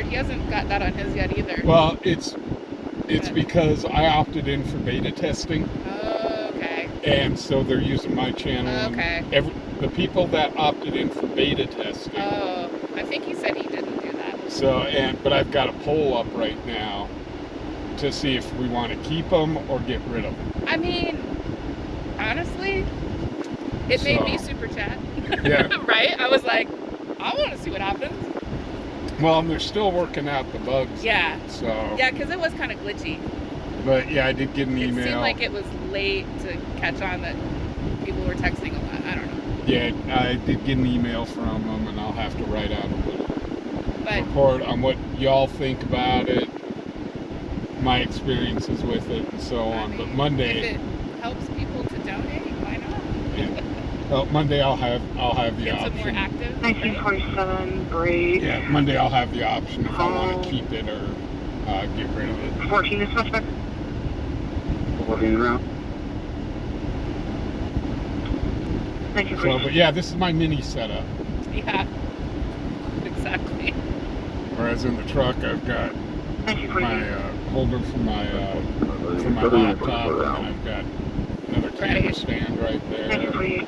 He hasn't got that on his yet either. Well, it's because I opted in for beta testing. Oh, okay. And so they're using my channel. Okay. The people that opted in for beta testing. Oh, I think he said he didn't do that. So, but I've got a poll up right now to see if we want to keep them or get rid of them. I mean, honestly, it made me super chat. Yeah. Right? I was like, I want to see what happens. Well, and they're still working out the bugs. Yeah. So. Yeah, because it was kind of glitchy. But yeah, I did get an email. It seemed like it was late to catch on that people were texting a lot. I don't know. Yeah, I did get an email from them, and I'll have to write out a little report on what y'all think about it, my experiences with it, and so on. But Monday, if it helps people to donate, why not? Yeah. Well, Monday I'll have the get option. Some more active. 1947, break. Yeah, Monday I'll have the option if I want to keep it or get rid of it. 14 is suspect. 14 route. So, but yeah, this is my mini setup. Yeah, exactly. Whereas in the truck, I've got my holder for my laptop, and I've got another camera stand right there.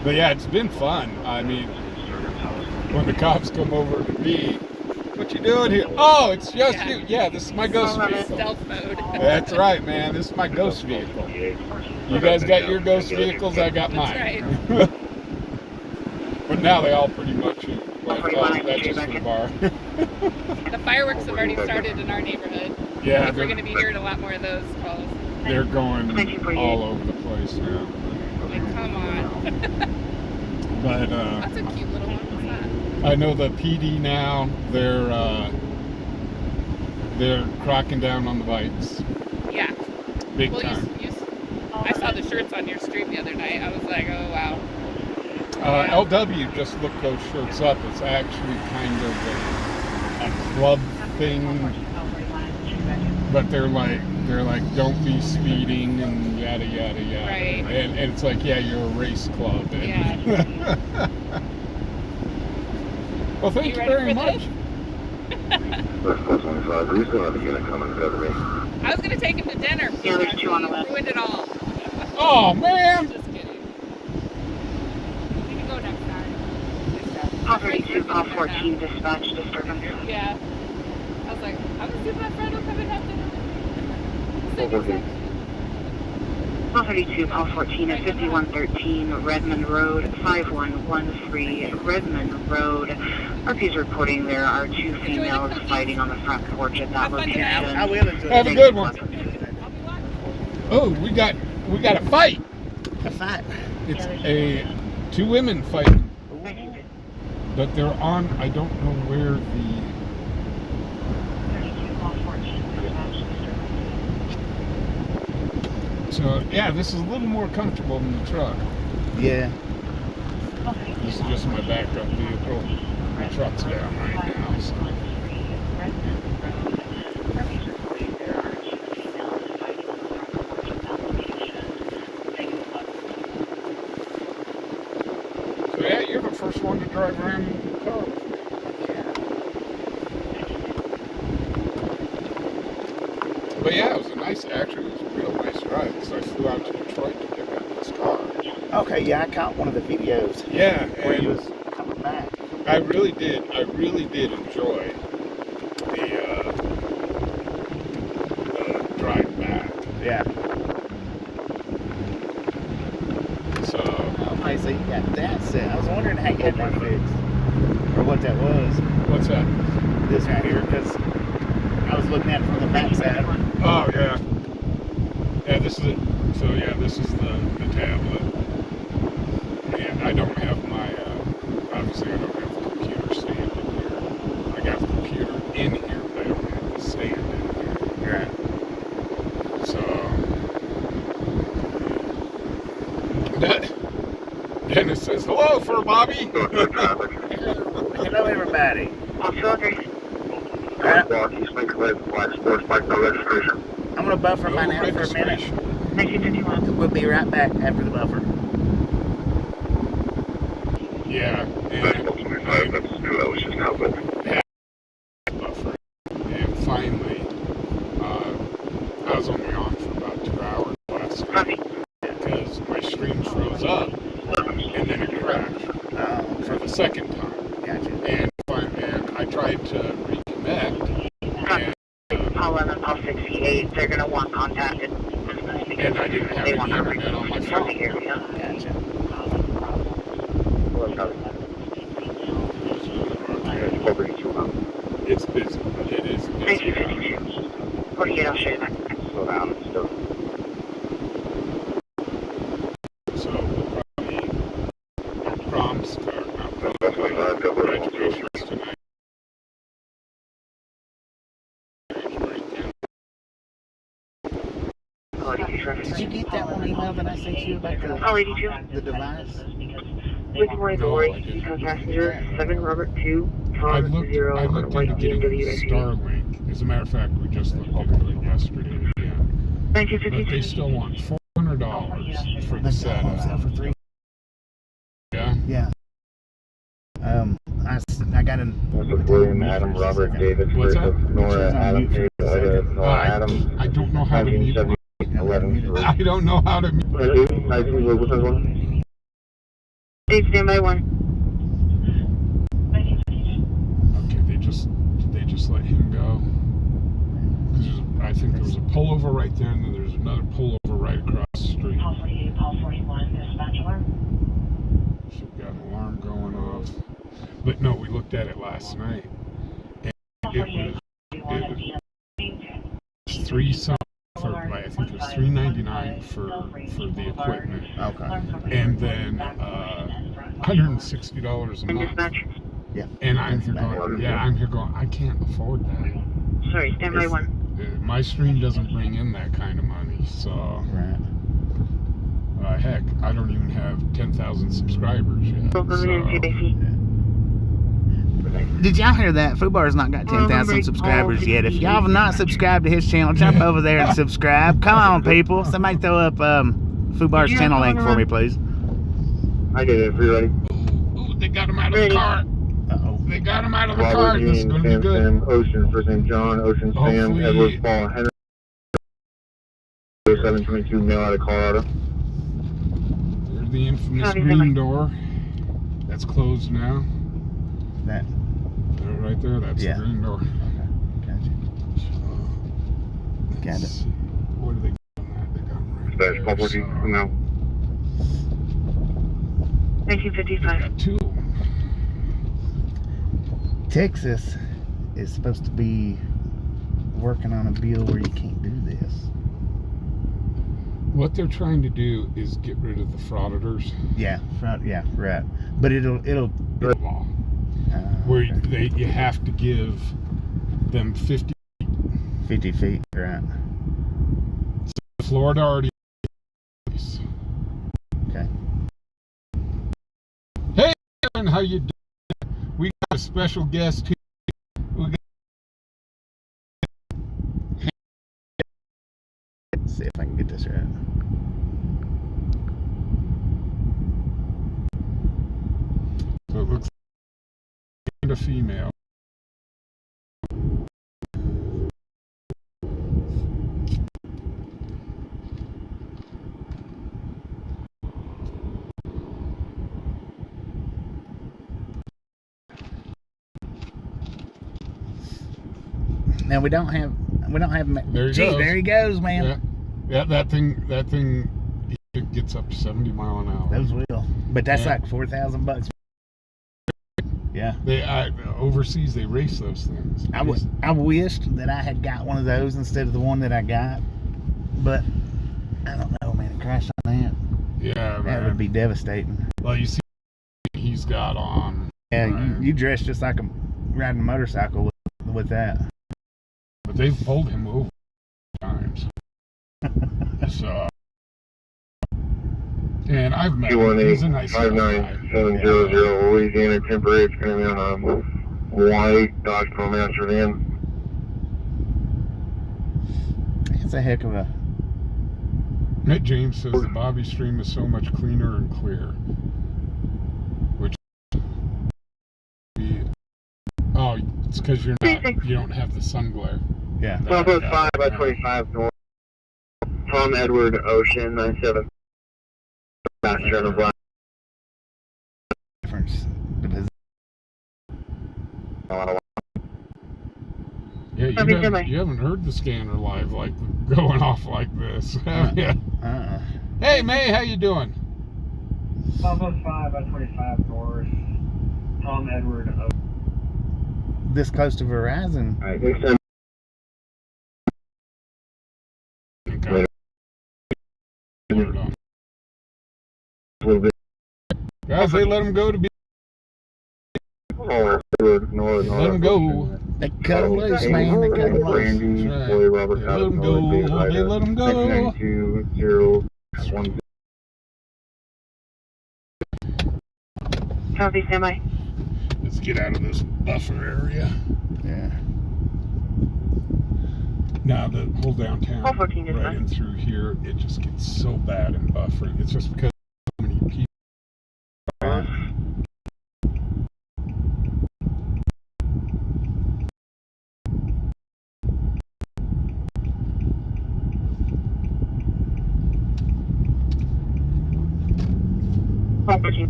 But yeah, it's been fun. I mean, when the cops come over to me, what you doing here? Oh, it's just you. Yeah, this is my ghost vehicle. Stealth mode. That's right, man. This is my ghost vehicle. You guys got your ghost vehicles, I got mine. That's right. But now they all pretty much like, oh, that's just Fubar. The fireworks have already started in our neighborhood. Yeah, we're going to be hearing a lot more of those calls. They're going all over the place now. Like, come on. But that's a cute little one. What's that? I know the PD now. They're cracking down on the bikes. Yeah. Big time. I saw the shirts on your stream the other night. I was like, oh wow. LW just looked those shirts up. It's actually kind of a club thing, but they're like don't be speeding and yada yada yada. Right. And it's like, yeah, you're a race club. And yeah. Well, thank you very much. We still have a unit coming to me. I was gonna take him to dinner. Yeah, there's two on the left. Ruined it all. Oh man. Just kidding. You can go next time. Call 32, call 14, dispatch disturbance. Yeah. I was like, I'm gonna see if my friend will come and have dinner. Call 32, call 14 at 5113 Redmond Road, 5113 Redmond Road. RP's reporting there are two females fighting on the front porch at that location. I will enjoy. Have a good one. Oh, we got a fight. A fight. It's two women fighting. But they're on, I don't know where the... So, yeah, this is a little more comfortable than the truck. Yeah. This is just my backup vehicle. The truck's down right now, so... So, yeah, you're the first one to drive around in the car. But yeah, it was it was a real nice drive, because I flew out to Detroit to pick up this car. Okay, yeah, I caught one of the videos. Yeah, where he was coming back. I really did enjoy the drive back. Yeah. So. Okay, so you got that set. I was wondering how you had that fixed, or what that was. What's that? This right here, because I was looking at it from the back side. Oh yeah. Yeah, this is it. So yeah, this is the tablet. And I don't have my obviously I don't have the computer stand in here. I got the computer in here, but I don't have the stand in here. Right. So Dennis says, hello, Fur Bobby. Hello, everybody. I'm going to buffer mine out for a minute. 1951. We'll be right back after the buffer. Yeah. And last night because my stream froze up and then it crashed for the second time. Gotcha. And I tried to reconnect. Paul 11, Paul 68, they're going to want contact. And I didn't have any internet on my phone. Gotcha. It's busy. It is busy. 48, I'll show you that. Slow down. Still. So we'll probably proms start graduations tonight. Did you get that one email that I sent you about Call 82. the device? With more No, authority, I didn't. become passenger 7 Robert 2, I Tom looked 0, into white getting BMW SUV. Starlink. As a matter of fact, we just looked into it yesterday again. But they 1952. still want $400 for the That's setup. for 3. Yeah? Yeah. I got an. William, Adam, Robert, David, What's that? Nora, Adam, Adam, I don't know how to mute. 11. I don't know how to mute. Hey, standby 1. Okay, they just let him go. 'Cause I think there was a pullover right there, and then there's another pullover right across the street. Paul 48, Paul 41, dispatch alarm. So we got an alarm going off. But no, we looked at it last night, and it was $3 something for, like, I think it was $3.99 for the equipment, Okay. and then $160 a month. Dispatch. Yeah. And I'm here going, I can't afford that. Sorry, standby 1. My stream doesn't bring in that kind of money, so Right. heck, I don't even have 10,000 subscribers yet. Welcome in, So, JC. Did y'all hear that? Fubar's not got 10,000 subscribers yet. If y'all have not subscribed to his channel, jump over there and subscribe. Come on, people. Somebody throw up Fubar's channel link for me, please. I did it. Are you ready? ooh, they got him out of the car. Uh-oh. They got him out of the car. Robert, This is Union, going to be Sam, good. Sam, Ocean, first name John, Ocean, Sam, Hopefully- Edward, Paul, Henry, 722, mail out of Colorado. There's the infamous Copy, green Henry. door. That's closed now. That. Right there, that's Yeah. the green door. Gotcha. Got Let's it. see. What are they doing at? They got 'em right Dispatch, there, Paul 14, so- come out. 1955. Got 2 of them. Texas is supposed to be working on a bill where you can't do this. What they're trying to do is get rid of the frauditors. Yeah, yeah, right. But it'll Law. Where you have to give them 50. 50 feet, right? Florida already. Okay. Hey, Aaron, how you doing? We got a special guest here. Let's see if I can get this right. So it looks like a female. Now we don't have. There he Gee, goes. there he goes, man. Yeah, that thing it gets up to 70 mile an hour. Those will. But that's Yeah. like $4,000. Yeah. They overseas they race those things. I wished that I had got one of those instead of the one that I got, but I don't know, man. It crashed on that. Yeah, That man. would be devastating. Well, you see, he's got on. Yeah, Right. you dress just like a riding a motorcycle with that. But they've pulled him over times. So, and I've met him. He's a nice guy. 218-59-700, Louisiana, temporary. It's going to be on a white Dodge ProMaster van. It's a heck of a. Mitt James says the Bobby stream is so much cleaner and clear. Which, it's because you don't have the sun glare. Yeah. Bravo 5 by 25 north. Tom Tom Edward Ocean 97. Passenger on the black. Difference. Yeah, you haven't heard the scanner live, like, going off like this, have you? Hey, May, how you doing? 505 by 25 north, Tom Edward. This close to Verizon. All right, next time. A little bit. Guys, they let him go to be. Oh, let him go. They cut him loose, man. They cut him loose. Brandy, Right. Boy Robert, They let him go. They let him go. 992-0-1. Copy, standby. Let's get out of this buffer area. Yeah. Now the whole downtown, 414 is right fine. in through here, it just gets so bad in buffering. It's just because so many people.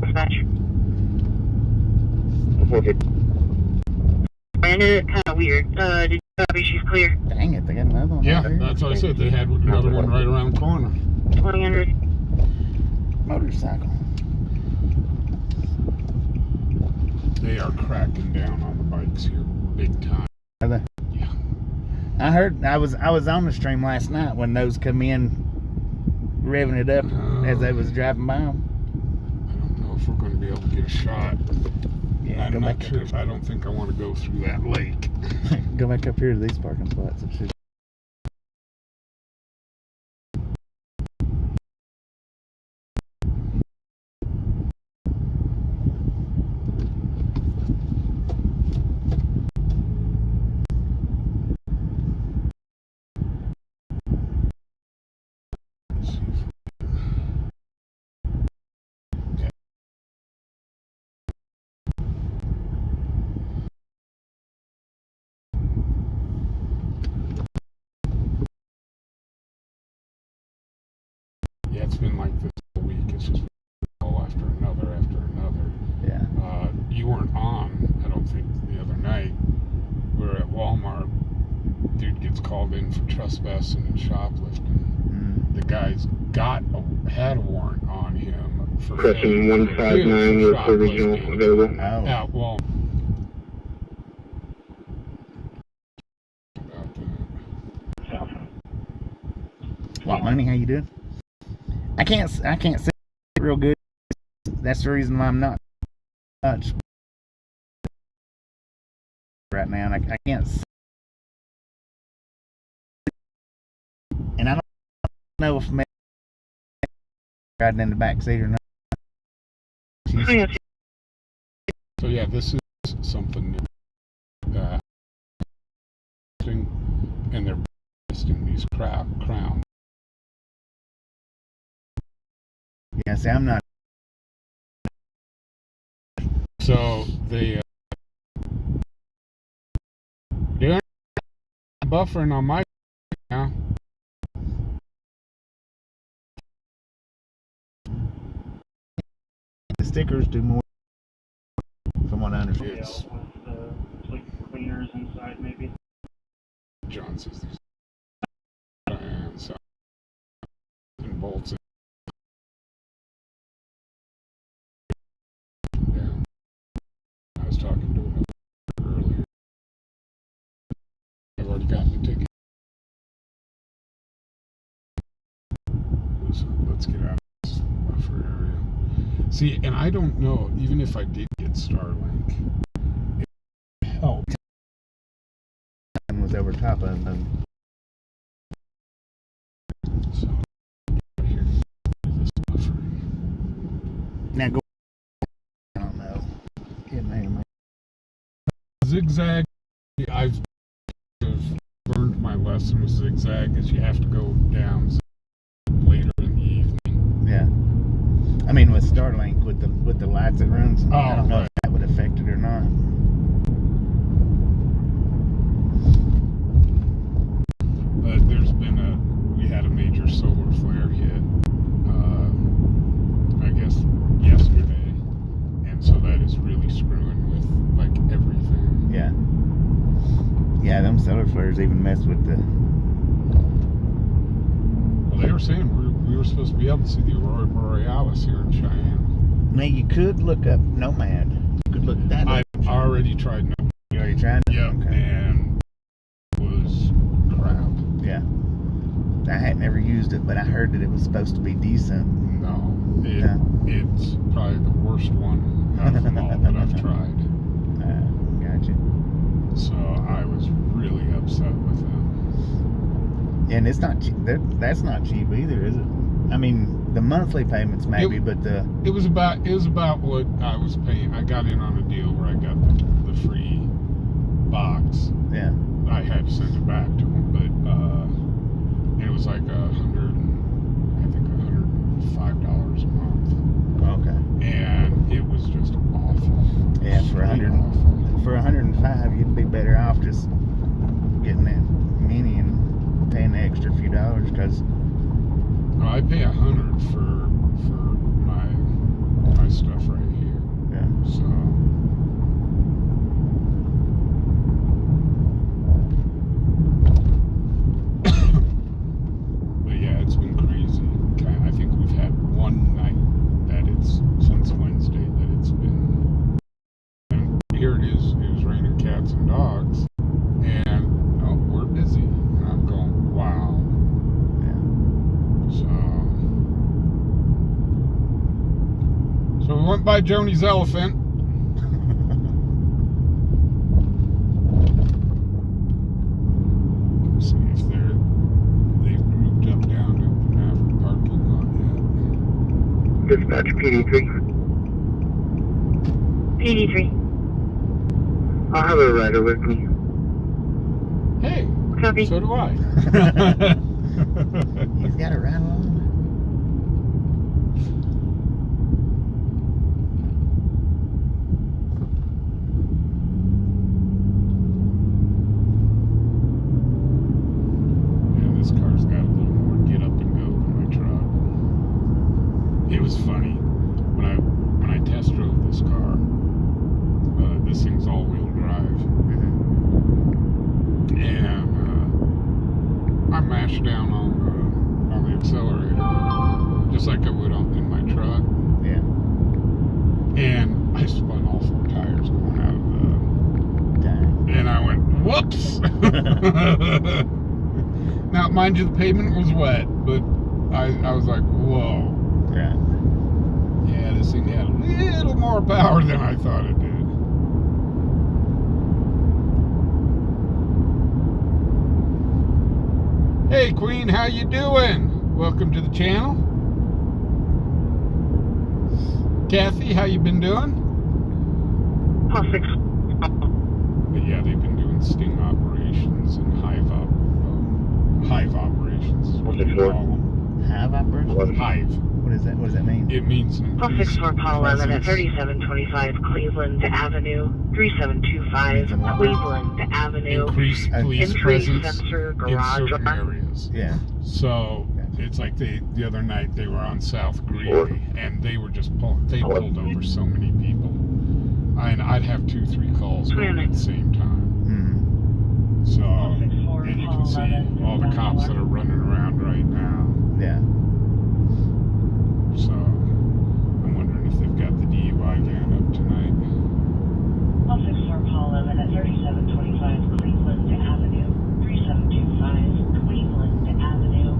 Dispatch. And it's kind of weird. Did you copy? She's clear. Dang it, they got another one. Yeah, out there. that's what I said. They had another one right around the corner. 2000. Motorcycle. They are cracking down on the bikes here big time. Are they? Yeah. I heard. I was on the stream last night when those come in, revving it up as they was driving by them. I don't know if we're going to be able to get a shot. Yeah, I'm not sure. I don't think I want to go through that lake. Go back up here to these parking spots. It should. Yeah, it's been like this all week. It's just all after another after another. Yeah. You weren't on, I don't think, the other night. We were at Walmart. Dude gets called in for trespassing and shoplifting. The guy's had a warrant on him for Pressing 159 with the original available. Oh. at Walmart. What money? How you doing? I can't see it real good. That's the reason why I'm not much right now. And I can't see. And I don't know if maybe riding in the back seat or not. So yeah, this is something new. And they're testing these crowns. Yeah, see, I'm not. So they they're buffering on my now. The stickers do more, from what I understand. It's With the like cleaners inside, maybe. John says there's and so and bolts it down. I was talking to him earlier. I've already gotten the ticket. So let's get out of this buffer area. See, and I don't know, even if I did get Starlink, it helped. And was over top of them. So here, this buffering. Now go. I don't know. It may. Zigzag, I've learned my lesson with zigzag is you have to go down later in the evening. Yeah. I mean, with Starlink, with the lights it runs, I don't know right. if that would affect it or not. But there's been we had a major solar Yeah, them solar flares even mess with the... Well, they were saying we were supposed to be able to see the Aurora Borealis here in Cheyenne. Now, you could look up Nomad. You could look that up. I've already tried Nomad. You already tried it? Yeah, Okay. and it was crap. Yeah. I had never used it, but I heard that it was supposed to be decent. No, it's probably the worst one out of them all that I've tried. Gotcha. So I was really upset with them. And it's not cheap. That's not cheap either, is it? I mean, the monthly payments maybe, but the... It was about what I was paying. I got in on a deal where I got the free box. Yeah. I had to send it back to them, but it was like $105 a month. Okay. And it was just awful. Yeah, for $105, you'd be better off just getting that mini and paying the extra few dollars, because I pay $100 for my stuff right here. yeah. So but yeah, it's been crazy. I think we've had one night that it's since Wednesday that it's been, and here it is. It was raining cats and dogs, and we're busy. And I'm going, wow. So we went by Joni's Elephant. Let's see if they've grouped up down at the Maverick parking lot yet. Dispatch PD3. PD3. I'll have a rider with me. Hey, Copy. so do I. He's got it right along. Yeah, this car's got a little more get up and go than my truck. It was funny when I test drove this car. This thing's all-wheel drive, and I mashed down on the accelerator just like I would in my truck. Yeah. And I spun all four tires going out of Dang. and I went, whoops. Now, mind you, the pavement was wet, but I was like, whoa. Right. Yeah, this thing had a little more power than I thought it did. Hey, Queen, how you doing? Welcome to the channel. Kathy, how you been doing? Pulse 6. But yeah, they've been doing sting operations and hive operations is what they call them. Hive operation? Hive. What is that? What does that mean? It means Pulse increased 6 for Paul 11 at presence. 3725 Cleveland Avenue, 3725 Cleveland Avenue. Increased police Entry presence sensor in garage. certain areas. Yeah. So it's like the other night they were on South Greeley and they were just they pulled over so many people. I'd have 2-3 calls going at the same time. Mm-hmm. So, and you can see all the cops that are running around right now. Yeah. So, I'm wondering if they've got the DUI van up tonight. Pulse 6 for Paul 11 at 3725 Cleveland Avenue, 3725 Cleveland Avenue.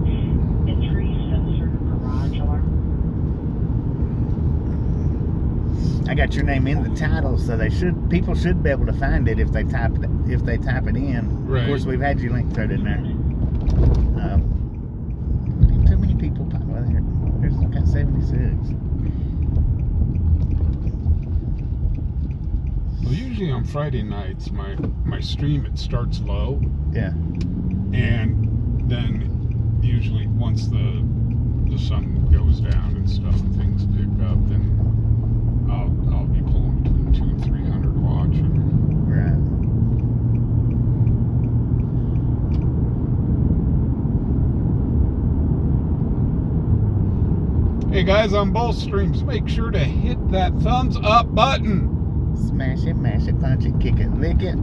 Entry sensor garage alarm. I got your name in the title, so people should be able to find it if they type it in. Right. Of course, we've had your link thread in there. Too many people. Well, there's got 76. Well, usually on Friday nights, my stream, it starts low. Yeah. And then usually once the sun goes down and stuff and things pick up, then I'll be pulling between 200 and 300 watching. Right. Hey guys, on both streams, make sure to hit that thumbs up button. Smash it, mash it, punch it, kick it, lick it.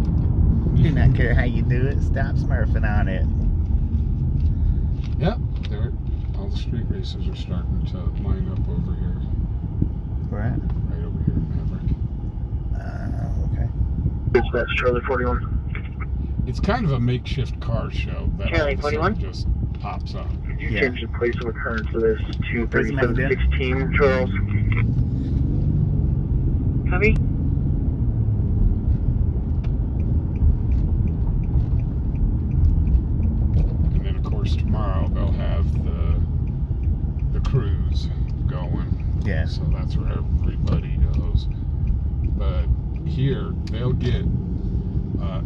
Do not care how you do it. Stop smurfing on it. Yep, all the street races are starting to line up over here. Right. Right over here in Maverick. Okay. Dispatch Charlie 41. It's kind of a makeshift car show that all Charlie of a sudden 41? just pops up. Could you Yeah. change the place of occurrence for this to Prison Mountain 3716, Charles? Copy. And then, of course, tomorrow they'll have the cruise going. Yeah. So that's where everybody goes. But here, they'll get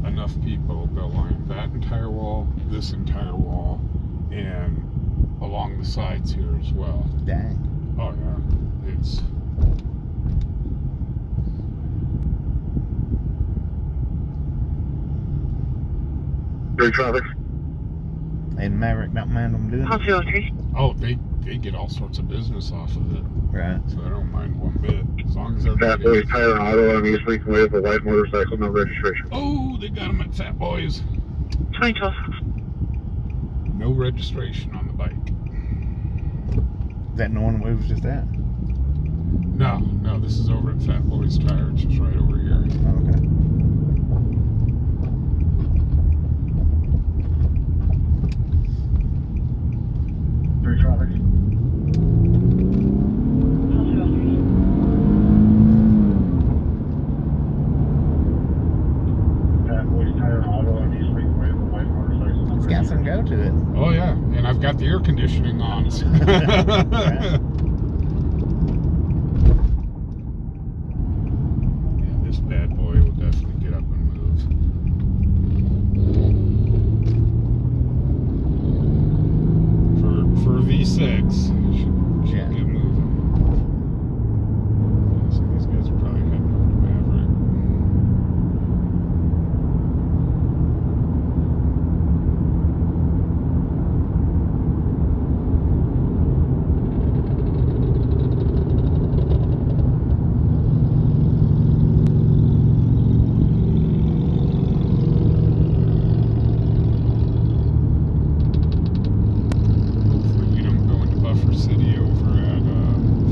enough people. They'll line that entire wall, this entire wall, and along the sides here as well. Dang. Oh, yeah. It's... Big traffic. And Maverick don't mind them doing it. Pulse 03. Oh, they get all sorts of business off of it. Right. So I don't mind one bit. As long as they're Fat Boys Tire and Auto on East Leak Way with a white motorcycle, no registration. Oh, they got them at Fat Boys. 2012. No registration on the bike. Is that the one we was just at? No, this is over at Fat Boys Tire, which is right over here. Oh, okay. Three traffic. Pulse 03. Fat Boys Tire and Auto on East Leak Way with a white motorcycle. It's got some go to it. Oh yeah, and I've got the air conditioning on. Right. Yeah, this bad boy will definitely get up and move. For a V6, should Yeah. get moving. Yeah, so these guys are probably heading over to Maverick. Hopefully we don't go into Buffer City over at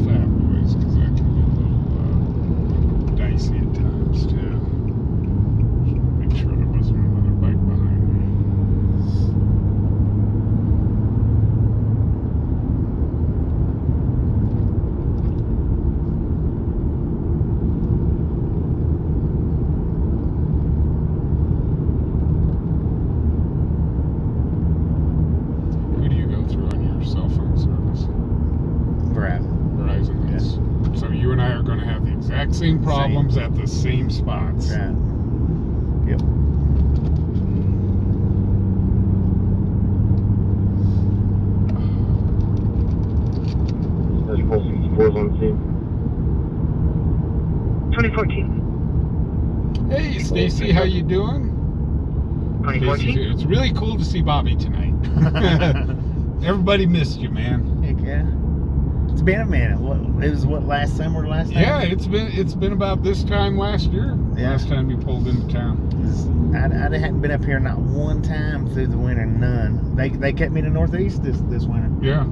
Fat Boys, because that can get a little dicey at times too. Make sure there wasn't another bike behind me. Who do you go through on your cell phone service? Right. Verizon. Yes. So you and I are going to have the exact same problems at the same spots. Right. Yep. There's Pulse 64 on scene. 2014. Hey, Stacy, how you doing? 2014. It's really cool to see Bobby tonight. Everybody missed you, man. Heck yeah. It's been a minute. It was last summer, last time? Yeah, it's been about this time last year. Yeah. Last time you pulled into town. I hadn't been up here not one time through the winter, none. They kept me in the Northeast this winter. Yeah.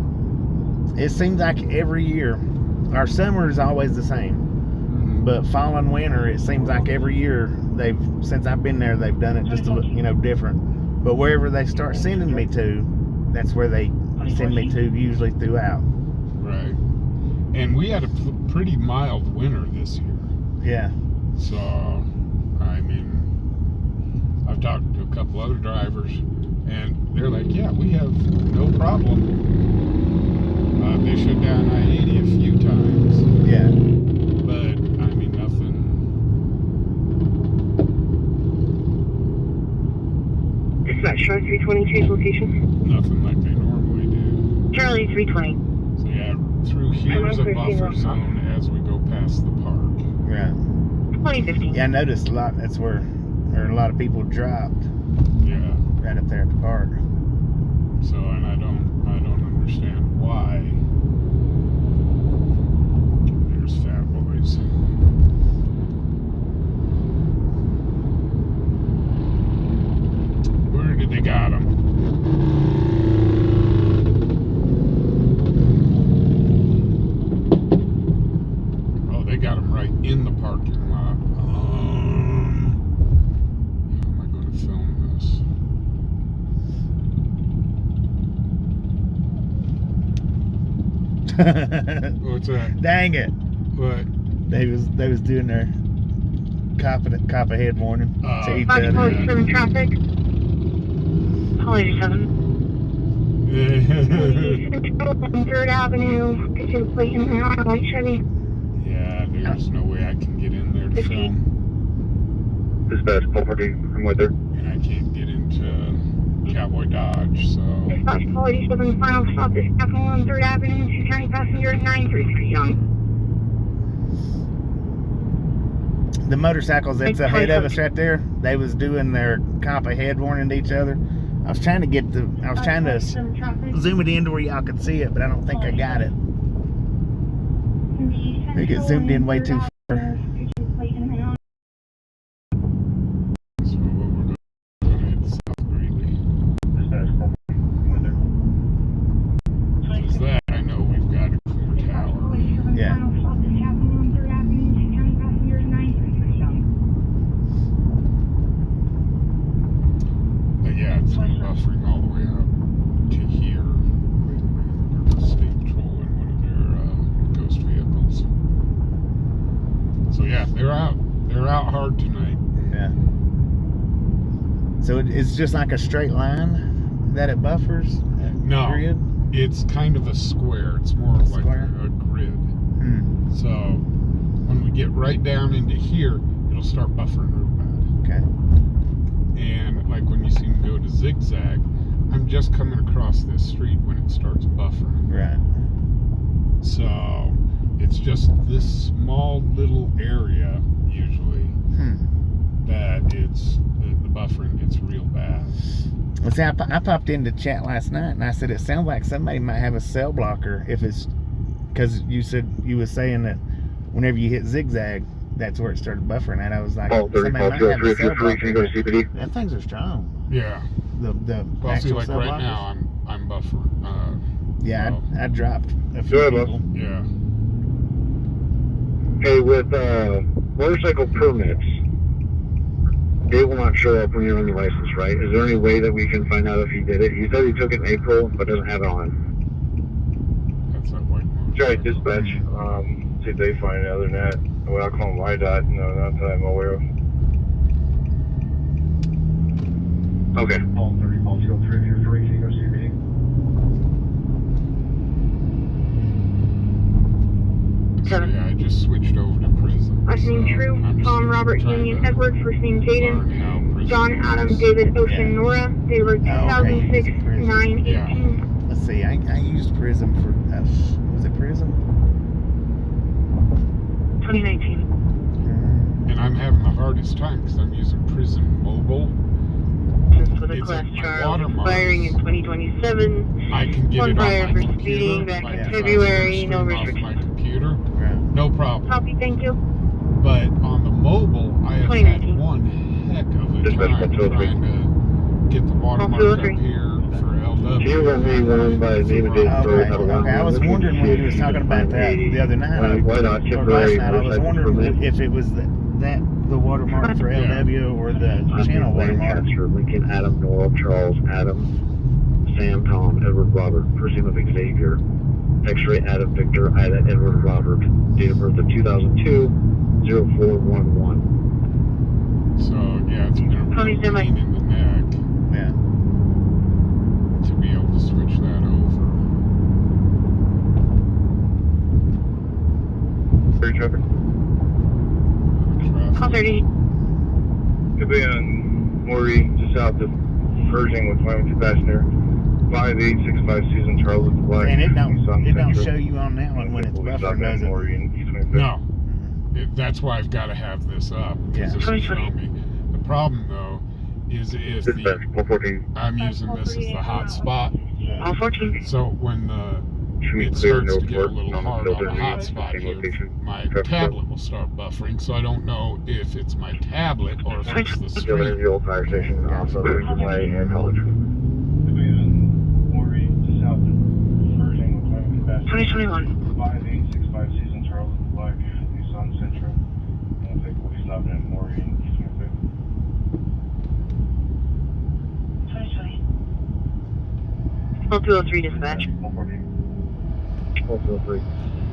It seems like every year, our summer is always the same, but fall and winter, it seems like every year since I've been there, they've done it just a different. But wherever they start sending me to, that's where they send me to usually throughout. Right. And we had a pretty mild winter this year. Yeah. So, I mean, I've talked to a couple other drivers, and they're like, yeah, we have no problem. They shut down I-80 a few times. Yeah. But, I mean, nothing. Dispatch Char 322's location. Nothing like they normally do. Charlie 320. So, yeah, through here's a buffer zone as we go past the park. Right. 2015. Yeah, I noticed a lot. That's where a lot of people dropped Yeah. right up there at the park. So, and I don't understand why. There's Fat Boys. They got him. Oh, they got him right in the parking lot. How am I going to film this? What's that? Dang it. What? They was doing their cop ahead warning to each other. 547 traffic. Call 87. 3rd Avenue. Get you a plate in the light Chevy. Yeah, there's no way I can get in there to film. Dispatch, 440, I'm with her. And I can't get into Cowboy Dodge, so... Dispatch, call 87. Final stop is happening on 3rd Avenue. 2 county passengers, 933 young. The motorcycles that's ahead of us right there, they was doing their cop ahead warning to each other. I was trying to zoom it in to where y'all could see it, but I don't think I got it. I think it zoomed in way too far. So what we're going to hit South Greeley. Dispatch, 440, with her. Because that, I know we've got a clear tower. Yeah. But yeah, it's been buffering all the way up to here. There's a state patrol in one of their ghost vehicles. So yeah, they're out. They're out hard tonight. Yeah. So it's just like a straight line that it buffers? No, Grid? it's kind of a square. It's more like Square? a grid. Hmm. So when we get right down into here, it'll start buffering real bad. Okay. And like when you see me go to zigzag, I'm just coming across this street when it starts buffering. Right. So it's just this small little area usually that it's the buffering gets real bad. Well, see, I popped into chat last night and I said it sounds like somebody might have a cell blocker if it's because you said you was saying that whenever you hit zigzag, that's where it started buffering. And I was like, Call 30, somebody call might have a cell 03, can you go to blocker. CPD? Them things are strong. Yeah. The Well, see, actual like cell right blockers. now I'm buffering. Yeah, well, I dropped a few Go ahead, people. yeah. Hey, with motorcycle permits, they will not show up when you're on the license, right? Is there any way that we can find out if he did it? He said he took it in April, but doesn't have it on. That's that white one. Try dispatch, see if they find it. Other than that, well, I'll call them YDOT, no, not that I'm aware of. Okay. Call 30, call 203, if you're free, can you go CPD? So yeah, I just switched over to prison. Last name so True, I'm Tom, Robert, trying Union, to Edward, first name Jaden, learn how prison John, Adam, works. David, Ocean, Yeah. Nora, date of birth Oh, okay. 2006, Prison. 9/18. Let's see, I used Prism for, was it Prism? 2019. And I'm having the hardest time because I'm using Prism Mobile. For the It's class like my charge, watermarks. expiring in 2027. I can get One it on prior my for computer. speeding back like in if I was February, gonna no stream off restrictions. my computer, Right. no problem. Copy, thank you. But on the mobile, I have had 2019. one heck of a Dispatch, time call 203. trying to get the watermark up 203. here for Can you LW. run me one by the name of David Okay, Burrows out of okay. I was wondering when he was talking about that the other night. Why not Or last temporary night, I was motorcycle wondering permit? if it was the watermark for LW or the channel watermark. Lancaster, Lincoln, Adam, Noel, Charles, Adam, Sam, Tom, Edward, Robert, first name of Xavier, X-ray, Adam, Victor, Ida, Edward, Robert, date of birth of 2002, 0411. So yeah, it's been a real Tony's in my- pain in the neck Yeah. to be able to switch that over. Very traffic. Call Traffic. 30. Could be on Maury, just south of Pershing with 22 passenger. 5865 Susan Charles with Black. And it don't Central. show you on that one when it's We'll be buffering, stopping does at it? Maury and East 25th. No, that's why I've got to have this up because Yeah. it'll show me. The problem though is Dispatch, the 414. I'm using this as the hot spot. All 14. So when the it starts to get a little hard on the hotspot here. My tablet will start buffering, so I don't know if it's my tablet or if it's the Still in screen. the old fire station, also Richard Way and College. 2021. 5865 Season Charles Black, Nissan Sentra. I think we'll be stopping at Maury and East Cafe. 2020. 203 dispatch. 403.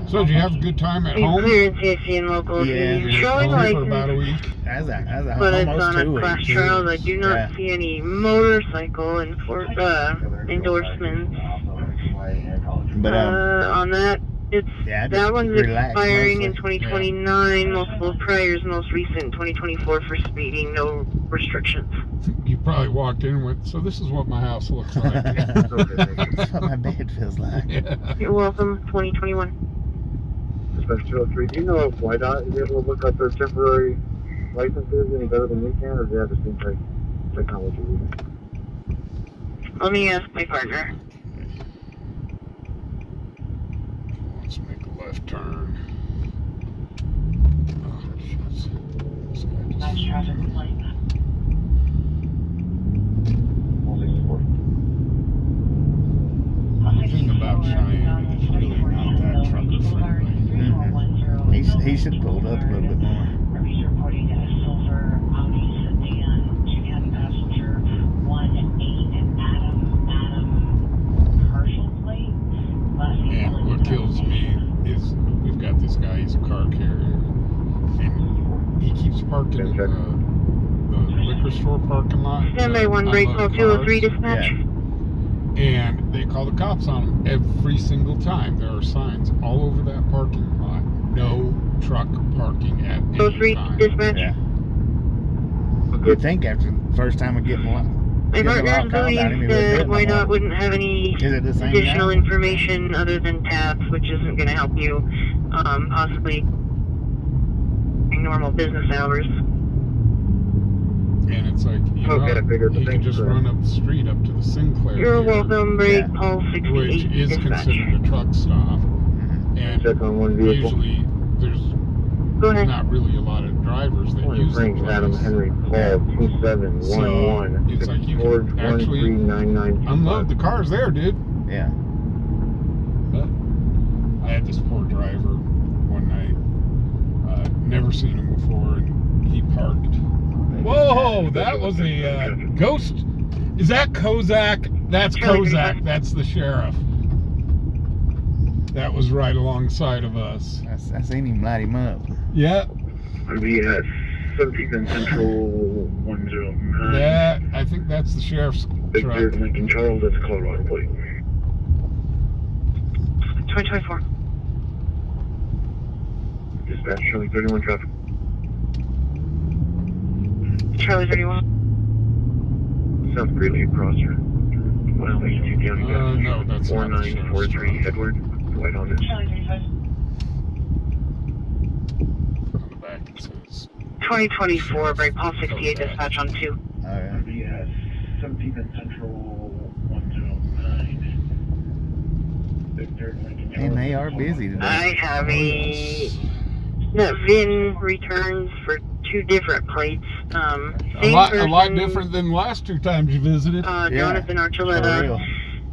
So, did you have a good time at home? Clearance safety and local. Yeah, Showing Home for about a license, week. As a but it's almost on 2 a class weeks. trial. I do not Yeah. see any motorcycle endorsements. But On that, it's yeah, that just one's relax expiring in mostly. 2029. Multiple priors, most recent 2024 for speeding. No restrictions. You probably walked in with, so this is what my house looks like. That's what my bed feels like. Yeah. You're welcome. 2021. Dispatch 203. Do you know if YDOT is able to look up their temporary licenses any better than we can, or do they have the same technology? Let me ask my partner. Let's make a left turn. Oh, shit. This guy just... traffic complaint. The thing about Cheyenne is really not that trucker friendly. He should have pulled up a little bit more. He's reporting a silver Audi sedan, two-cabin passenger, 18 Adam Herschel plate. And what kills me is we've got this guy, he's a car carrier, and he keeps parking in the liquor store parking lot. Standby one break call 203 dispatch. Yeah. And they call the cops on him every single time. There are signs all over that parking lot. No truck parking at any 203 time. dispatch. Yeah. You'd think after the first time of getting My getting a partner lot called out, he believes would do that it no YDOT more. wouldn't have any Is it the same additional guy? information other than tabs, which isn't going to help you possibly in normal business hours. And it's like, you Okay, I figured the he can thing's just correct. run up the street up to the Sinclair You're here, welcome. Break Yeah. call 68 which is dispatch. considered a truck stop. Mhm. And Check on one vehicle. usually there's Go ahead. not really a lot of drivers that Morning, use the Frank, Adam, place. Henry, Paul, 2711. So, it's like you can George, actually 139925. Unload the cars there, dude. Yeah. But I had this poor driver one night. Never seen him before, and he parked. Whoa, that was a ghost. Is that Kozak? That's Kozak. That's the sheriff. That was right alongside of us. I seen him light him up. Yeah, We at 17th and Central 109. that, I think that's the sheriff's Victor, truck. Lincoln Charles, that's Colorado plate. 2024. Dispatch Charlie 31 traffic. Charlie 31. South Greeley across here. 182 County Gas. No, that's not the sheriff's 4943 truck. Edward. White on this. Charlie 35. On the back it says 2024. Break call 68 dispatch on 2. Oh, yeah. We at 17th and Central 109. Victor, Lincoln Charles. And they are busy today. I have a VIN returns for 2 different plates. a Same lot person, different than the last 2 times you visited. Jonathan For Archuleta. real.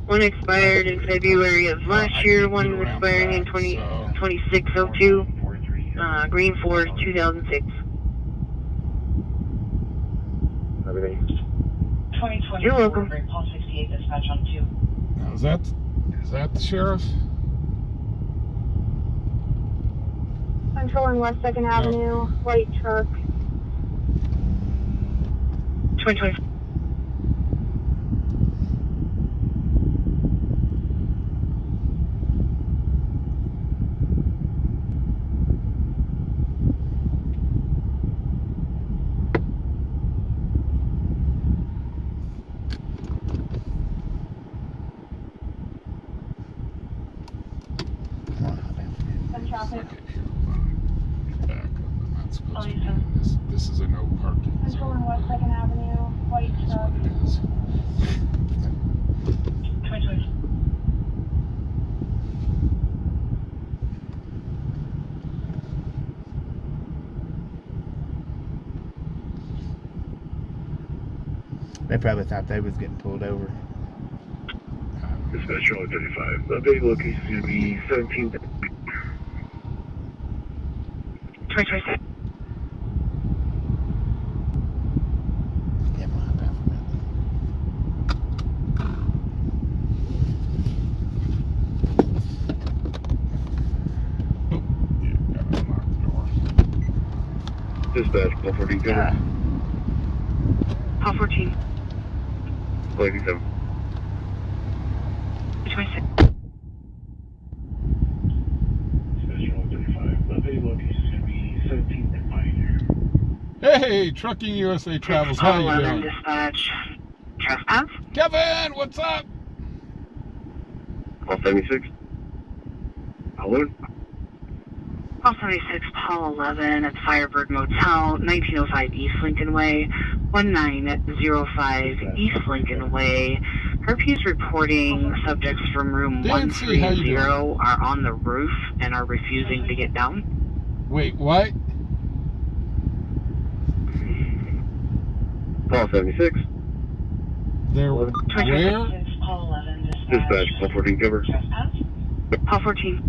One expired in February of last year. One is expiring in 2602. Green Ford 2006. Everything. 2024. You're welcome. Call 68 dispatch on 2. Now, is that the sheriff? Controlling West 2nd Avenue, white truck. 2024. Some traffic. Okay, here, hold on. Back up. I'm not supposed to be in this. This is a no parking Controlling zone. West 2nd Avenue, white That's truck. what it is. 2024. They probably thought they was getting pulled over. Dispatch Charlie 35. The baby location is going to be 17. 2026. Yeah, we'll hop out for a minute. Oh, yeah, gotta unlock the door. Dispatch, call 14, cover. Call 14. 87. 26. Dispatch Charlie 35. The baby location is going to be 17th and Pioneer. Hey, Trucking USA Travels, how you 11 doing? dispatch. Trespass. Kevin, what's up? Call 76. Hello? Call 76, Paul 11 at Firebird Motel, 1905 East Lincoln Way, 1905 East Lincoln Way. Herpes reporting subjects from room Nancy, how you 130 doing? are on the roof and are refusing to get down. Wait, what? Call 76. They're where? Paul 11, Dispatch, call 14, cover. Trespass. Call 14.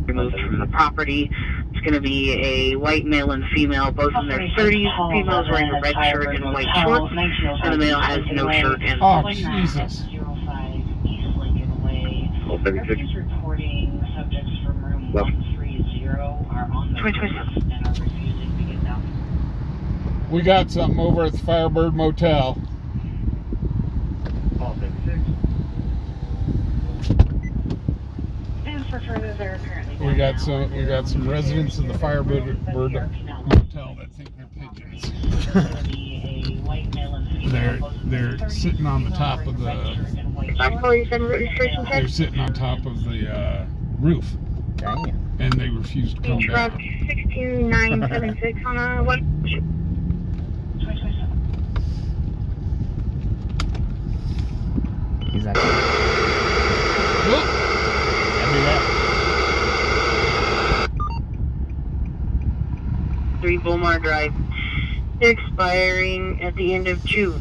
Removed from the property. It's going to be a white male and female, both in their 30s. Female is wearing a red shirt and white shorts, and the male has no shirt and Oh, Jesus. 05 East Lincoln Way. Call 76. Herpes reporting subjects from room Left. 130 are on the 2026. roof and are refusing to get down. We got something over at the Firebird Motel. Call 76. And for further, they're apparently We got some residents of the Firebird Motel that think they're pigeons. They're sitting on the top of the. 47 registration check. They're sitting on top of the roof, Dang. and they refuse to come Truck down. 16976 on a one. He's like, Whoop. I'll do that. 3 Bulmar Drive, expiring at the end of June.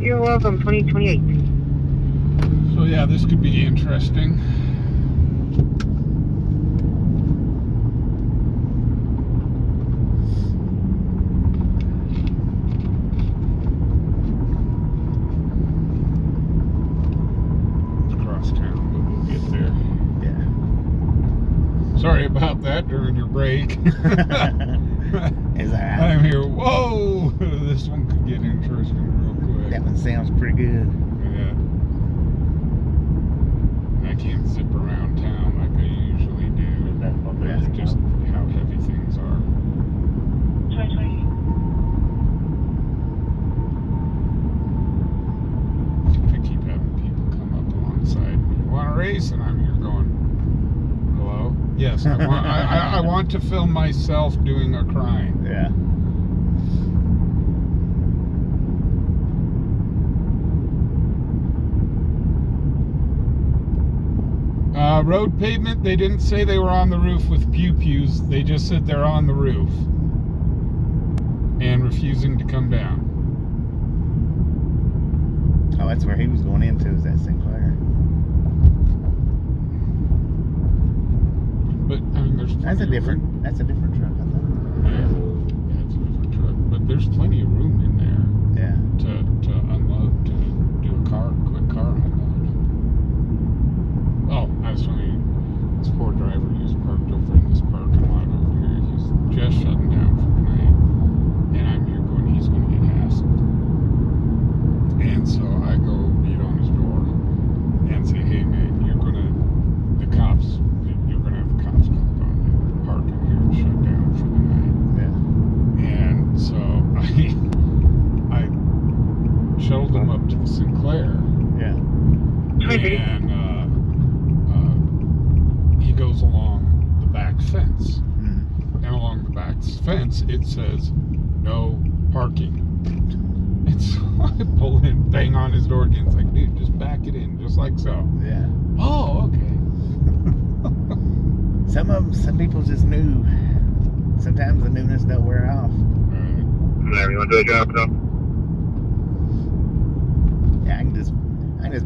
You're welcome, 2028. So yeah, this could be interesting. It's across town, but we'll get there. Yeah. Sorry about that during your break. Is that I'm here. Whoa! This one could get interesting real quick. That one sounds pretty good. Yeah. I can't zip around town like I usually do. With just how heavy things are. I keep having people come up alongside me. You want to race? And I'm here going, hello? Yes, I want to film myself doing a crime. Yeah. Road pavement, they didn't say they were on the roof with pew-pews. They just said they're on the roof and refusing to come down. Oh, that's where he was going into, is that Sinclair. But, I mean, there's That's a plenty of different room. truck, I think. Yeah, it's a different truck. But there's plenty of room in there Yeah. to unload, to do a quick car unload. Oh, I was telling you, this poor driver who's parked over in this parking lot over here, he's just shutting down for the night. And I'm here going, he's going to get hassled. And so I go beat on his door and say, hey man, you're going to have the cops called on you. Parking here and shut down for the night. Yeah. And so I shuttled him up to the Sinclair. Yeah. And he goes along the back fence. Mm. And along the back fence, it says, no parking. And so I pull in, bang on his door again. It's like, dude, just back it in, just like so. Yeah. Oh, okay. Some people just knew. Sometimes the newness don't wear off. Whatever, you want to do a job, though? Yeah, I can just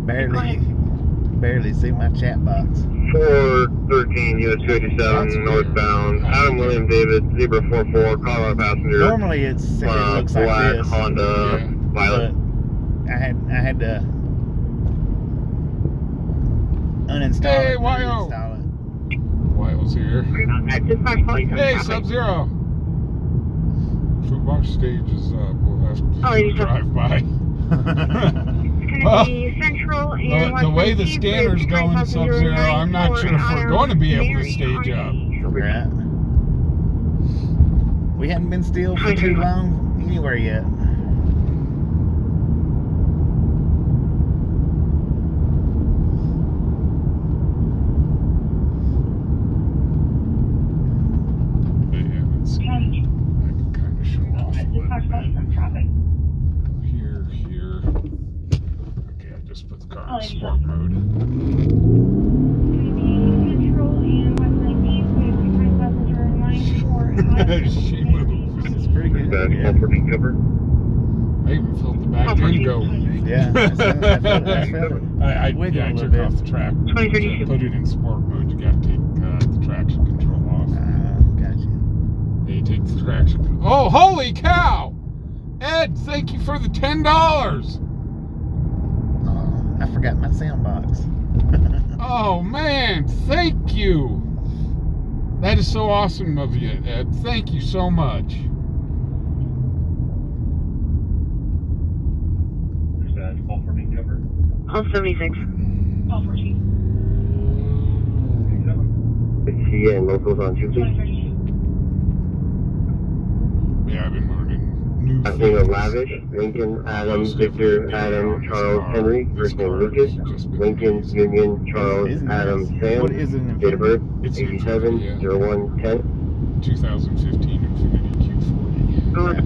barely see my chat box. 413 US 287 northbound. Adam William David, Zebra 44, Colorado passenger. Normally it looks like black this. Honda Violet. But I had to uninstall it and reinstall it. Wyo's here. Hey, Sub-Zero. Fubar stage is up. We'll have to drive by. It's going to be Central and The way the scanner's going, Sub-Zero, I'm not sure if we're going to be able to stage up. Right. We hadn't been still for too long anywhere yet. Yeah, let's see. I can kind of show off a little bit. Here. Okay, I just put the car in sport mode. She moves. It's pretty good. Yeah. Cover. I even felt the back end go. Yeah, I felt it. I Wiggle a took little off the track. To put it in sport mode, you got to take the traction control off. Gotcha. Yeah, you take the traction. Oh, holy cow! Ed, thank you for the $10. Oh, I forgot my sound box. Oh man, thank you. That is so awesome of you, Ed. Thank you so much. Is that all for me cover? All 76. All 14. Yeah, and locals on 2, please. Yeah, I've been learning new Last things. name of Lavish, Lincoln, Adam, Victor, Adam, Charles, Henry. First name Lucas, Lincoln, Union, Charles, Adam, Sam. What is it? Date of birth, It's 87, 01, 10. 2015 Infiniti Q40.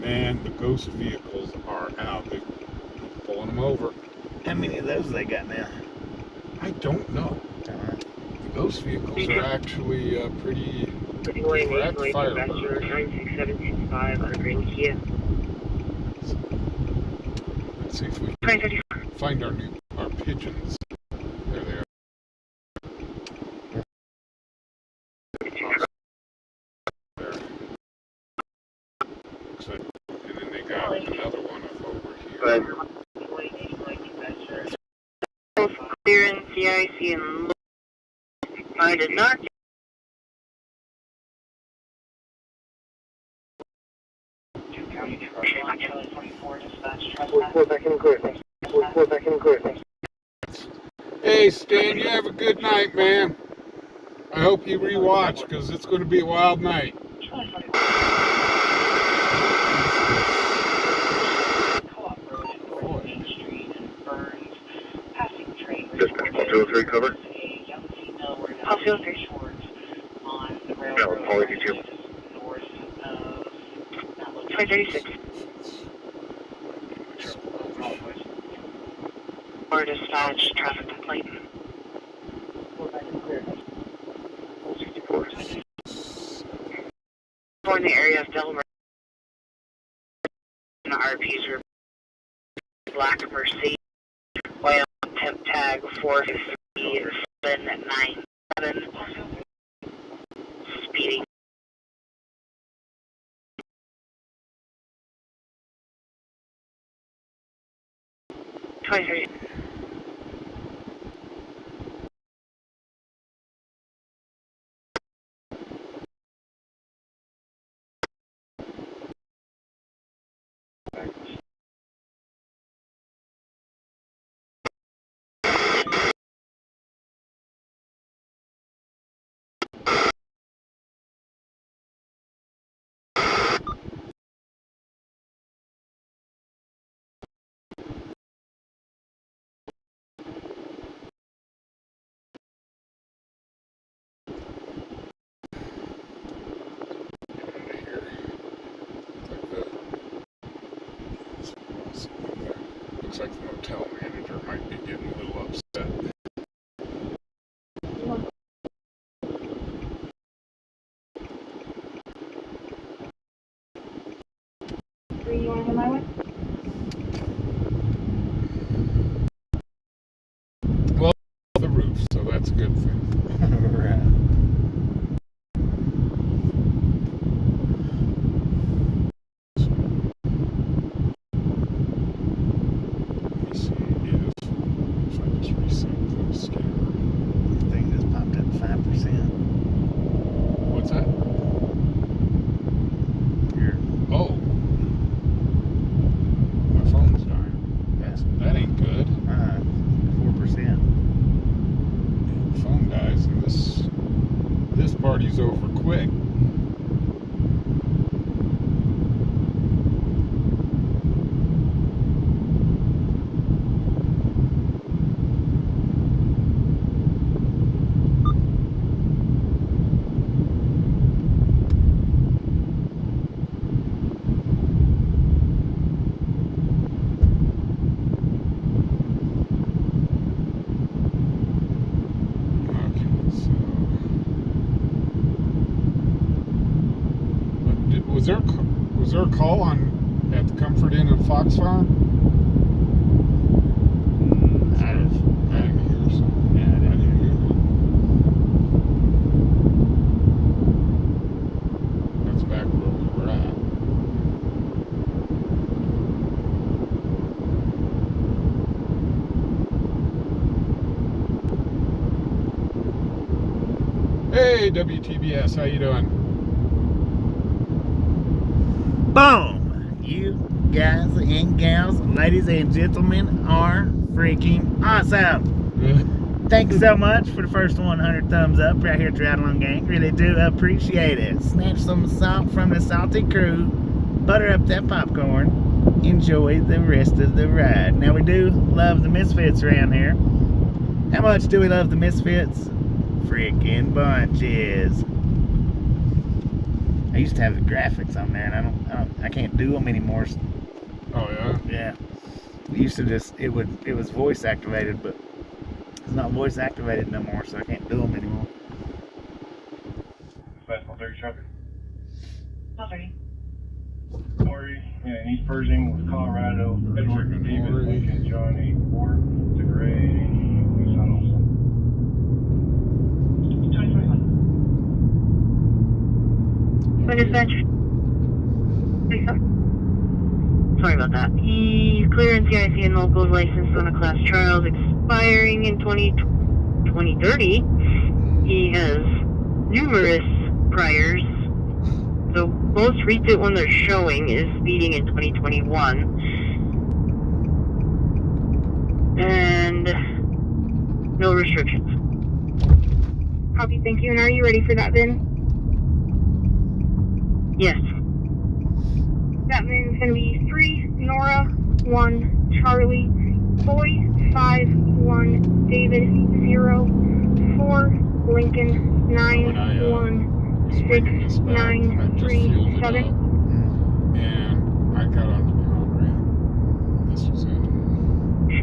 Man, the ghost vehicles are out. They're pulling them over. How many of those they got now? I don't know. The ghost vehicles are actually pretty. We're at the Firebird. 96725 on a green Kia. Let's see if we can find our pigeons. There they are. There. Looks like, and then they got another one up over here. Clear in CIC and I did not. Back in clear, thanks. Back in clear, thanks. Hey Stan, you have a good night, man. I hope you rewatch because it's going to be a wild night. Dispatch 203 cover. I'll feel free. Yeah, with Polly 2. 536. Or dispatch traffic complaint. 64. We're in the area of Delaware. And the RPs are Black Mercy. Oil temp tag 43797. Speeding. Looks like the motel manager might be getting a little upset. roof, so that's a good thing. Right. Let me see if I just reset the scanner. The thing just popped up 5%. What's that? Here. Oh. My phone's dying. That ain't good. 4%. Phone dies and this party's over quick. Was there a call at the Comfort Inn at Foxfire? I didn't hear something. Yeah, I didn't hear it. That's back where we were at. Hey, WTBS, how you doing? Boom! You guys and gals, ladies and gentlemen, are freaking awesome. Thank you so much for the first 100 thumbs up right here at Triathlon Gang. Really do appreciate it. Snatch some salt from the salty crew. Butter up that popcorn. Enjoy the rest of the ride. Now, we do love the Misfits around here. How much do we love the Misfits? Freaking bunches. I used to have the graphics on there, and I can't do them anymore. Oh yeah. Yeah. We used to just it was voice activated, but it's not voice activated no more, so I can't do them anymore. Fastball 30 traffic. Oh, 30. Maury, in East Pershing with Colorado. Edward, David, Maury. Lincoln, John 84. The gray. Nissan also. 2021. What is that? Sorry about that. He's clear in CIC and locals licensed on a class trials expiring in 2030. He has numerous priors. The most recent one they're showing is speeding in 2021. And no restrictions. Copy, thank you. And are you ready for that, Vin? Yes. That man's gonna be 3, Nora, 1, Charlie, Boy, 5, 1, David, 0, 4, Lincoln, 9, 1, 6, 9, 3, 7. And I got onto the on-ramp. This was it.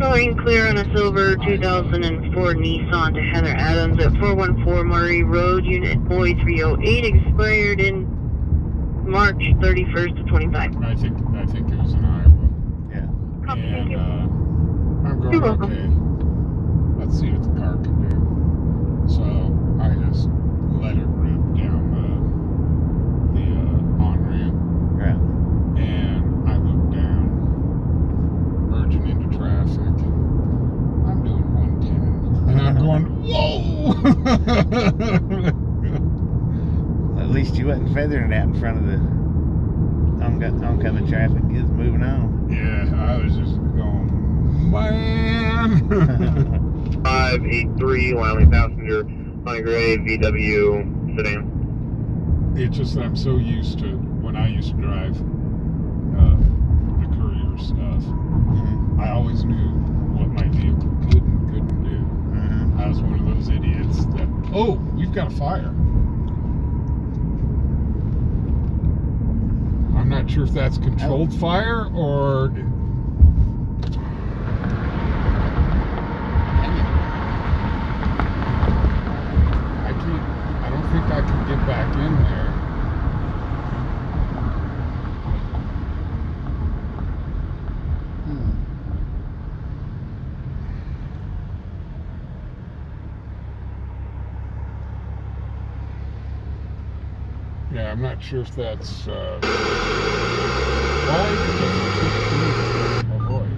Showing clear on a silver 2004 Nissan to Heather Adams at 414 Murray Road, Unit Boy 308, expired in March 31st of 25. I think it was in Iowa. Yeah. Copy, And thank you. I'm going, You're welcome. okay, let's see what the car can do. So I just let it rip down the on-ramp. Right. And I looked down, merging into traffic. I'm doing 110. And I'm going, whoa! At least you wasn't feathering it out in front of the oncoming traffic. It was moving on. Yeah, I was just going, man. 583, Wyoming passenger, Honey Gray, VW sedan. It's just that I'm so used to when I used to drive the courier stuff. Mm-hmm. I always knew what my vehicle could and couldn't do. Mm-hmm. I was one of those idiots that, oh, we've got a fire. I'm not sure if that's controlled fire or... I don't think I can get back in there. Yeah, I'm not sure if that's void or void.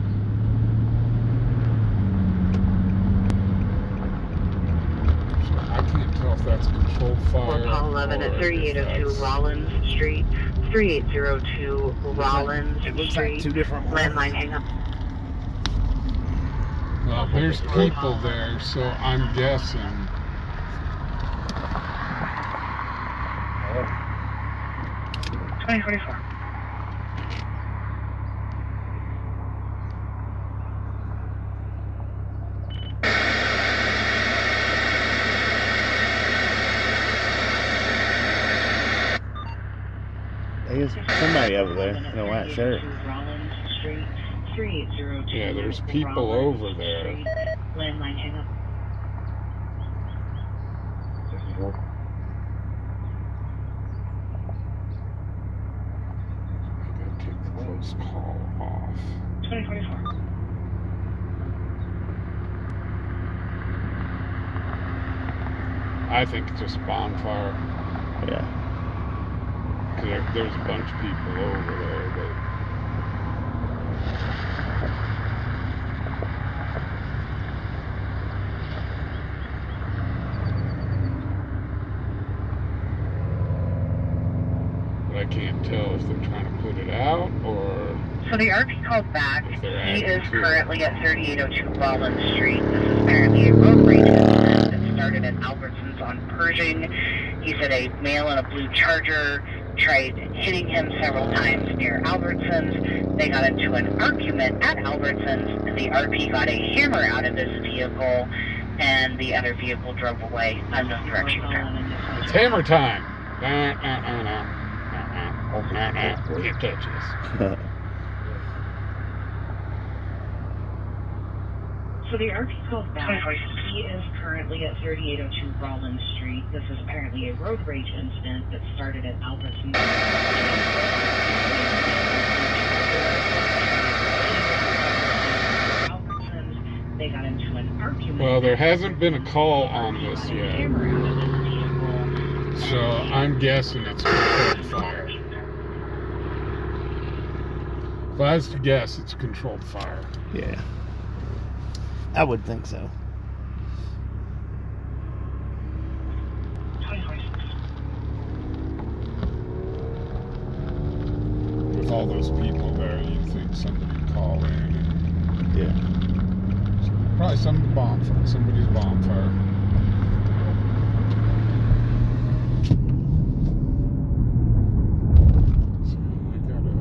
So I can't tell if that's a controlled fire. Paul 11 at 3802 Rollins Street, 3802 Rollins It looks Street. like two different ones. Landline hang up. Well, there's people there, so I'm guessing. 2044. There's somebody over there in a white shirt. Rollins Street, 3802. Yeah, there's people Rollins over there. Street. Landline hang up. I gotta take the close call off. 2044. I think it's just a bonfire. Yeah. There's a bunch of people over there, but I can't tell if they're trying to put it out or So the RP called back. if they're He adding is to it. currently at 3802 Rollins Street. This is apparently a road rage incident that started at Albertsons on Pershing. He said a male in a blue Charger tried hitting him several times near Albertsons. They got into an argument at Albertsons. The RP got a hammer out of his vehicle, and the other vehicle drove away unknown direction. It's hammer time. Can't touch this. So the RP called back. He is currently at 3802 Rollins Street. This is apparently a road rage incident that started at Albertsons. They got into an argument. Well, there hasn't been a call on this yet, so I'm guessing it's controlled fire. If I was to guess, it's a controlled fire. Yeah. I would think so. With all those people there, you'd think somebody would call in. And Yeah. probably somebody's bonfire. So I gotta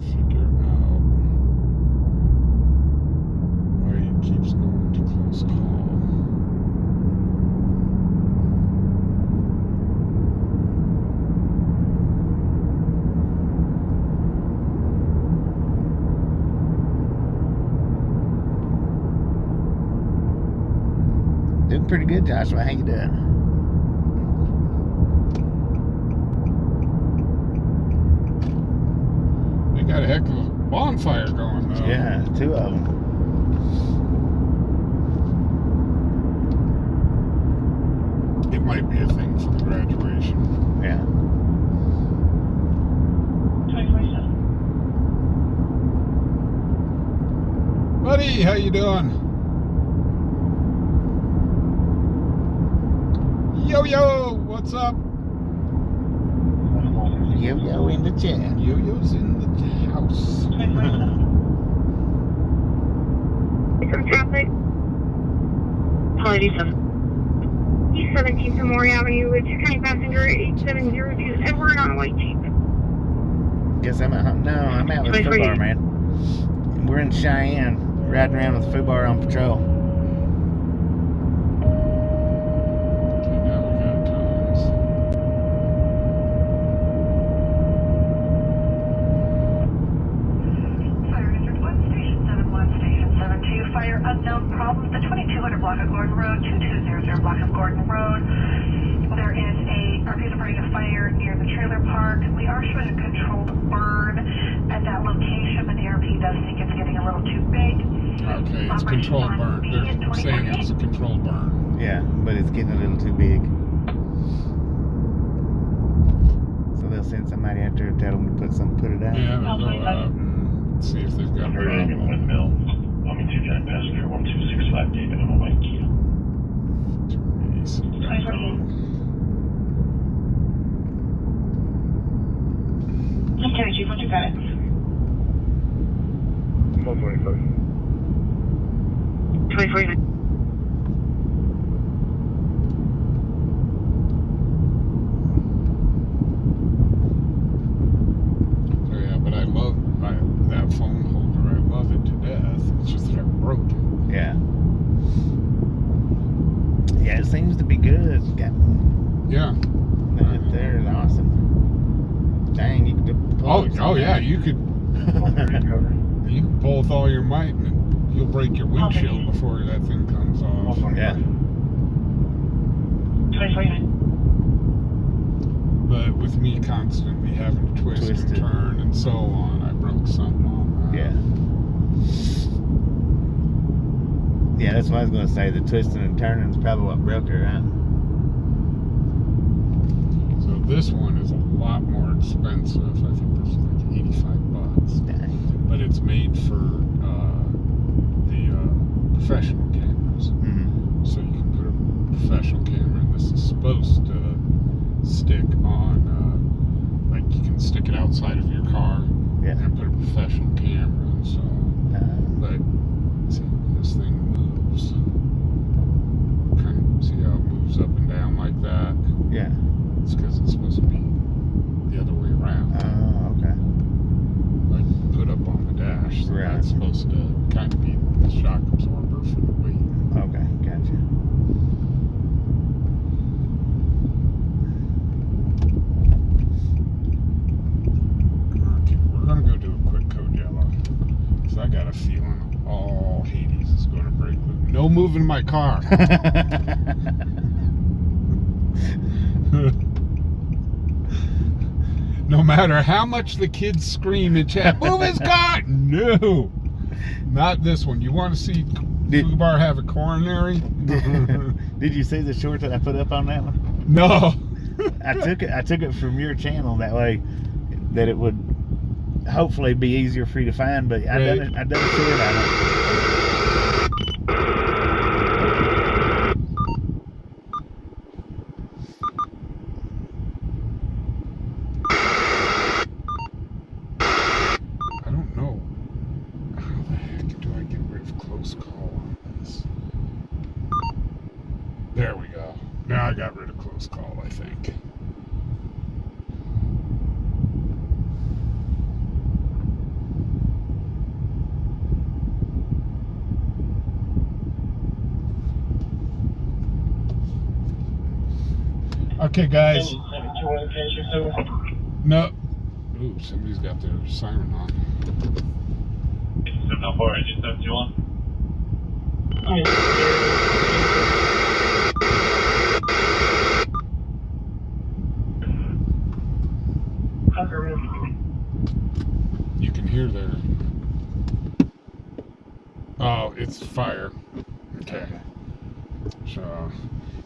figure out why he keeps going to close call. Doing pretty good, Joshua. How you doing? They got a heck of a bonfire going though. Yeah, two of them. It might be a thing for the graduation. Yeah. 2047. Buddy, how you doing? Yo, what's up? Yo in the chat. Yo-yo's in the house. Some traffic. Apologies, son. East 17th Memorial Avenue with 2 county passenger 8702 Edward on a white Jeep. Guess I'm at home. No, I'm out with Fubar, man. We're in Cheyenne, riding around with Fubar on patrol. Okay, now we got times. Fire District 1, Station 71, Station 72. Fire unknown problem. The 2200 block of Gordon Road, 2200 block of Gordon Road. There is a RP reporting a fire near the trailer park. We are showing a controlled burn at that location, but the RP does think it's getting a little too big. Okay, it's a controlled burn. They're saying it's a controlled burn. Yeah, but it's getting a little too big. send somebody out there to tell them to put it out. Yeah, they'll go out and see if they've got a problem. Windmill. Omni 29 passenger 1265 David on a white Kia. Okay, Chief, what you got it? 125. 2049. Oh yeah, but I love that phone holder. I love it to death. It's just that I broke it. Yeah. Yeah, it seems to be good. Yeah. That there is awesome. Dang, you could pull it. Oh yeah, you could pull with all your might and you'll break your windshield before that thing comes off. Yeah. 2049. But with me constantly having to twist and turn and so on, I broke something on that. Yeah. Yeah, that's what I was going to say. The twisting and turning is probably what broke her, right? So this one is a lot more expensive. I think this is like $85. Dang. But it's made for the professional cameras. Mm-hmm. So you can put a professional camera, and this is supposed to stick on, like you can stick it outside of your car and put a professional camera. So, but see, this thing moves. Kind of see how it moves up and down like that. Yeah. It's because it's supposed to be the other way around. Oh, okay. Like put up on the dash. So that's supposed to kind of be the shock absorber for the weight. Okay, gotcha. Okay, we're gonna go do a quick code yellow. Because I got a feeling all Hades is going to break loose. No moving my car. No matter how much the kids scream in chat, move his car! No! Not this one. You want to see Fubar have a coronary? Did you see the short that I put up on that one? No. I took it from your channel that way that it would hopefully be easier for you to find, but I done a short on it. There we go. Now I got rid of close call, I think. Okay, guys. No. Ooh, somebody's got their siren on. 704, engine 721. You can hear their... Oh, it's fire. Okay. So,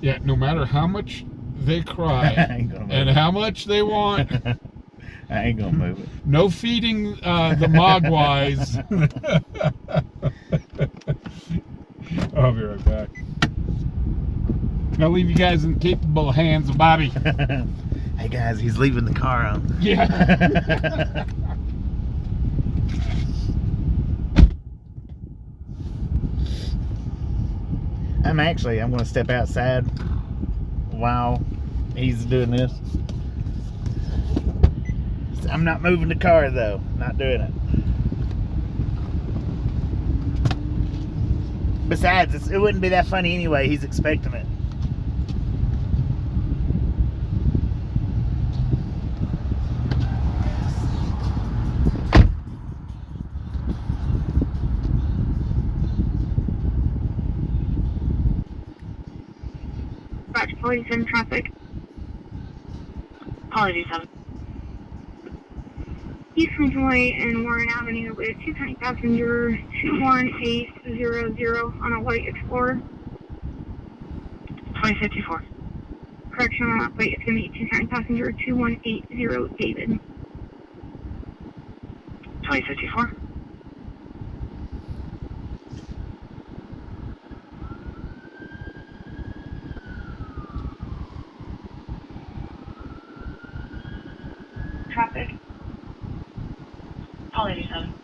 yeah, no matter how much they cry and how much they want... I ain't gonna move it. No feeding the mogwais. I'll be right back. I'll leave you guys in capable hands of Bobby. Hey guys, he's leaving the car on. Yeah. I'm going to step outside while he's doing this. I'm not moving the car though, not doing it. Besides, it wouldn't be that funny anyway, he's expecting it. Batch 47 traffic. Apologies, East Conjoy and Warren Avenue with 220 passenger 21800 on a white Explorer. 2054. Correction. Correction on that flight, it's going to be 2 passenger 2180 David. 2054. Traffic. Call 87.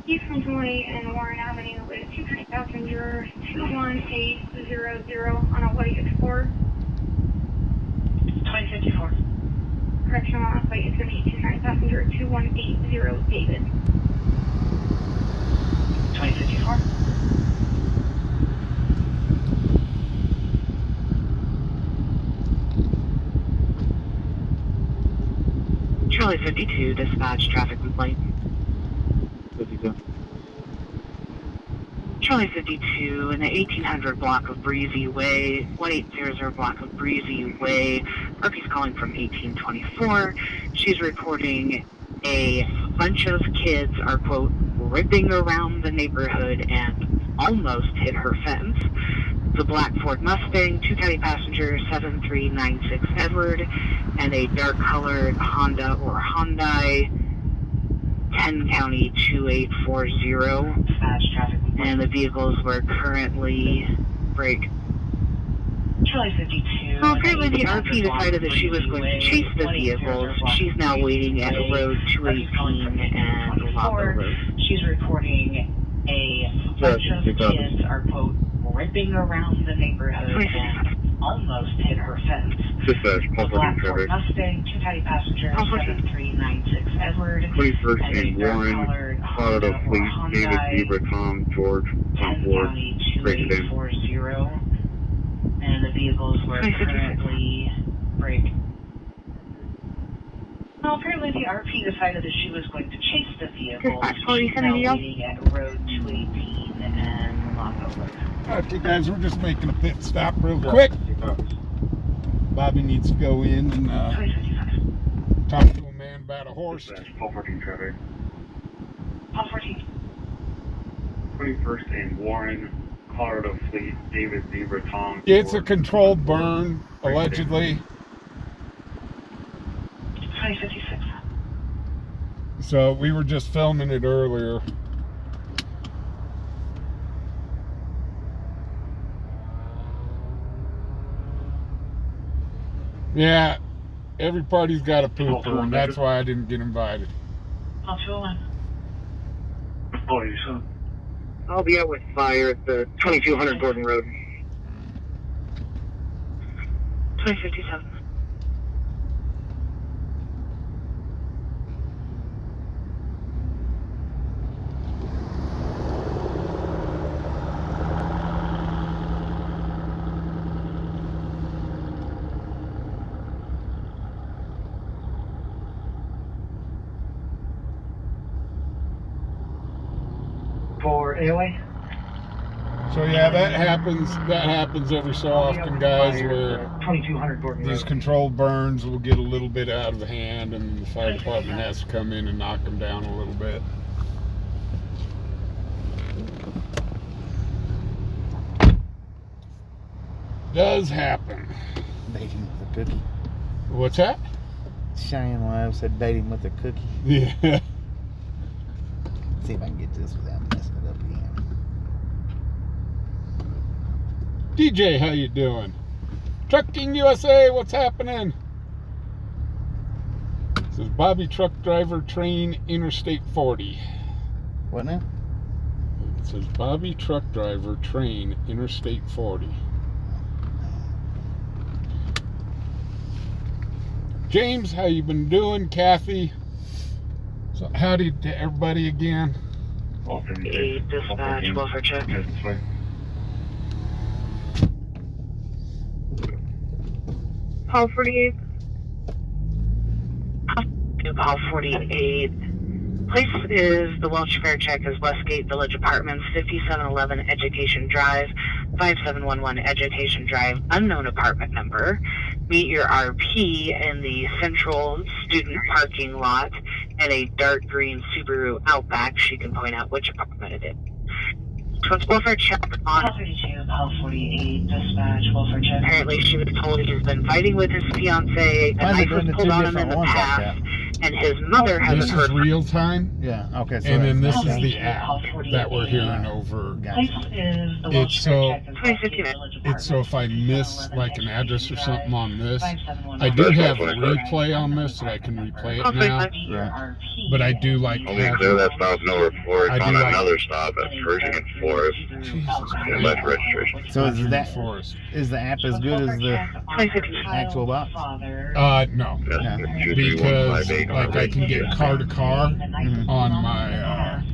East 120 and Warren Avenue with 2 passenger 21800 on a white Explorer. 2054. Correction on that flight, it's going to be 2 passenger 2180 David. 2054. Charlie 52, dispatch traffic complaint. 52. Charlie 52 in the 1800 block of Breezy Way, 1800 block of Breezy Way. RP's calling from 1824. She's reporting a bunch of kids are, quote, ripping around the neighborhood and almost hit her fence. The black Ford Mustang, 2 caddy passenger 7396 Edward, and a dark colored Honda or Hyundai 10 County 2840. Dispatch traffic complaint. And the vehicles were currently break. Charlie 52. Well, apparently the RP decided that she was going to chase the vehicles. She's now waiting at road 218 and Lava Road. She's reporting a bunch of kids are, quote, ripping around the neighborhood and almost hit her fence. Dispatch, The Paul black 14 Ford traffic. Mustang, 2 caddy passenger 7396 Edward, 21st and a and dark Warren, colored Colorado Honda or Fleet, David, Hyundai Zebra, Tom, George, 10 on board. County Break it in. 2840, and the vehicles were currently break. Well, apparently the RP decided that she was going to chase the vehicles. She's now waiting at road 218 and Lava Road. Okay, guys, we're just making a pit stop real quick. Bobby needs to go in and 2055. talk to a man about a horse. Dispatch, Paul 14 traffic. Paul 14. 21st and Warren, Colorado Fleet, David, Zebra, Tom. It's a controlled burn, allegedly. 2056. So we were just filming it earlier. Yeah, every party's got a pooper, and that's why I didn't get invited. Paul 201. Oh, you saw. I'll be out with fire at the 2200 Gordon Road. 2057. For AOA? So yeah, that happens every so often, guys, where 2200 Gordon these Road. controlled burns will get a little bit out of hand, and the fire department has to come in and knock them down a little bit. Does happen. Dating with a cookie. What's that? Cheyenne Wives said dating with a cookie. Yeah. See if I can get this without messing it up again. DJ, how you doing? Trucking USA, what's happening? This is Bobby Truck Driver Train Interstate 40. What now? It says Bobby Truck Driver Train Interstate 40. James, how you been doing? Kathy? So howdy to everybody again. A dispatch, welfare check. Paul 48. Paul 48. Place is the Welch Fair Check is Westgate Village Apartments, 5711 Education Drive, 5711 Education Drive, unknown apartment number. Meet your RP in the central student parking lot at a dark green Subaru Outback. She can point out which apartment it is. Welfare check on. Call 32, call 48, dispatch, welfare check. Apparently, she was told he's been fighting with his fiance. A Why is knife it was doing the pulled two on him in different the ones like past, that? and his mother This hasn't is heard. real time, Yeah. Okay. So and then that's- this is okay. the app that we're hearing over. Gotcha. It's so, It's so if I miss like an address or something on this, I do have replay on this, so I can replay it now. Right. But I do like Only have clear that stop, no report. I On do like- another stop at Pershing and Forest. Jesus And left registration. So is that Forest. is the app as good as the actual box? No, Yeah. because like I can get car to car on my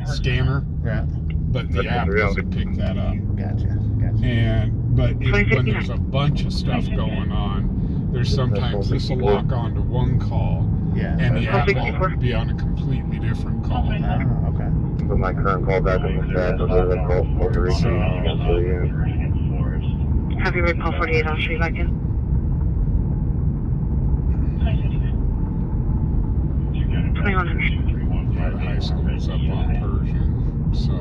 scanner, Right. but the app doesn't pick that up. Gotcha. Gotcha. And when there's a bunch of stuff going on, there's sometimes this will lock onto one call, Yeah. and the app will be on a completely different call. Oh, okay. Put my current call back on the staff. I'll go to call 48. Have you read call 48 on Sri Lankan? Yeah, the high school is up on Persian, so I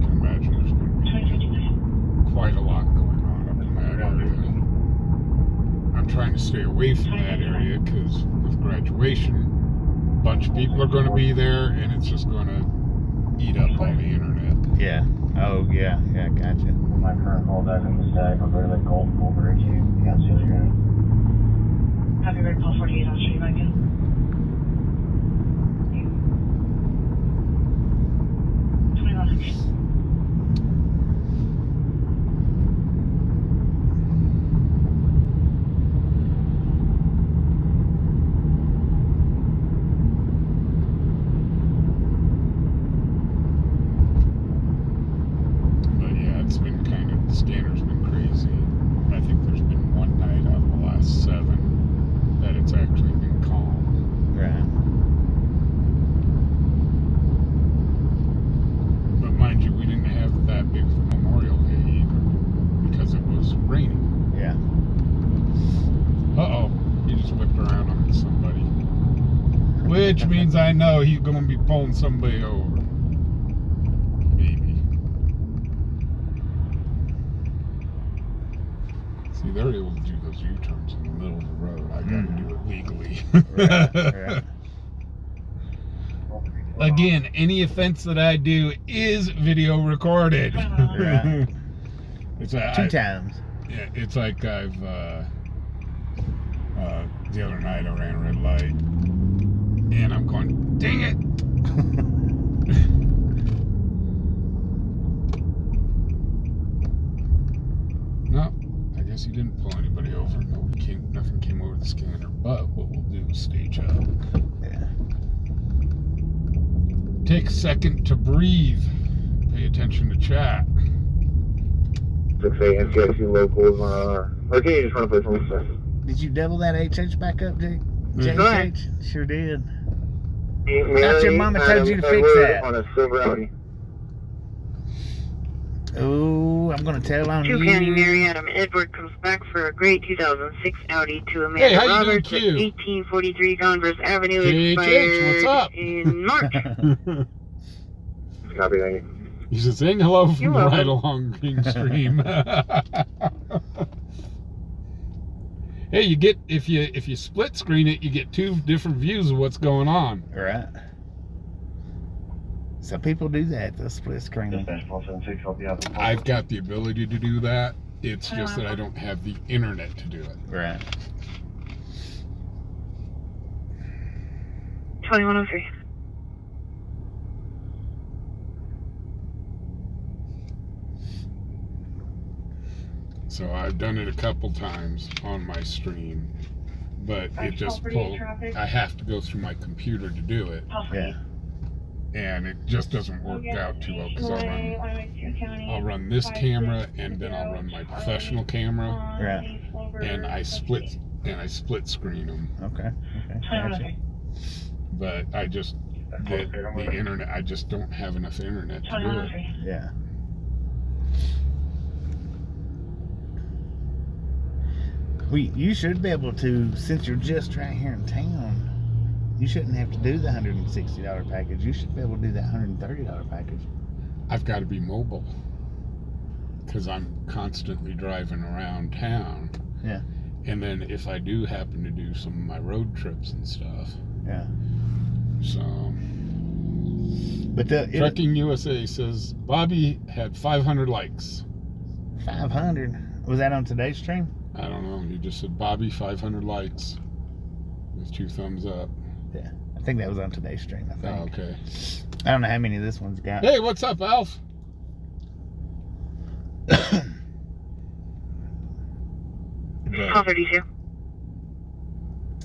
can imagine there's going to be quite a lot going on up in that area. I'm trying to stay away from that area because with graduation, a bunch of people are going to be there, and it's just going to eat up all the internet. Yeah. Oh yeah. Yeah. Gotcha. My current call back on the stack. I'll go to the Golf over to can't see the unit. Have you read call 48 on Sri Lankan? But yeah, it's been kind of, the scanner's been crazy. I think there's been one night out of the last 7 that it's actually been calm. Right. But mind you, we didn't have that big of a Memorial Day either because it was raining. Yeah. Uh-oh, he just whipped around on somebody. Which means I know he's going to be pulling somebody over. Maybe. See, they're able to do those U-turns in the middle of the road. I got to do it legally. Right. Again, any offense that I do is video recorded. Right. It's 2 times. Yeah, it's like I've the other night I ran a red light and I'm going, dang it! No, I guess he didn't pull anybody over. Nothing came over the scanner. But what we'll do is stage up. Yeah. Take a second to breathe. Pay attention to chat. 6A NCIC locals, or can you just run a place on the side? Did you double that HH back up, Jake? Yeah. JH? Sure did. Thought your mama told you to fix that. On a silver Audi. Oh, I'm gonna tell on Two you. County Mary Adam Edward comes back for a great 2006 Audi to Amanda Hey, how you doing, Roberts at Q? 1843 Converse Avenue. JH, Expired what's up? in March. Copy, thank you. He's just saying hello from You're right welcome. along Green Stream. Hey, you get if you split screen it, you get 2 different views of what's going on. Right. Some people do that. They'll split screen them. Dispatch 1276, I'll be out. I've got the ability to do that. It's just that I don't have the internet to do it. Right. 2103. So I've done it a couple times on my stream, but it just pulls. I have to go through my computer to do it, Yeah. and it just doesn't work out too well because I'll run this camera and then I'll run my professional camera, Right. and I split screen them. Okay. Okay. Gotcha. But I just get the internet. I just don't have enough internet to do it. Yeah. You should be able to, since you're just right here in town, you shouldn't have to do the $160 package. You should be able to do that $130 package. I've got to be mobile because I'm constantly driving around town. Yeah. And then if I do happen to do some of my road trips and stuff. Yeah. So. But Trekking USA says Bobby had 500 likes. 500? Was that on today's stream? I don't know. He just said Bobby 500 likes with 2 thumbs up. Yeah. I think that was on today's stream, I think. Oh, okay. I don't know how many this one's got. Hey, what's up, Alf? Call 32.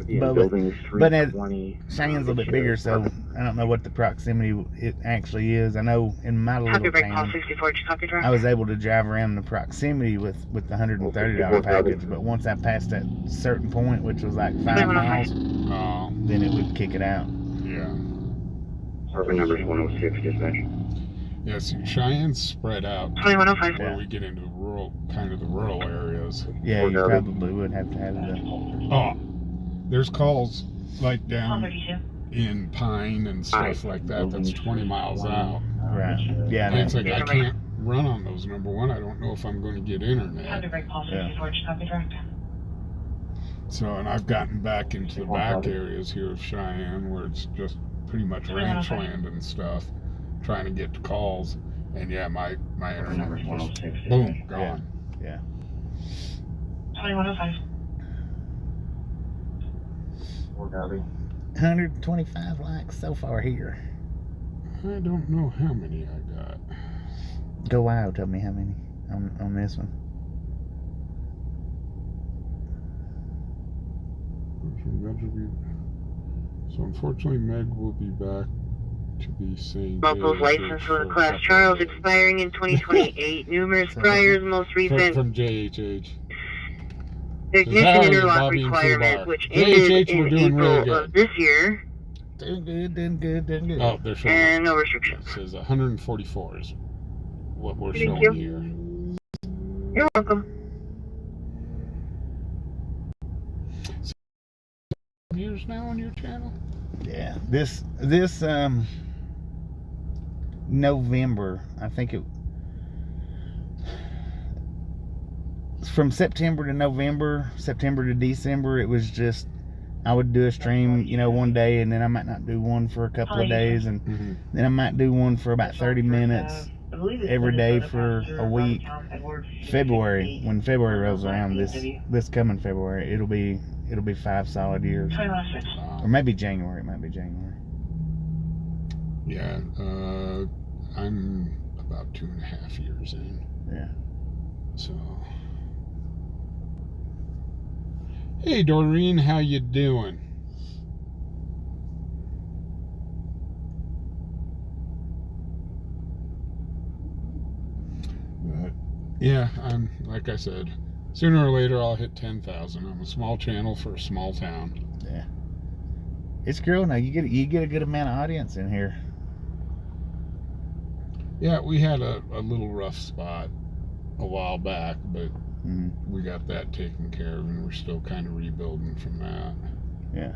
Yeah, But- building but it- 320. Cheyenne's a little bit bigger, so I don't know what the proximity it actually is. I know in my Copy little break, call town, 64, copy direct. I was able to drive around the proximity with the $130 package, but once I passed that certain point, which was like 5 miles, Oh, then it would kick it out. yeah. Apartment number is 106, dispatch. Yeah, see, Cheyenne's spread out 2105. where we get into the rural, kind of the rural areas. Yeah, you probably would have to have the. Oh, there's calls like Call down 32. in Pine and stuff like that. That's 20 miles out. Right. Yeah, And it's like I Yeah. can't run on those. Number one, I don't know if I'm going to get Copy internet. break, call Yeah. 64, copy direct. So, and I've gotten back into the back areas here of Cheyenne where it's just pretty much ranch land and stuff, trying to get to calls. And yeah, my internet is just boom, gone. Yeah. 2105. 125 likes so far here. I don't know how many I got. Go Wild, tell me how many on this one. So unfortunately, Meg will be back to be saying. Locals license for the class Charles expiring in 2028. Numerous priors, most recent from JHH. ignition How are you, interlock Bobby and requirement, Fubar? which JHH, ended we're in doing really April good. of this year, Doing good, doing good, doing good. Oh, they're showing. and no It restrictions. says 144 is what we're Thank showing you. here. You're welcome. Views now on your channel? Yeah. This November, I think it from September to November, September to December, it was just I would do a stream, one day, and then I might not do one for a couple of days, and Mm-hmm. then I might do one for about 30 minutes every day for a week. February, when February rolls around, this coming February, it'll be 5 solid years, or maybe January. It might be January. Yeah, I'm about 2.5 years in. Yeah. So, hey Doreen, how you doing? But yeah, I'm like I said, sooner or later I'll hit 10,000. I'm a small channel for a small town. Yeah. It's growing now. You get a good amount of audience in here. Yeah, we had a little rough spot a while back, but we got that taken care of, and we're still kind of rebuilding from that. Yeah.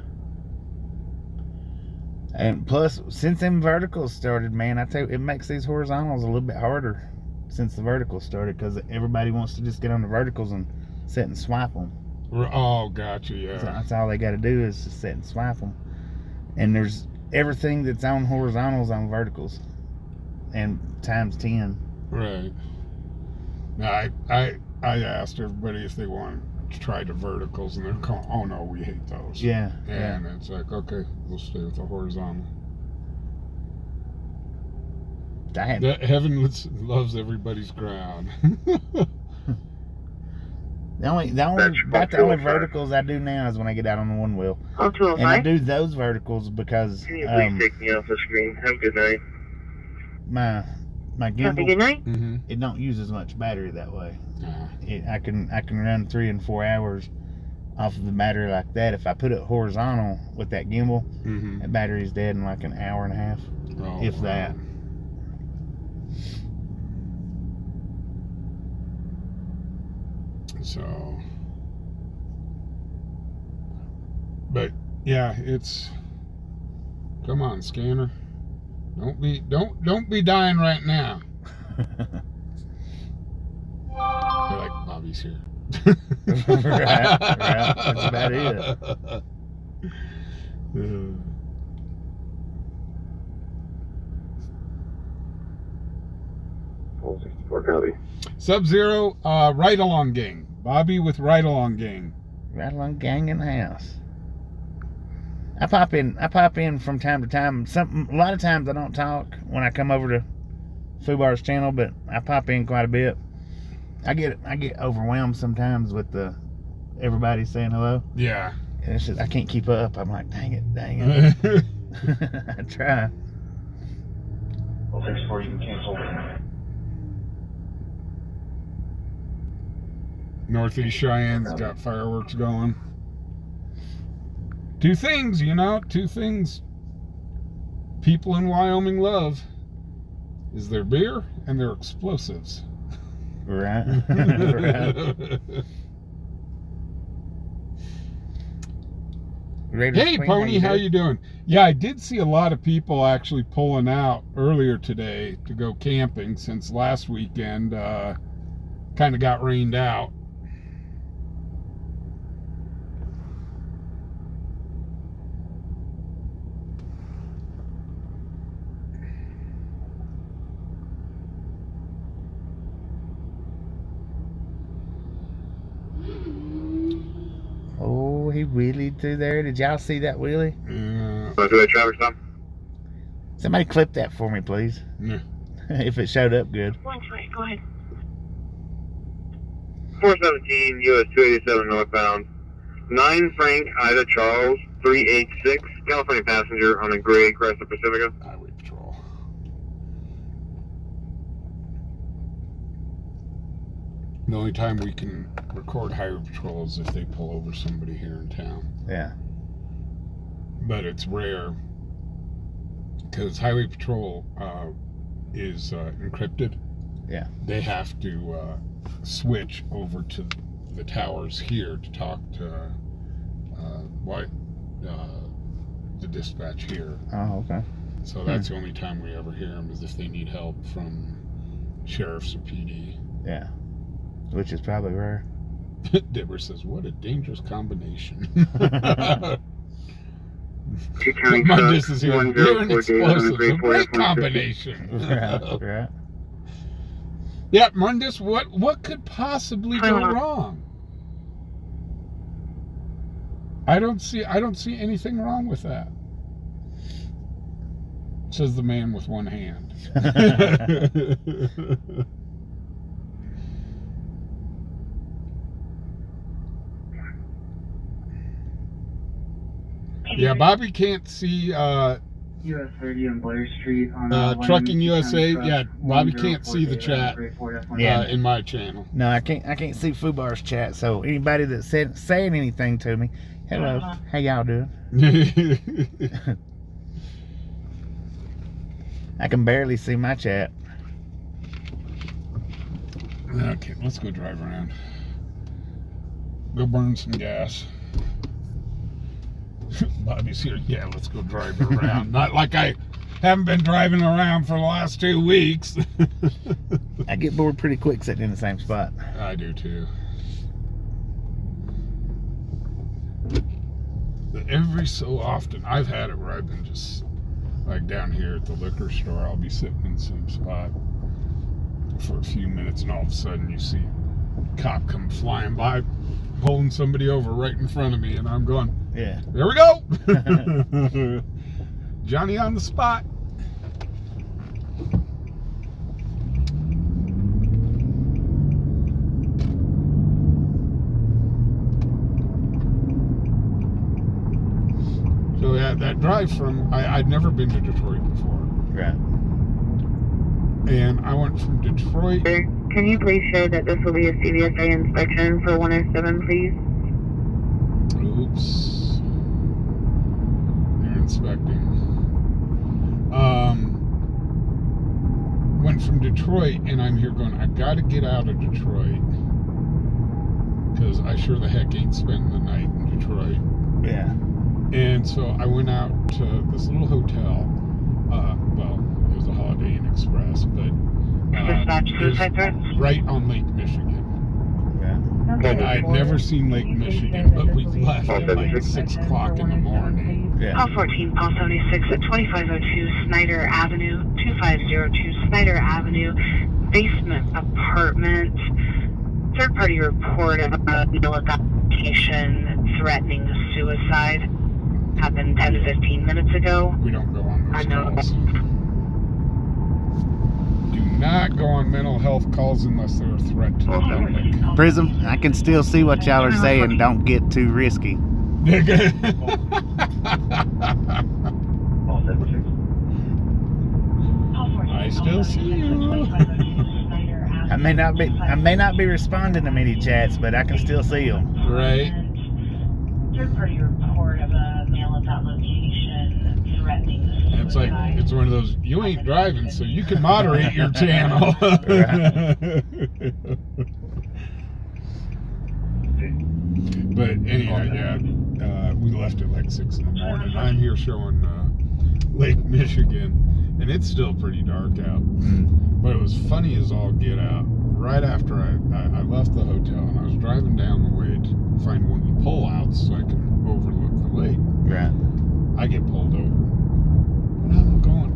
And plus, since them verticals started, man, I tell you, it makes these horizontals a little bit harder since the verticals started, because everybody wants to just get on the verticals and sit and swipe them. Oh, gotcha, yeah. So that's all they got to do is just sit and swipe them. And there's everything that's on horizontals on verticals, and times 10. Right. Now, I asked everybody if they wanted to try the verticals, and they're going, oh no, we hate those. Yeah. And it's like, okay, we'll stay with the horizontal. Damn. Heaven loves everybody's ground. The only verticals I do now is when I get out on the one wheel. Call And I 205. do those verticals because Can you please take me off the screen? Have a good night. my Copy, gimbal, good night. Mm-hmm. it don't use as much battery that way. Yeah. I can run 3 and 4 hours off of the battery like that. If I put it horizontal with that gimbal, Mm-hmm. that battery's dead in like an hour and a half, Oh, if that. So, but yeah, it's, come on, scanner, don't be dying right now. They're like, Bobby's here. right. That's about it. Full 64 copy. Sub-Zero, Ride Along Gang. Bobby with Ride Along Gang. Right along gang in the house. I pop in from time to time. A lot of times I don't talk when I come over to Fubar's channel, but I pop in quite a bit. I get overwhelmed sometimes with everybody saying hello. Yeah. And it's just, I can't keep up. I'm like, dang it. I try. Well, 64, you can cancel. Northeast Cheyenne's got fireworks going. Two things people in Wyoming love is their beer and their explosives. Right. Right. Hey, Pony, how you doing? Yeah, I did see a lot of people actually pulling out earlier today to go camping since last weekend kind of got rained out. Oh, he wheelied through there. Did y'all see that wheelie? Yeah. Want to do a Traverse time? Somebody clip that for me, please. Yeah. If it showed up good. 120, go ahead. 417 US 287 northbound. 9 Frank Ida Charles 386 California passenger on a gray Chrysler Pacifica. Highway Patrol. The only time we can record Highway Patrol is if they pull over somebody here in town. Yeah. But it's rare because Highway Patrol is encrypted. Yeah. They have to switch over to the towers here to talk to the dispatch here. Oh, okay. So that's the only time we ever hear them is if they need help from sheriffs or PD. Yeah. Which is probably rare. Deborah says, what a dangerous combination. Mundus is here. You're an explosive. A great combination. Right. Yeah, Mundus, what could possibly go wrong? I don't see anything wrong with that. Says the man with one hand. Yeah, Bobby can't see US 30 on Blair Street on Trucking USA. Yeah, Bobby can't see the chat in my channel. No, I can't see Fubar's chat. So anybody that's saying anything to me, hello, how y'all doing? I can barely see my chat. Okay, let's go drive around. Go burn some gas. Bobby's here. Yeah, let's go drive around. Not like I haven't been driving around for the last 2 weeks. I get bored pretty quick sitting in the same spot. I do too. But every so often, I've had it where I've been just like down here at the liquor store. I'll be sitting in some spot for a few minutes, and all of a sudden you see a cop come flying by, pulling somebody over right in front of me, and I'm going, yeah, there we go. Johnny on the spot. So yeah, that drive from, I'd never been to Detroit before. Right. And I went from Detroit. Can you please show that this will be a CVSA inspection for 107, please? Oops. They're inspecting. Went from Detroit, and I'm here going, I gotta get out of Detroit. Because I sure the heck ain't spending the night in Detroit. Yeah. And so I went out to this little hotel. Well, it was a Holiday Inn Express, but Dispatch suicide threats. Right on Lake Michigan. Yeah. And I'd never seen Lake Michigan, but we left at like 6 o'clock in the morning. Yeah. Call 14, Paul 76 at 2502 Snyder Avenue, 2502 Snyder Avenue, basement apartment. Third-party report of a male at that location threatening suicide. Happened 10 to 15 minutes ago. We don't go on I those know. calls. Do not go on mental health calls unless they're a threat to the public. Prism, I can still see what y'all are saying. Don't get too risky. I still see you. I may not be responding to many chats, but I can still see them. Right. Third-party report of a male at that location threatening suicide. It's like, it's one of those, you ain't driving, so you can moderate your channel. But anyhow, yeah, we left at like 6 in the morning. I'm here showing Lake Michigan, and it's still pretty dark out. But it was funny as all get out. Right after I left the hotel, and I was driving down the way to find one of the pullouts so I can overlook the lake. Right. I get pulled over. And I'm going,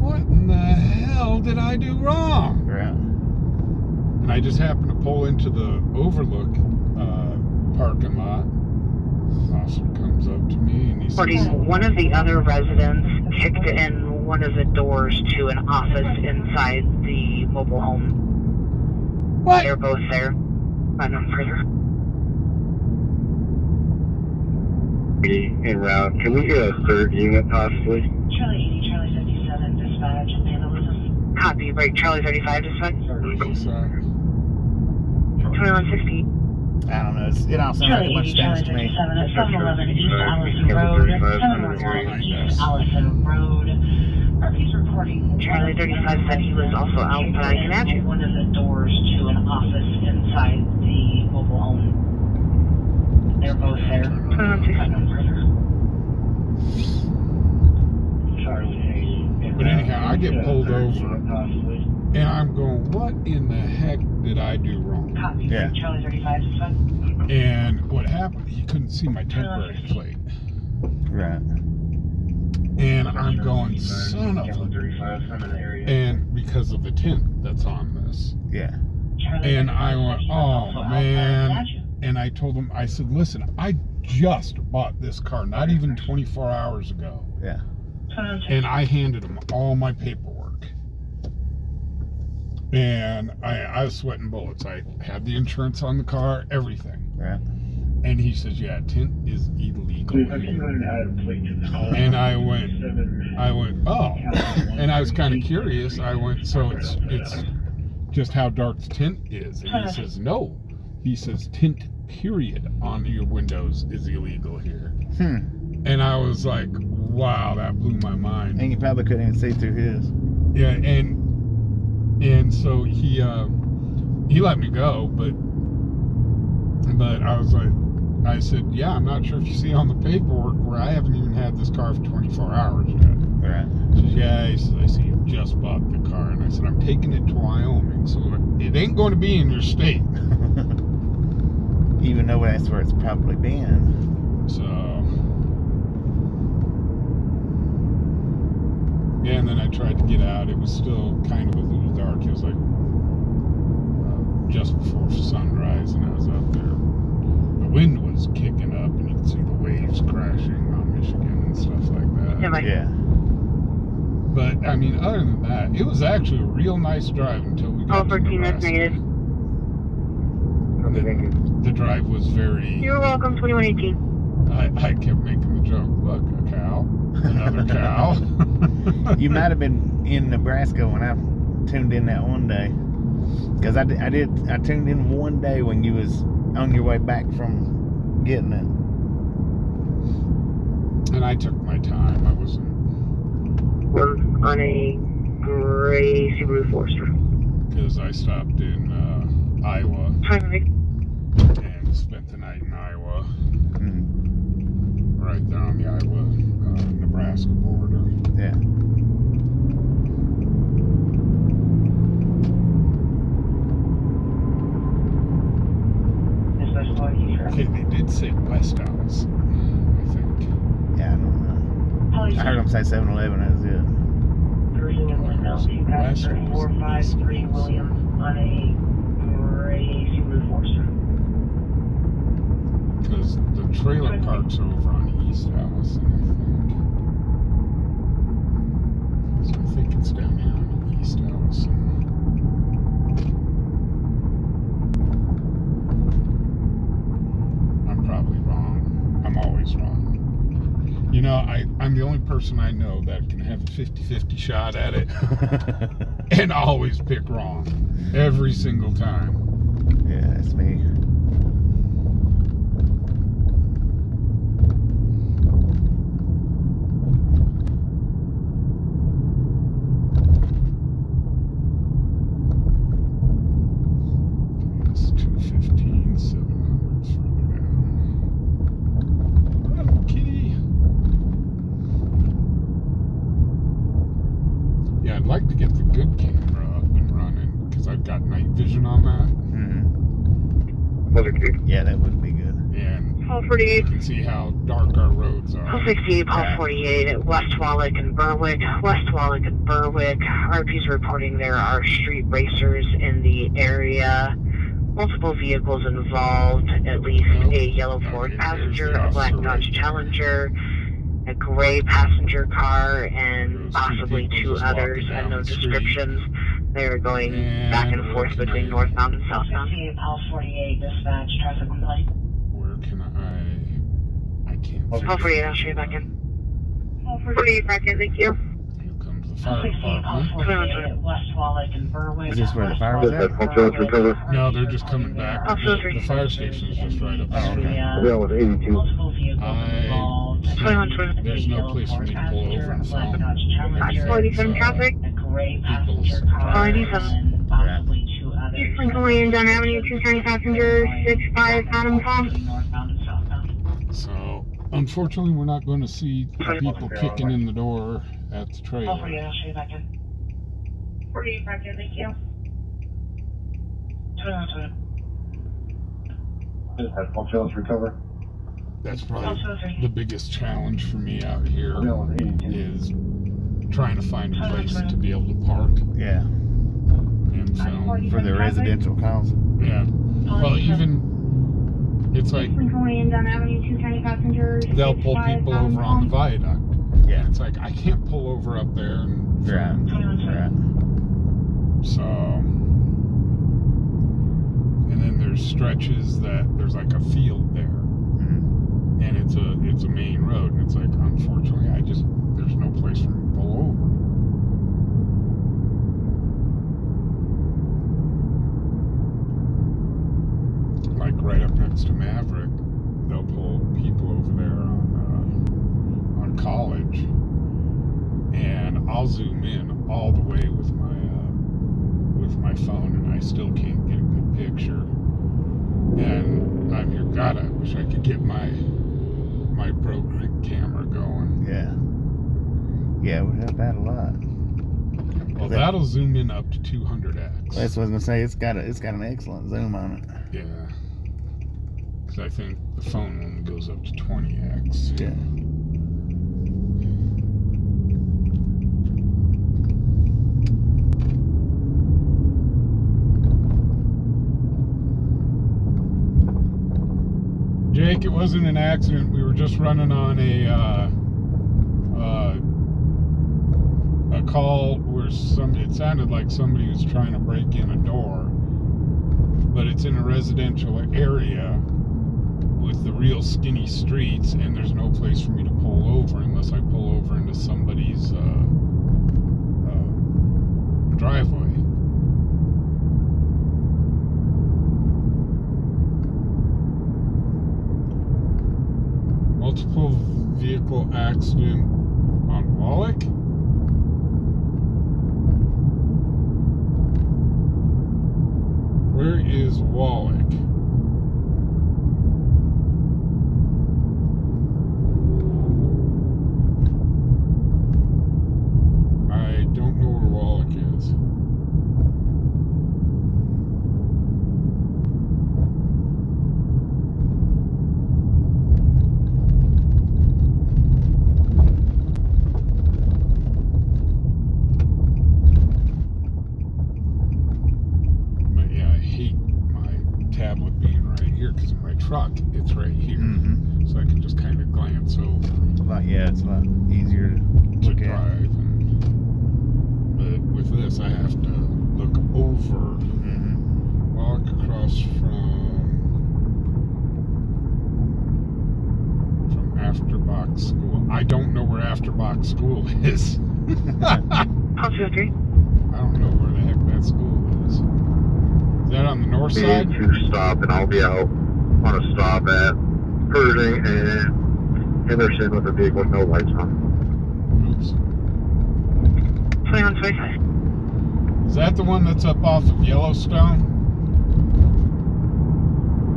what in the hell did I do wrong? Right. And I just happened to pull into the overlook parking lot. Officer comes up to me and he says, One of the other residents kicked in one of the doors to an office inside the mobile home. what? They're both there. But no further. En route. Can we get a third unit possibly? Charlie 80, Charlie 57, dispatch, vandalism. Copy, right, Charlie 35, dispatch. 2160. I don't know. It all sounds like a bunch of things to me. 7 at 711 East Allison Road, 711 East Allison Road. RP's reporting Charlie 35 said he was also out, but I can add you. One of the doors to an office inside the mobile home. They're both there. 2160. But anyhow, I get pulled over, and I'm going, what in the heck did I do wrong? Copy, Yeah. Charlie 35 dispatch. And what happened, he couldn't see my temporary plate. Right. And I'm going, son of a... And because of the tint that's on this. Yeah. And I went, oh, man. And I told him, I said, listen, I just bought this car, not even 24 hours ago. Yeah. And I handed him all my paperwork. And I was sweating bullets. I had the insurance on the car, everything. Right. And he says, yeah, tint is illegal. And I went, oh. And I was kind of curious. I went, so it's just how dark the tint is. And he says, no. He says, tint, period, on your windows is illegal here. And I was like, wow, that blew my mind. And you probably couldn't even see through his. Yeah, and so he let me go, but I was like, I said, yeah, I'm not sure if you see on the paperwork where I haven't even had this car for 24 hours yet. Right. She says, yeah, he says, I see you just bought the car. And I said, I'm taking it to Wyoming, so it ain't going to be in your state. Even though that's where it's probably been. So, yeah, and then I tried to get out. It was still kind of a little dark. It was like just before sunrise, and I was out there. The wind was kicking up, and you could see the waves crashing on Michigan and stuff like that. Yeah. But, I mean, other than that, it was actually a real nice drive until we got to 14 minutes Nebraska. negative. The drive was very... You're welcome, 2118. I kept making the joke, look, a cow, another cow. You might have been in Nebraska when I tuned in that one day. Because I tuned in one day when you was on your way back from getting it. And I took my time. I wasn't... We're on a gray Subaru Forester. Because I stopped in Iowa Hi, and spent the night in Iowa. Right there on the Iowa-Nebraska border. Yeah. did say West Dallas, I think. Yeah, I don't know. I heard him say 7-Eleven. That was it. Cruising in West, you got 3453 Williams on a gray Subaru Forester. Because the trailer park's over on East Allison, I think. So I think it's down here on East Allison. I'm probably wrong. I'm always wrong. You know, I'm the only person I know that can have a 50-50 shot at it and always pick wrong. Every single time. Yeah, that's me. It's 215, 700 further down. Hello, kitty. Yeah, I'd like to get the good camera up and running because I've got night vision on that. Yeah, that would be good. And Paul you 48. can see how dark our roads Paul are. 68, Paul 48 at West Wallach and Berwick. West Wallach and Berwick. RP's reporting there are street racers in the area. Multiple vehicles involved, at least a yellow Ford Okay, passenger, there's the a black officer Dodge right there. Challenger, a gray passenger car, and Those two possibly people two just others, walking and down no the street. descriptions. They are going And back and where forth can between I- northbound and southbound. Paul 48, dispatch, traffic complaint. Where can I can't Paul figure 48, it I'll show you back out. in. Paul 48, back in, thank you. Here comes the Paul fire 68, Paul department. 48 at West Wallach and Berwick. Is this where the fire was at? No, they're just coming back. Oh, so The fire station is just right up the street. Yeah, with 82. Multiple vehicles I involved. can't- there's no place for me to pull over and film. 547 traffic. A gray People's passenger car. 547. And possibly two others. Eastern going down Avenue 220 passenger 65 Adam Tom. Northbound and southbound. So, unfortunately, we're not going to see people kicking in the door at the Paul trailer. 48, I'll show you back in. 48 back in, thank you. 21, Had Paul Jones recover. That's probably the biggest challenge for me out here is trying to find a place to be able to park Yeah, and film. for the residential calls. Yeah. Well, even it's like Eastern going down Avenue 220 passenger they'll pull 65 people Adam over on the Tom. viaduct. Yeah, It's like I can't pull over up there and right, right. so. And then there's stretches that there's like a field there, Mhm. and it's a main road, and it's like unfortunately there's no place for me to pull over. Like right up next to Maverick, they'll pull people over there on College, and I'll zoom in all the way with my phone, and I still can't get a good picture. And I'm here, God, I wish I could get my program camera going. Yeah, it would help out a lot. Well, that'll zoom in up to 200x. That's what I was gonna say. It's got an excellent zoom on it. Yeah. Because I think the phone only goes up to 20x. Yeah. Jake, it wasn't an accident. We were just running on a call where it sounded like somebody was trying to break in a door, but it's in a residential area with the real skinny streets, and there's no place for me to pull over unless I pull over into somebody's driveway. Multiple vehicle accident on Wallach. Where is Wallach? I don't know where Wallach is. being right here because in my truck it's right here, so I can just kind of glance over. It's a lot easier to look at. Drive, but with this I have to look over, walk across from Afterbox School. I don't know where Afterbox School is. Call 203. I don't know where the heck that school is. Is that on the north side? To stop, and I'll be out on a stop at Pershing and Henderson with a vehicle with no lights on. Oops. 2125. Is that the one that's up off of Yellowstone?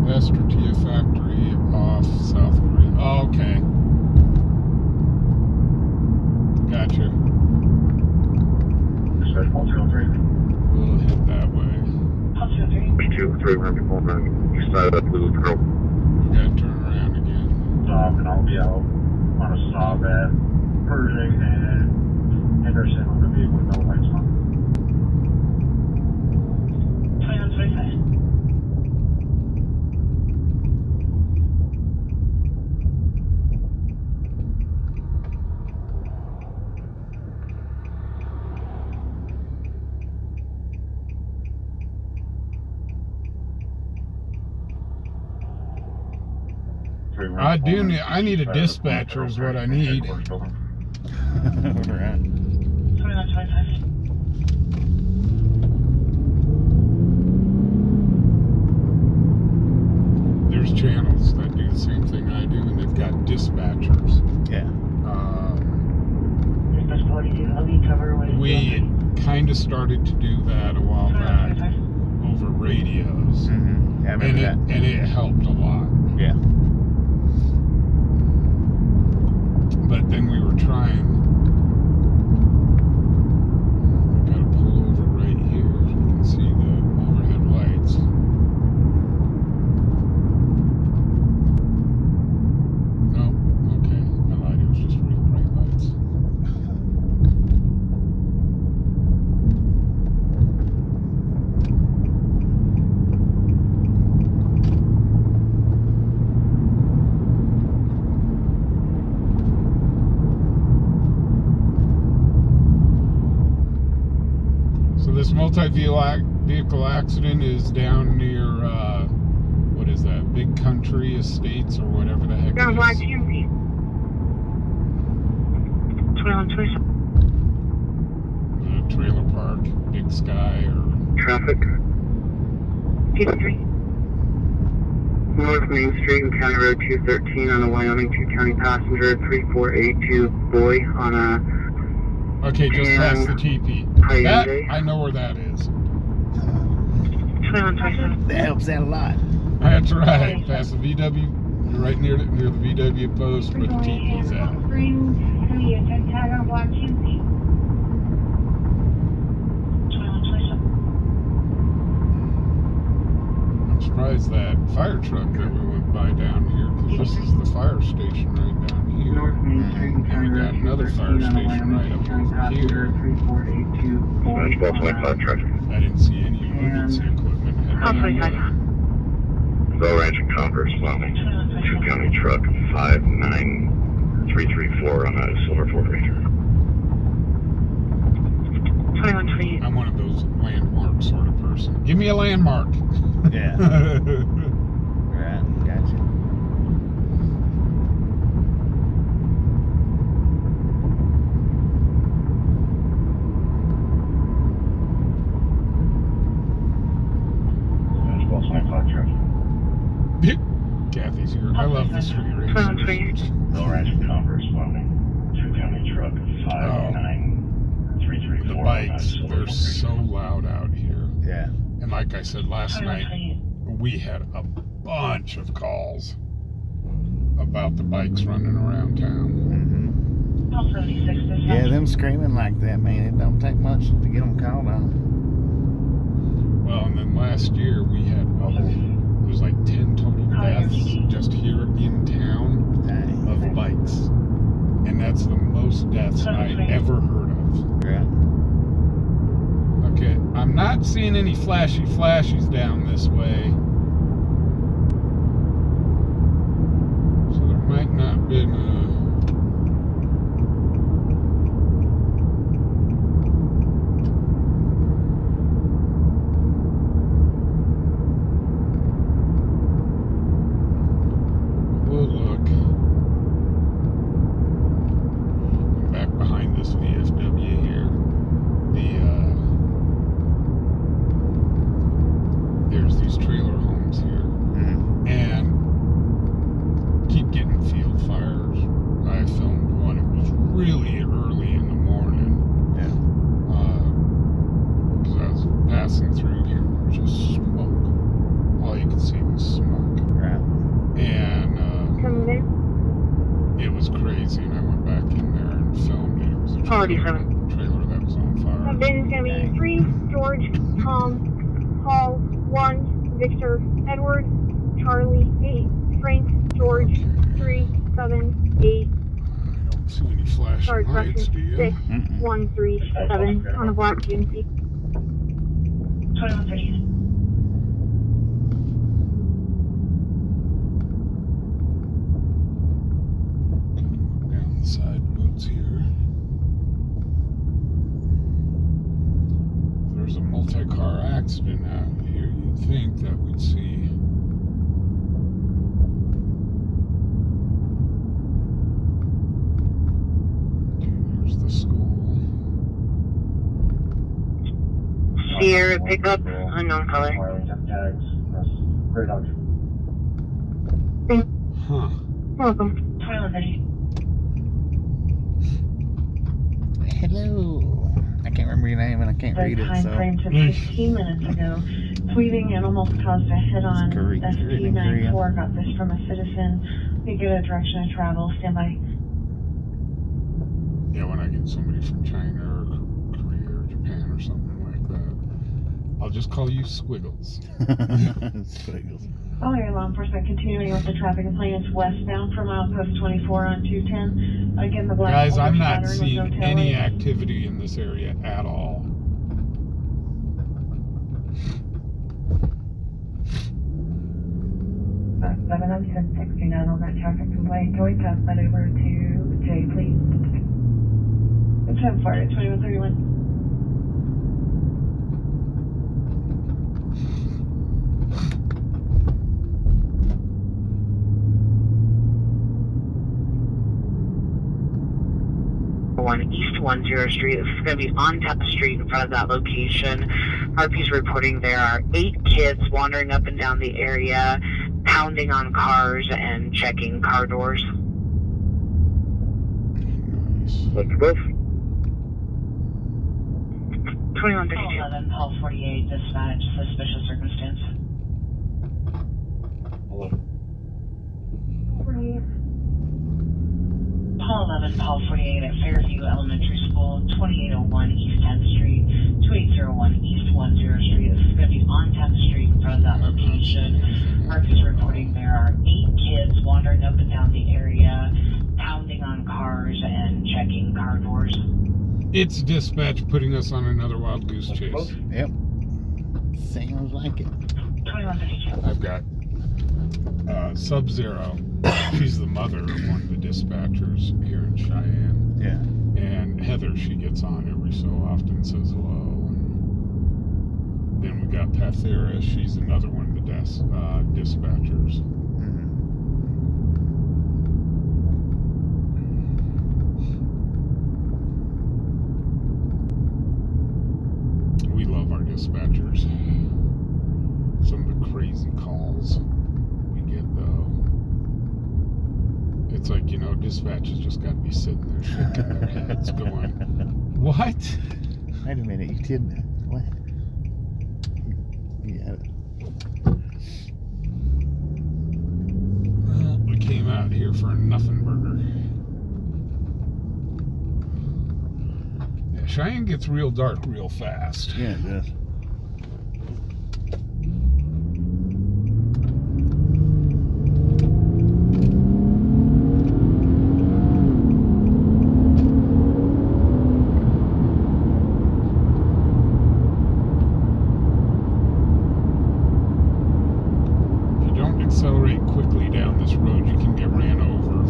West Tortilla Factory off South Korea. Oh, okay. Gotcha. Dispatch 103. We'll head that way. Call 203. 203, we're going to be pulling around the east side of that blue girl. We gotta turn around again. Stop, and I'll be out on a stop at Pershing and Henderson with a vehicle with no lights on. 2125. I need a dispatcher is what I need. Right. 2125. There's channels that do the same thing I do, and they've got dispatchers. Yeah. Dispatch 42, I'll be covered with. We kind of started to do that a while back over radios, Yeah, I remember that. and it helped a lot. Yeah. But then we were trying. We gotta pull over right here. You can see the overhead lights. No, okay, I lied. It was just real bright lights. So this multi-vehicle accident is down near, what is that, Big Country Estates or whatever the heck Down it Black is. GMP. 2127. Trailer park, Big Sky, or... Traffic, 203. North Main Street and County Road 213 on a Wyoming 2 County passenger 3482 boy on a Okay, just past the TP. Hi, That, AJ. I know where that is. 2127. That helps out a lot. That's right, past the VW, right near the VW post where the TP's at. I'm surprised that fire truck that we went by down here, because this is the fire station right down here. North Main Street and County And we got Road another fire 213 on a station right Wyoming 2 up County over passenger here. 3482 boy Dispatch on 125 traffic. I didn't see any emergency equipment heading Call that 25. way. Bell Ranch and Converse, Wyoming. 2 County truck 59334 on a silver Ford Ranger. 2128. I'm one of those landmark sort of person. Give me a landmark. Yeah. Right. Gotcha. Dispatch 125 traffic. Kathy's here. I love the street racers. 2128. Bell Ranch and Converse, Wyoming. 2 County truck 59334. The bikes, they're so loud out here. Yeah. And like I said last night, we had a bunch of calls about the bikes running around town. Call 76. Yeah, them screaming like that, man, it don't take much to get them called on. Well, and then last year we had, it was like 10 total deaths just here in town Dang. of bikes. And that's the most deaths I ever heard of. Yeah. Okay, I'm not seeing any flashies down this way. Quality 7. trailer that was on fire. Ben's gonna be 3, George, Tom, Paul, 1, Victor, Edward, Charlie, 8, Frank, George, 3, 7, 8. I don't see any flashing Sorry, lights, do you? 6, 1, 3, 7 on a black GMC. 2130. Down the side roads here. If there's a multi-car accident out here, you'd think that we'd see. Okay, here's the school. Sierra pickup, unknown color. Tags, press great option. Huh. Welcome. 2130. Hello. I can't remember your name and I can't read it, Time so. frame to 15 minutes ago. Tweeting and almost caused a head-on. SP94 got this from a citizen. We get a direction of travel. Stand by. Yeah, when I get somebody from China or Korea or Japan or something like that, I'll just call you Squiggles. Squiggles. All area law enforcement continuing with the traffic complaints westbound from outpost 24 on 210. Again, the black. Guys, I'm not pattern with seeing no tail any lights. activity in this area at all. Seven on 1069 on that traffic complaint. Can we pass that over to Jay, please? It's 10 fire at 2131. East 10 Street. This is going to be on top street in front of that location. RP's reporting there are 8 kids wandering up and down the area, pounding on cars and checking car doors. What's both? 2132. 11, Paul 48, dispatch, suspicious circumstance. 48. Paul 11, Paul 48 at Fairview Elementary School, 2801 East 10th Street, 2801 East 10 Street. This is going to be on 10th Street in front of that location. RP's reporting there are 8 kids wandering up and down the area, pounding on cars and checking car doors. It's dispatch putting us on another wild goose chase. Yep. Sounds like it. 2132. I've got Sub-Zero. She's the mother of one of the dispatchers here in Cheyenne. Yeah. And Heather, she gets on every so often, says hello. And then we got Pathera. She's another one of the dispatchers. We love our dispatchers. Some of the crazy calls we get, though. It's like, dispatch has just got to be sitting there shaking their heads going, what? Wait a minute, you did what? Yeah. Well, we came out here for a nothing burger. Yeah, Cheyenne gets real dark real fast. Yeah, it does. Accelerate quickly down this road, you can get ran over.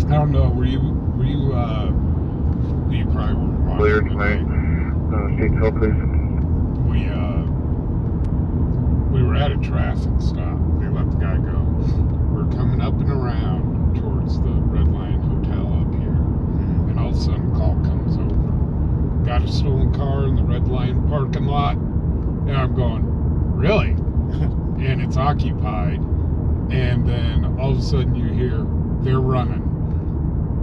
I don't know, were you probably were Clear tonight. State call, please. We were at a traffic stop. They let the guy go. We're coming up and around towards the Red Lion Hotel up here, and all of a sudden a call comes over. Got a stolen car in the Red Lion parking lot, and I'm going, really? And it's occupied, and then all of a sudden you hear they're running,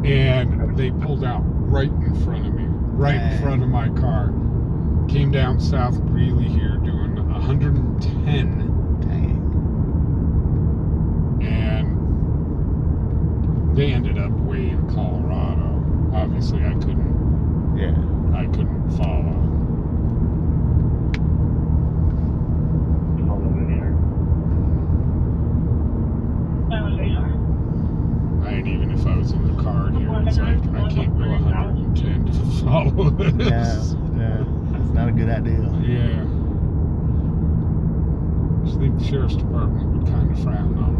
and they pulled out right in front of me, right in front of my car. Came down South Greeley here doing 110. Dang. And They ended up way in Colorado. Obviously, I couldn't follow. Even if I was in the car here, it's like I can't go 110 to follow this. Yeah, it's not a good idea. Yeah. I think the sheriff's department would kind of frown on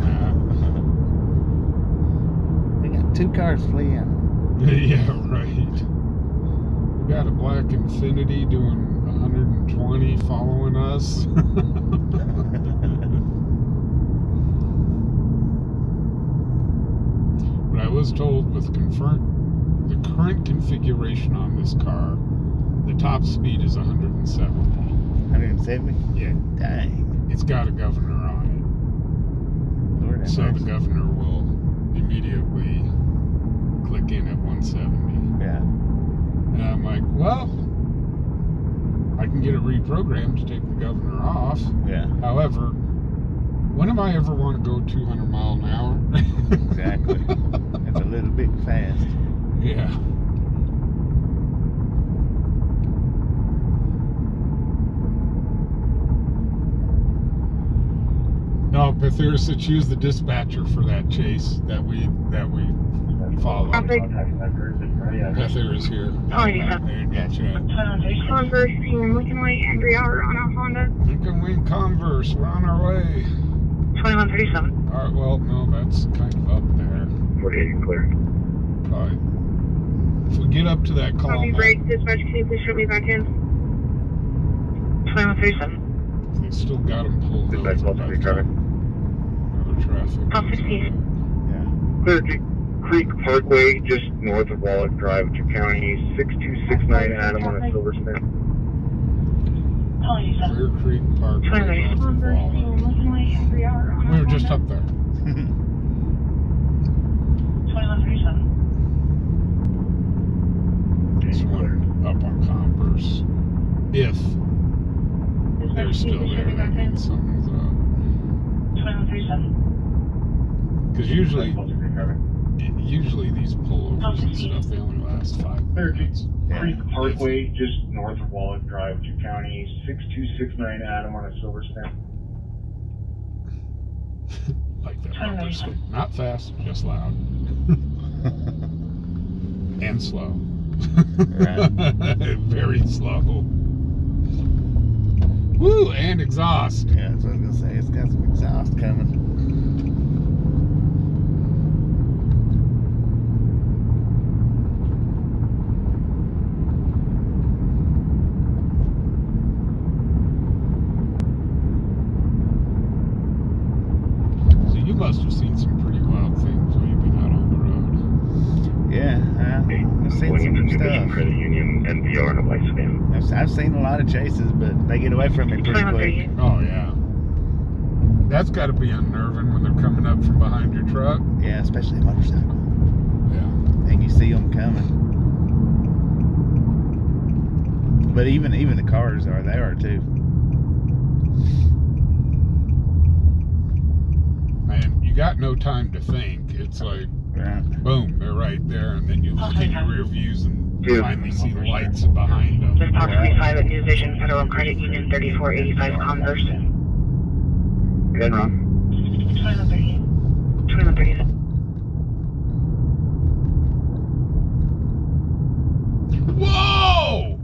We got 2 cars fleeing. that. Yeah, right. We got a black Infiniti doing 120 following us. But I was told with the current configuration on this car, the top speed is 170. 170? Yeah. Dang. It's got a governor on Lord it. have So mercy. the governor will immediately click in at 170. Yeah. And I'm like, well, I can get it reprogrammed to take the governor off. Yeah. However, when am I ever want to go 200 miles an hour? Exactly. It's a little bit fast. Yeah. No, Pathir said she was the dispatcher for that chase that we followed. Pathir is here. Oh, yeah. Gotcha. Converse, Lincoln Way, Angry Hour on a Honda. Lincoln Wing Converse, we're on our way. 2137. All right, well, no, that's kind of up there. 48 clear. Probably. If we get up to that call, Copy break, dispatch, can you please show me back in? 2137. they still got them pulled Dispatch, over. Baltimore traffic. Another traffic. Call 16. Clear Creek Parkway, just north of Wallach Drive, 2 counties, 6269 Adam on a silver spin. Calling you, sir. Clear Creek Park. Converse, Lincoln Way, Angry Hour on a We were just Honda. up there. 2137. This one up on Converse. If they're still there, that means something's up. 2137. Because usually these pullovers and stuff, they only last 5 minutes. Creek Parkway, just north of Wallach Drive, 2 counties, 6269 Adam on a silver spin. Like that rubber stamp. Not fast, just loud. And slow. Very slow. Woo, and exhaust. Yeah, that's what I was gonna say. It's got some exhaust coming. So you must have seen some pretty wild things when you've been out on the road. Yeah, I've seen some stuff. Credit Union NPR and a white span. I've seen a lot of chases, but they get away from me pretty quick. Oh, yeah. That's got to be unnerving when they're coming up from behind your truck. Yeah, especially a motorcycle. Yeah. And you see them coming. But even the cars they are too. And you got no time to think. It's like, boom, they're right there, and then you look in your rear views and finally see the lights behind them. Just Park 25 at New Vision, Federal Credit Union, 3485 Converse. Good, Ron. 2138. 2138. Whoa!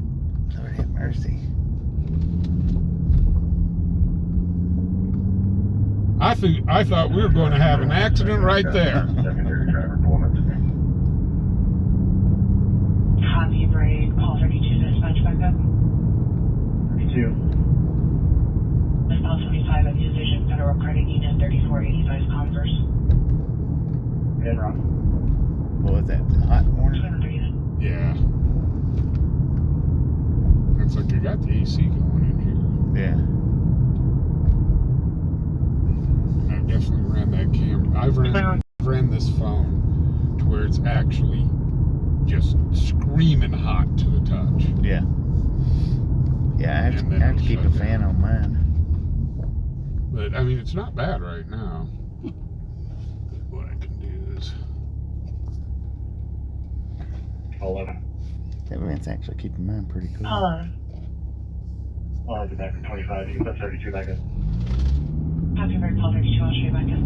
Lord have mercy. I thought we were going to have an accident right there. Secondary driver pulling up to me. Copy break, call 32 dispatch back up. 32. Just Park 25 at New Vision, Federal Credit Union, 3485 Converse. Good, Ron. What was that? The hot morning? 2138. Yeah. It's like you got the AC going in here. Yeah. I definitely ran that camera. I've ran this phone to where it's actually just screaming hot to the touch. Yeah. Yeah, I have to keep the fan on mine. But I mean, it's not bad right now. What I can do is 11. That man's actually keeping mine pretty cool. Hello. I'll have you back for 25. You can put 32 back in. Firebird, call 32, I'll show you back in.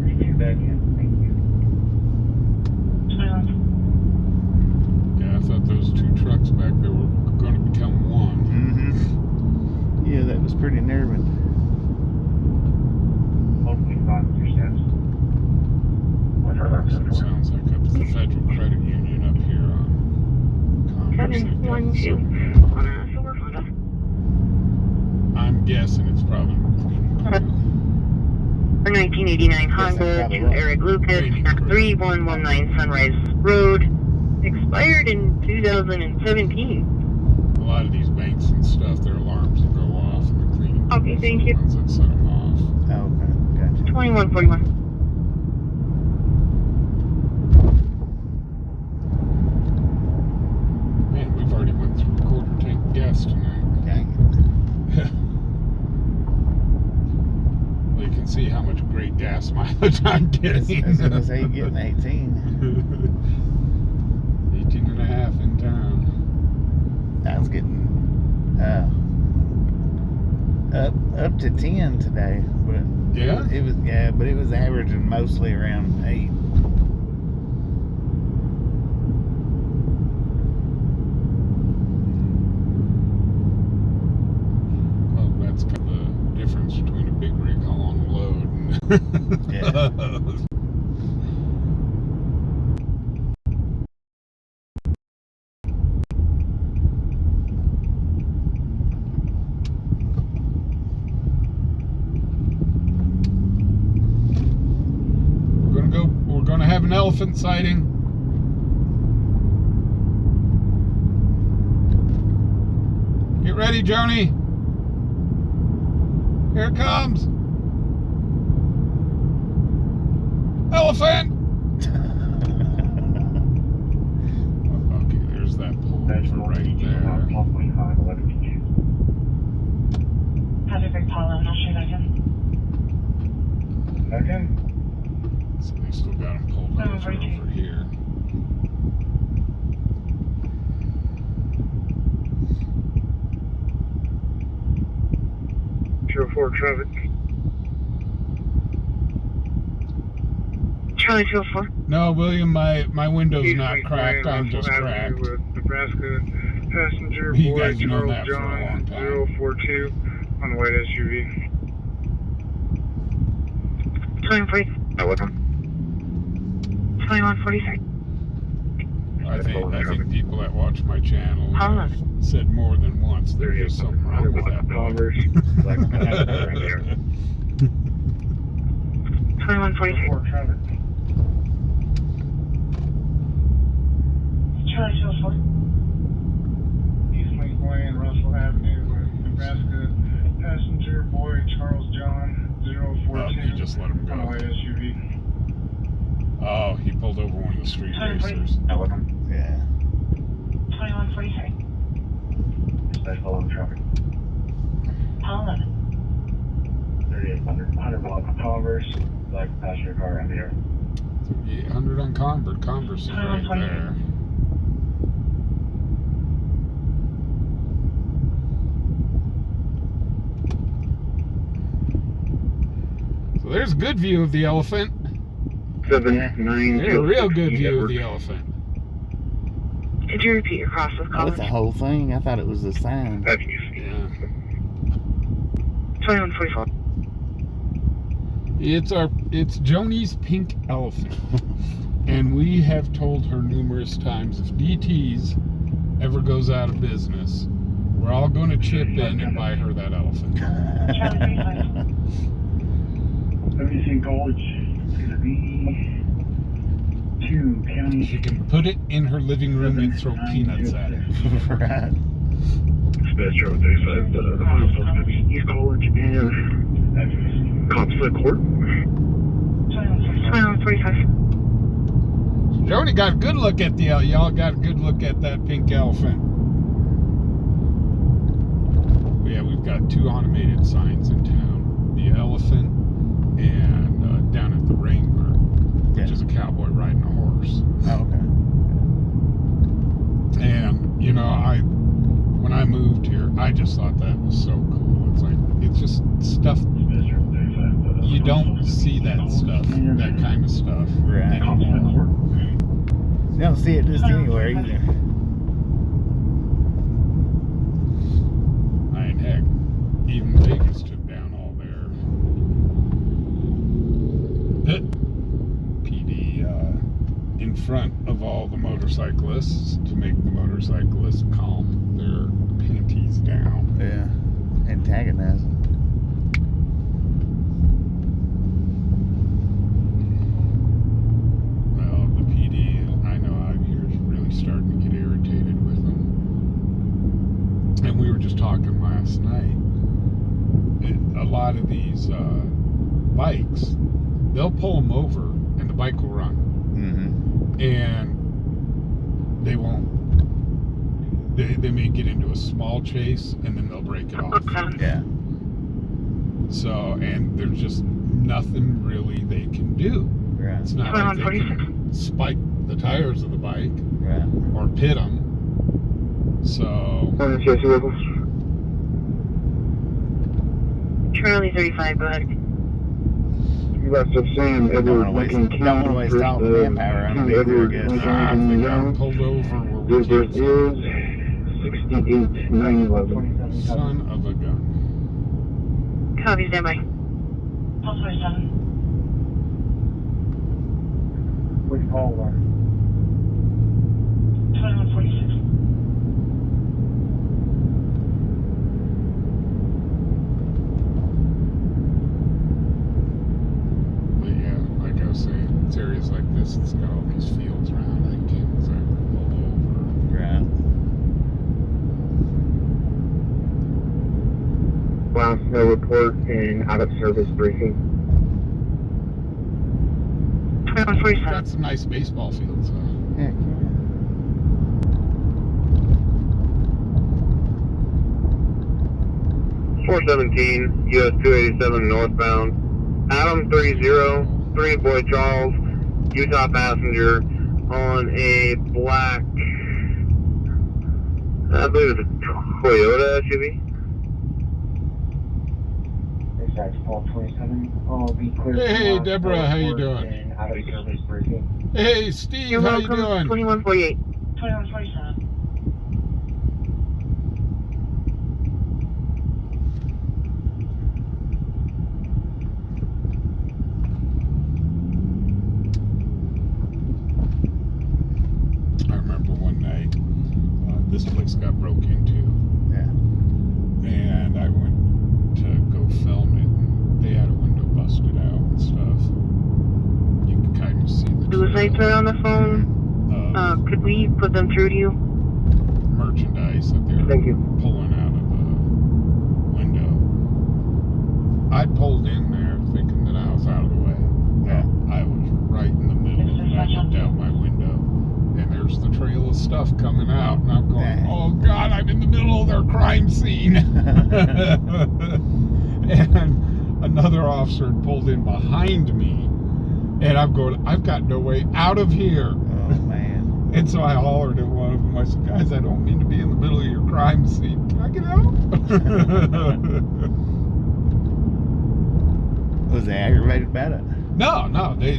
32 back in. Thank you. 21. Yeah, I thought those two trucks back there were going to become one. Mm-hmm. Yeah, that was pretty nerving. Hopefully, 5 with your steps. Sounds like up at the Federal Credit Union up here on Commerce. 712 on a silver Honda. I'm guessing it's probably cleaning crew. For 1989 Honda probably to will. Eric Lucas Training at crew. 3119 Sunrise Road. Expired in 2017. A lot of these banks and stuff, their alarms will go off, and the cleaning Okay, crews thank are the you. ones that set them off. Oh, okay. Gotcha. 2141. Man, we've already went through a quarter tank of gas tonight. Dang Well, you can see how much great gas mileage I'm it. getting. I was gonna say you're getting 18. 18 and a half in town. I was getting up to 10 today, but Yeah? but it was averaging mostly around 8. Well, that's kind of the difference between a big rig hauling a load and Yeah. We're gonna have an elephant sighting. Get ready, Joni. Here it comes. Elephant! Okay, there's that pole right there. 12.5, 11 PGs. Firebird, call 11, I'll show you back in. Back in. So they still got them pulled over over here. Pure 4 traffic. Charlie 204. No, William, my window's East not Link cracked. Lane, I'm just Russell Avenue cracked. With Nebraska passenger You boy guys have known Charles that for a long John time. 042 on the white SUV. 2140. 2143. I think people that watch my channel Hold have said more than once there's just something wrong with that boat. Converse. Like, right there. 2143. 4 traffic. Charlie 204. East Link Lane, Russell Avenue with Nebraska passenger boy Charles John 042 Oh, you just let him on the go. white SUV. Oh, he pulled over one of the street Sorry, racers. Yeah. 2143. Dispatch following traffic. Call 11. 3800 block Converse. Black passenger car in the air. 800 on Converse is right there. So there's a good view of the elephant. 790. There's a real good view of the elephant. Could you repeat your cross with Oh, call? it's the whole thing. I thought it was the sign. Yeah. 2144. It's Joni's pink elephant. And we have told her numerous times, if DT's ever goes out of business, we're all going to chip in and buy her that elephant. Charlie 35. WC College is going to be 2 county. She can put it in her living room and throw peanuts at it. Right. Dispatch Road 35. The final is going to be East College and Cops Court. 2145. Joni got a good look at the y'all got a good look at that pink elephant. Yeah, we've got 2 automated signs in town: the elephant and down at the Wrangler, which is a cowboy riding a horse. Oh, okay. And, you know, when I moved here, I just thought that was so cool. It's like, it's just stuff, you don't see that stuff, that kind of stuff anymore. You don't see it just anywhere either. I mean, heck, even Vegas took down all their PD in front of all the motorcyclists to make the motorcyclists calm their panties down. Yeah, antagonizing. Well, the PD, I know out here is really starting to get irritated with them. And we were just talking last night. A lot of these bikes, they'll pull them over and the bike will run. Mm-hmm. And they won't. They may get into a small chase and then they'll break it off. Yeah. So, and there's just nothing really they can do. Right. It's not like they can spike the tires of the bike Right. or pit them. So, Charlie 35, go ahead. You left us saying Edward Lincoln Don't want to waste all the manpower on it either, I guess. I think I pulled over where we Edward came is from. 68,911. Son of a gun. Copy, stand by. Pulse 27. Which call one? 2146. But yeah, like I was saying, it's areas like this, it's got all these fields around. I can't exactly pull over. Right. Last no report and out of service briefing. 2147. Got some nice baseball fields, though. Heck, 417, US 287 northbound. Adam 303, Boy Charles, Utah passenger on a black, I believe it's a Toyota SUV. Dispatch call 27. I'll be clear. Hey, Deborah, how you doing? And out of service briefing. Hey, Steve, You're how you welcome. doing? 2148. 2147. I remember one night, this place got broke into, yeah. and I went to go film it, and they had a window busted out and stuff. You could kind of see the Suicides are on the phone. Could we put them through to you? merchandise that they were Thank you. pulling out of the window. I pulled in there thinking that I was out of the way. Yeah. I was right in the middle, and I looked out my window, and there's the trail of stuff coming out, and I'm going, Yeah. oh God, I'm in the middle of their crime scene. And another officer had pulled in behind me, and I'm going, I've got no way out of here. Oh, man. And so I hollered at one of them. I said, guys, I don't mean to be in the middle of your crime scene. Can I get out? Was they aggravated about it? No, they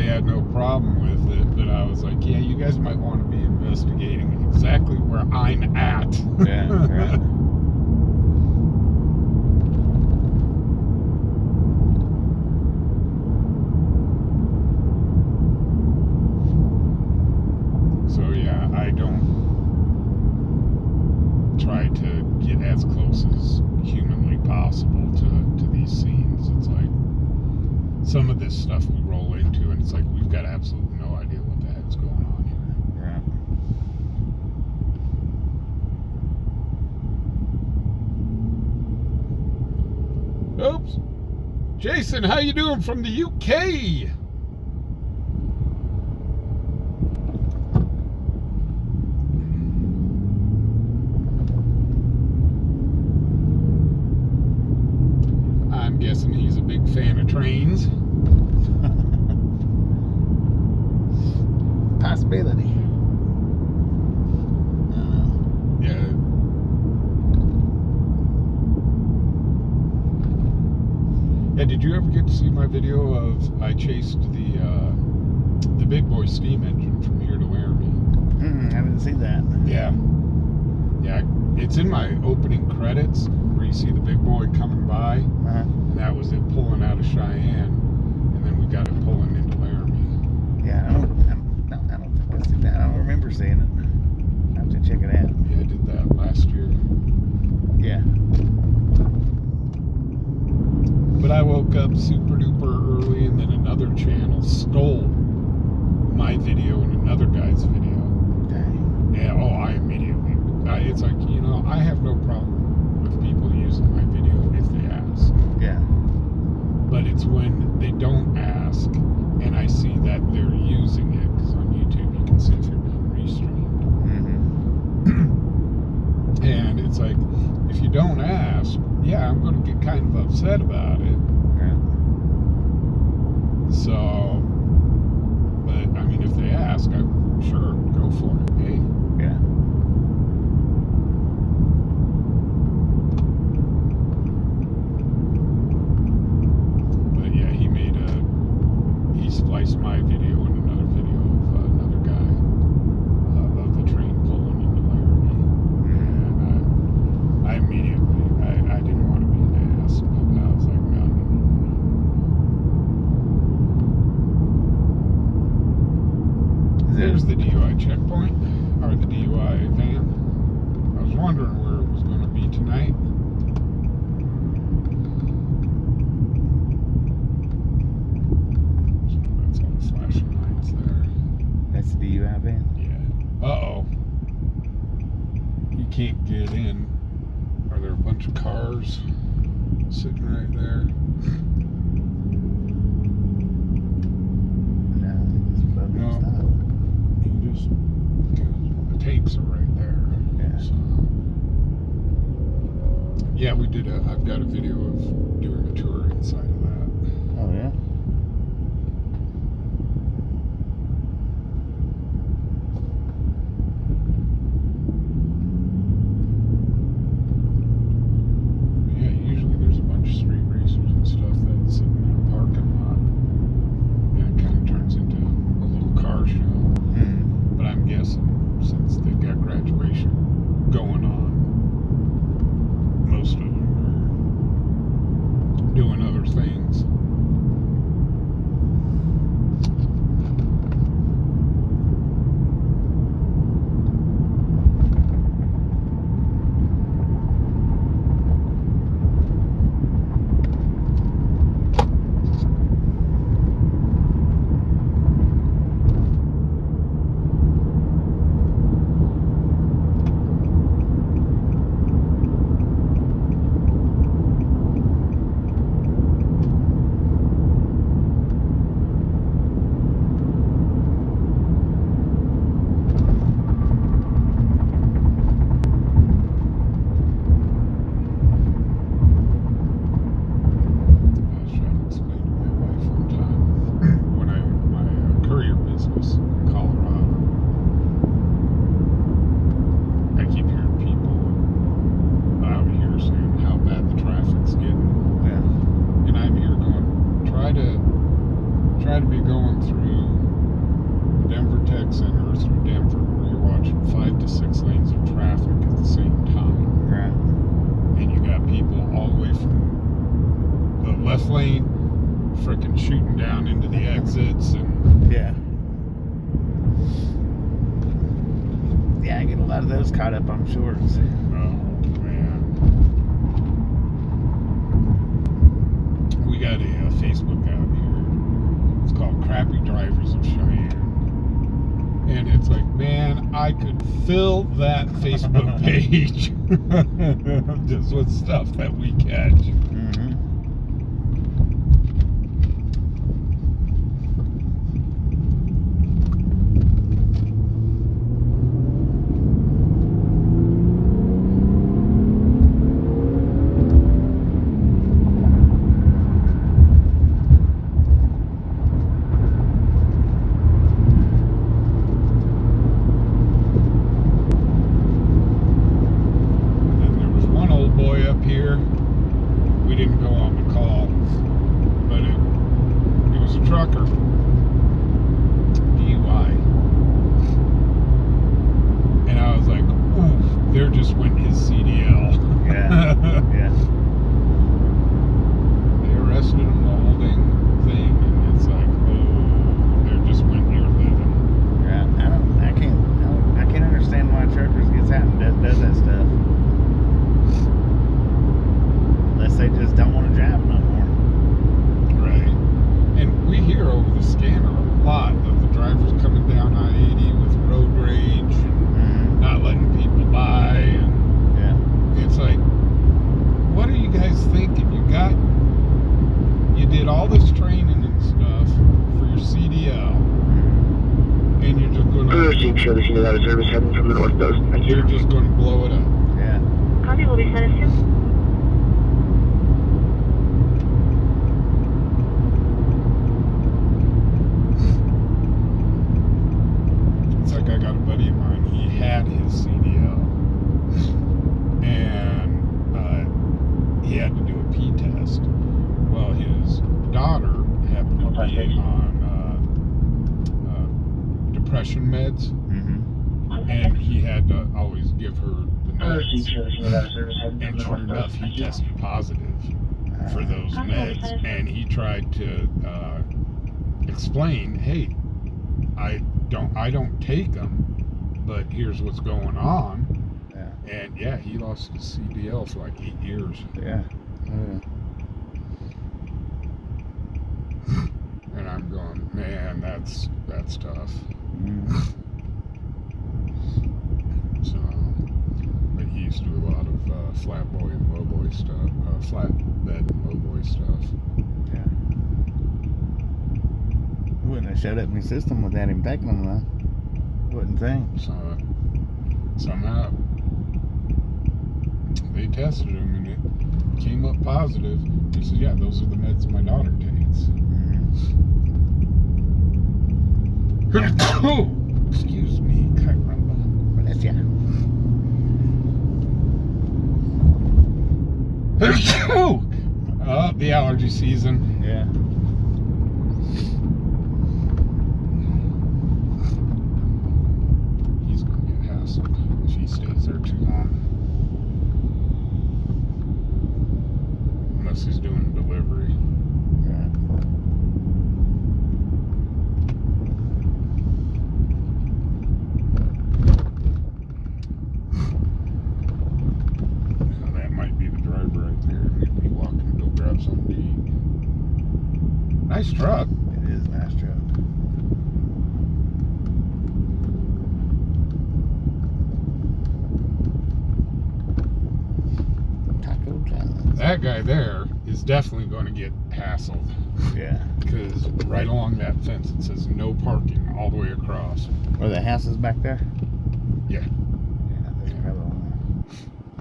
had no problem with it, but I was like, yeah, you guys might want to be investigating exactly where I'm at. Yeah, right. So yeah, I don't try to get as close as humanly possible to these scenes. It's like some of this stuff we roll into, and it's like we've got absolutely no idea what the heck's going on here. Right. Oops. Jason, how you doing from the UK? I'm guessing he's a big fan of trains. Possibility. Hey, did you ever get to see my video of I chased the big boy steam engine from here to Laramie? I didn't see that. Yeah. Yeah, it's in my opening credits where you see the big boy coming by. And that was it pulling out of Cheyenne. And then we got it pulling into Laramie. Yeah, I don't think I see that. I don't remember seeing it. I have to check it out. Yeah, I did that last year. Yeah. But I woke up super duper early, and then another channel stole my video and another guy's video. Dang. Yeah, I immediately. It's like, I have no problem with people using my video if they ask. Yeah. But it's when they don't ask, and I see that they're using it, because on YouTube you can see if they're being restreamed. And it's like, if you don't ask, yeah, I'm going to get kind of upset about it. Yeah. So, but I mean, if they ask, I'm sure, go for it. Hey. Yeah. But yeah, he spliced my video and another video of another guy of the train pulling into Laramie. And I immediately, I didn't want to be an ass, but I was like, no. There's the DUI checkpoint, or the DUI van. I was wondering where it was going to be tonight. That's all the flashing lights there. That's the DUI van. Yeah. Uh-oh. You can't get in. Are there a bunch of cars sitting right there? No. You just, the tanks are right there. Yeah. So, yeah, I've got a video of doing a tour inside of that. Oh, yeah? Yeah, usually there's a bunch of street racers and stuff that sit in that parking lot. And it kind of turns into a little car show. But I'm guessing since they've got graduation going on, most of them are doing other things. Try to be going through Denver Tech Center through Denver where you're watching 5 to 6 lanes of traffic at the same time. Right. And you got people all the way from the left lane freaking shooting down into the exits and Yeah. Yeah, I get a lot of those caught up on shorts. oh man. We got a Facebook out here. It's called Crappy Drivers of Cheyenne. And it's like, man, I could fill that Facebook page just with stuff that we catch. just went his CDL. Yeah. Yeah. They arrested him the whole dang thing, and it's like, oh, they just went near living. Yeah. I can't understand why truckers gets out and does that stuff. Unless they just don't want to drive no more. Right. And we hear over the scanner a lot of the drivers coming down I-80 with road rage and not letting people by, and Yeah. it's like, what are you guys thinking? You did all this training and stuff for your CDL, and you're just going to Show the scene of that service heading from the north coast. Thank you. you're just going to blow it up. Yeah. Copy will be sent as soon. It's like I got a buddy of mine. He had his CDL, and he had to do a P test. Well, his daughter happened to be on depression meds, and he had to always give her the meds. And sure enough, he tested positive for those meds, and he tried to explain, hey, I don't take them, but here's what's going on. Yeah. And yeah, he lost his CDL for like 8 years. Yeah. And I'm going, man, that's tough. So, but he used to do a lot of flat boy and low boy stuff, flatbed and low boy stuff. Yeah. Wouldn't have showed up in the system without him taking them though. Wouldn't think. So somehow they tested him and it came up positive. He said, yeah, those are the meds my daughter takes. Oh, excuse me, caramba. Bless ya. Oh, the allergy season. Yeah. He's gonna get hassled if he stays there too long. Unless he's doing a delivery. That might be the driver right there. He'd be walking to go grab something to eat. Nice truck. It is a nice truck. Taco John's. That guy there is definitely going to get hassled. Yeah. Because right along that fence it says no parking all the way across. Are the houses back there? Yeah. Yeah, there's probably one.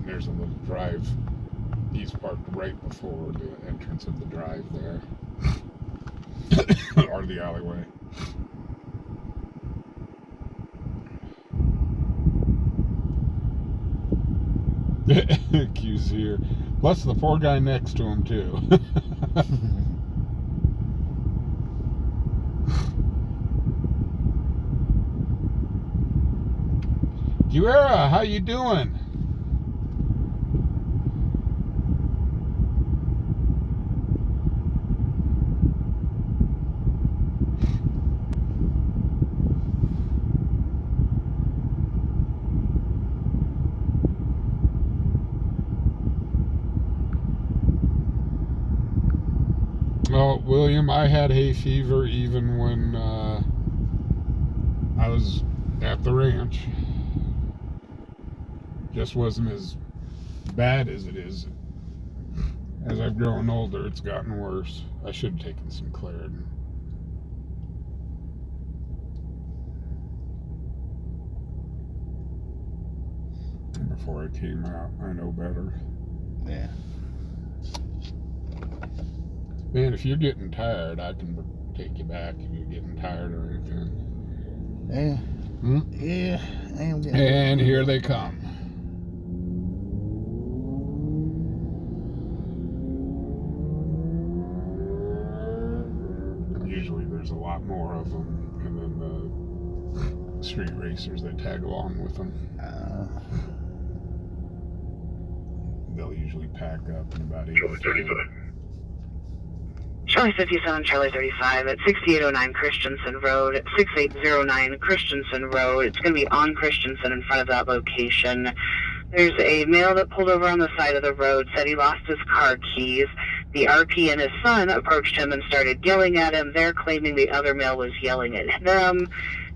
There's a little drive. He's parked right before the entrance of the drive there. Or the alleyway. Q's here. Plus the poor guy next to him too. Guerra, how you doing? Well, William, I had hay fever even when I was at the ranch. Just wasn't as bad as it is. As I've grown older, it's gotten worse. I should have taken some Claritin. Before I came out, I know better. Yeah. Man, if you're getting tired, I can take you back if you're getting tired or anything. Yeah. Yeah. I am getting. And here they come. Usually there's a lot more of them, and then the street racers that tag along with them. they'll usually pack up in about 8 Charlie 35. Charlie 57, Charlie 35 at 6809 Christensen Road, 6809 Christensen Road. It's going to be on Christensen in front of that location. There's a male that pulled over on the side of the road, said he lost his car keys. The RP and his son approached him and started yelling at him. They're claiming the other male was yelling at them,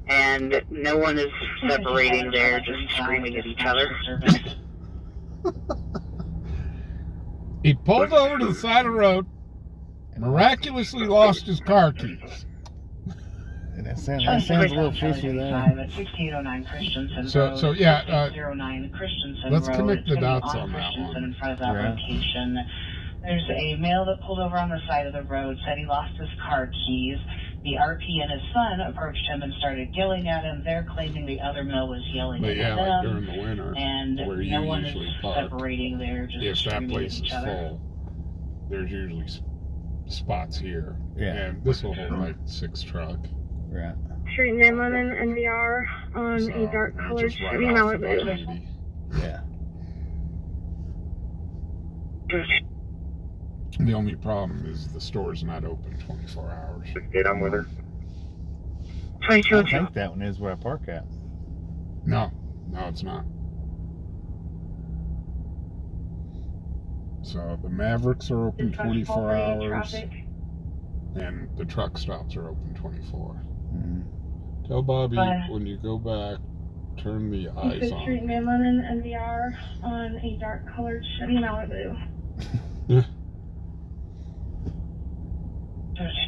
and no one is separating. They're just screaming at each other. He pulled over to the side of the road, miraculously lost his car keys. And that sounds a little fishy there. So yeah, let's connect the dots on that one. In front of that location. There's a male that pulled over on the side of the road, said he lost his car keys. The RP and his son approached him and started yelling at him. They're claiming the other male was yelling at them. Like during the winter, and where you no one usually is park, separating there. Just if that place is full, there's usually spots here. Yeah. And this will hold like 6 truck. Right. Street name Lemon NVR on So, a dark and colored just right Chevy off of Malibu. 80. Yeah. The only problem is the store's not open 24 hours. 68, I'm with her. I 2202. think that one is where I park at. No, it's not. So the Mavericks are open 24 hours, and the truck stops are open 24. Mm-hmm. Tell Bobby when you go back, turn the eyes on. Street name Lemon NVR on a dark colored Chevy Malibu.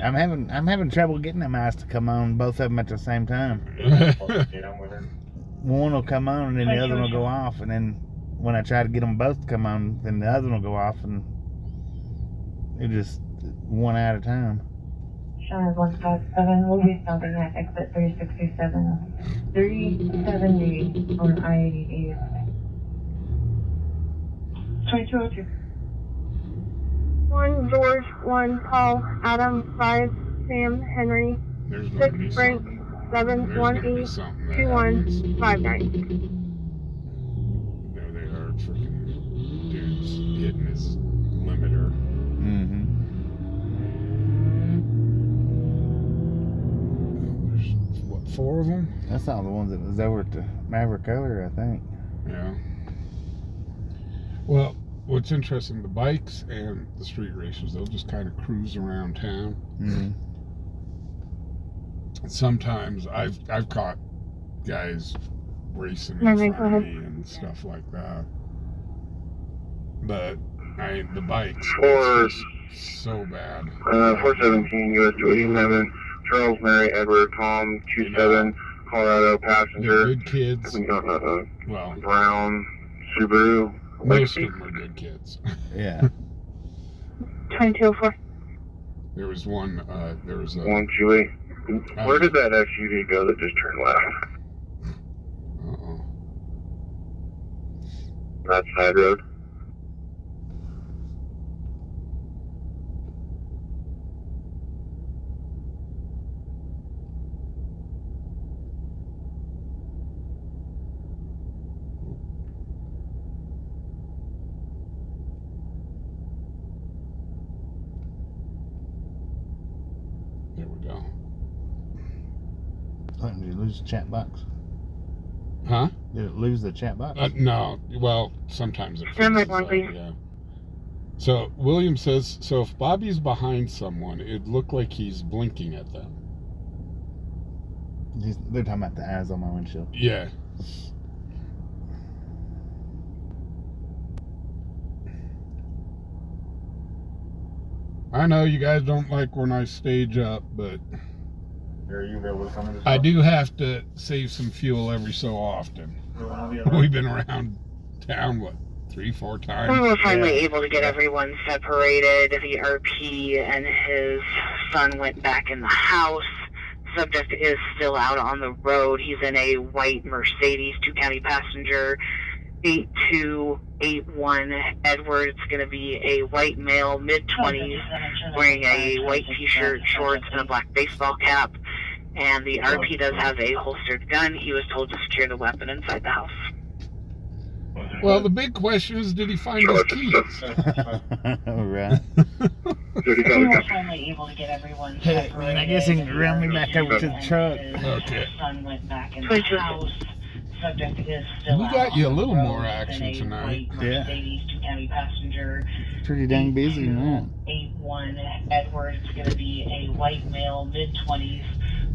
I'm having trouble getting them eyes to come on, both of them at the same time. 68, I'm with her. One will come on and then the other one will go off, and then when I try to get them both to come on, then the other one will go off, and it just one at a time. Sean 157, we'll be stopping at exit 367, 370 on I-88. 2202. 1 George, 1 Paul, Adam, 5 Sam, Henry, There's 6 gonna be Frank, something. 7 There's 1 gonna be E, something that 2 1 happens. 5 9. There they are, freaking dudes hitting his limiter. Mm-hmm. There's, what, 4 of them? That's all the ones that was over at the Maverick earlier, I think. Yeah. Well, what's interesting, the bikes and the street racers, they'll just kind of cruise around town. Mm-hmm. Sometimes I've caught guys racing No, in no, front go of ahead. me and stuff like that. But the bikes, Or- it's just so bad. 417 US 287, Charles, Mary, Edward, Tom, 27, Colorado They're passenger, good kids. Well, brown Subaru. most of them are good kids. Yeah. 2204. There was one. There was a. 128. Where did that SUV go that just turned left? Uh-oh. That side road. There we go. Did you lose the chat box? Huh? Did it lose the chat box? No. Well, sometimes it Number freezes one, up, please. yeah. So William says, so if Bobby's behind someone, it'd look like he's blinking at them. They're talking about the eyes on my windshield. Yeah. I know you guys don't like when I stage up, but Are you available to come in? I do have to save some fuel every so often. We've been around town, what, 3-4 We times? were finally able to get everyone separated. The RP and his son went back in the house. Subject is still out on the road. He's in a white Mercedes, 2-county passenger, 8281 Edward. It's going to be a white male, mid-20s, wearing a white t-shirt, shorts, and a black baseball cap. And the RP does have a holstered gun. He was told to secure the weapon inside the house. Well, the big question is, did he find his keys? Right. We were finally able to get everyone Hey, man, I guess he can run me back over to the truck. Okay. Son went back in the house. Subject is still We got out you a on the little road. more action Been a tonight. white Mercedes, two-county passenger. Pretty dang busy, man. 81 Edward. It's going to be a white male, mid-20s,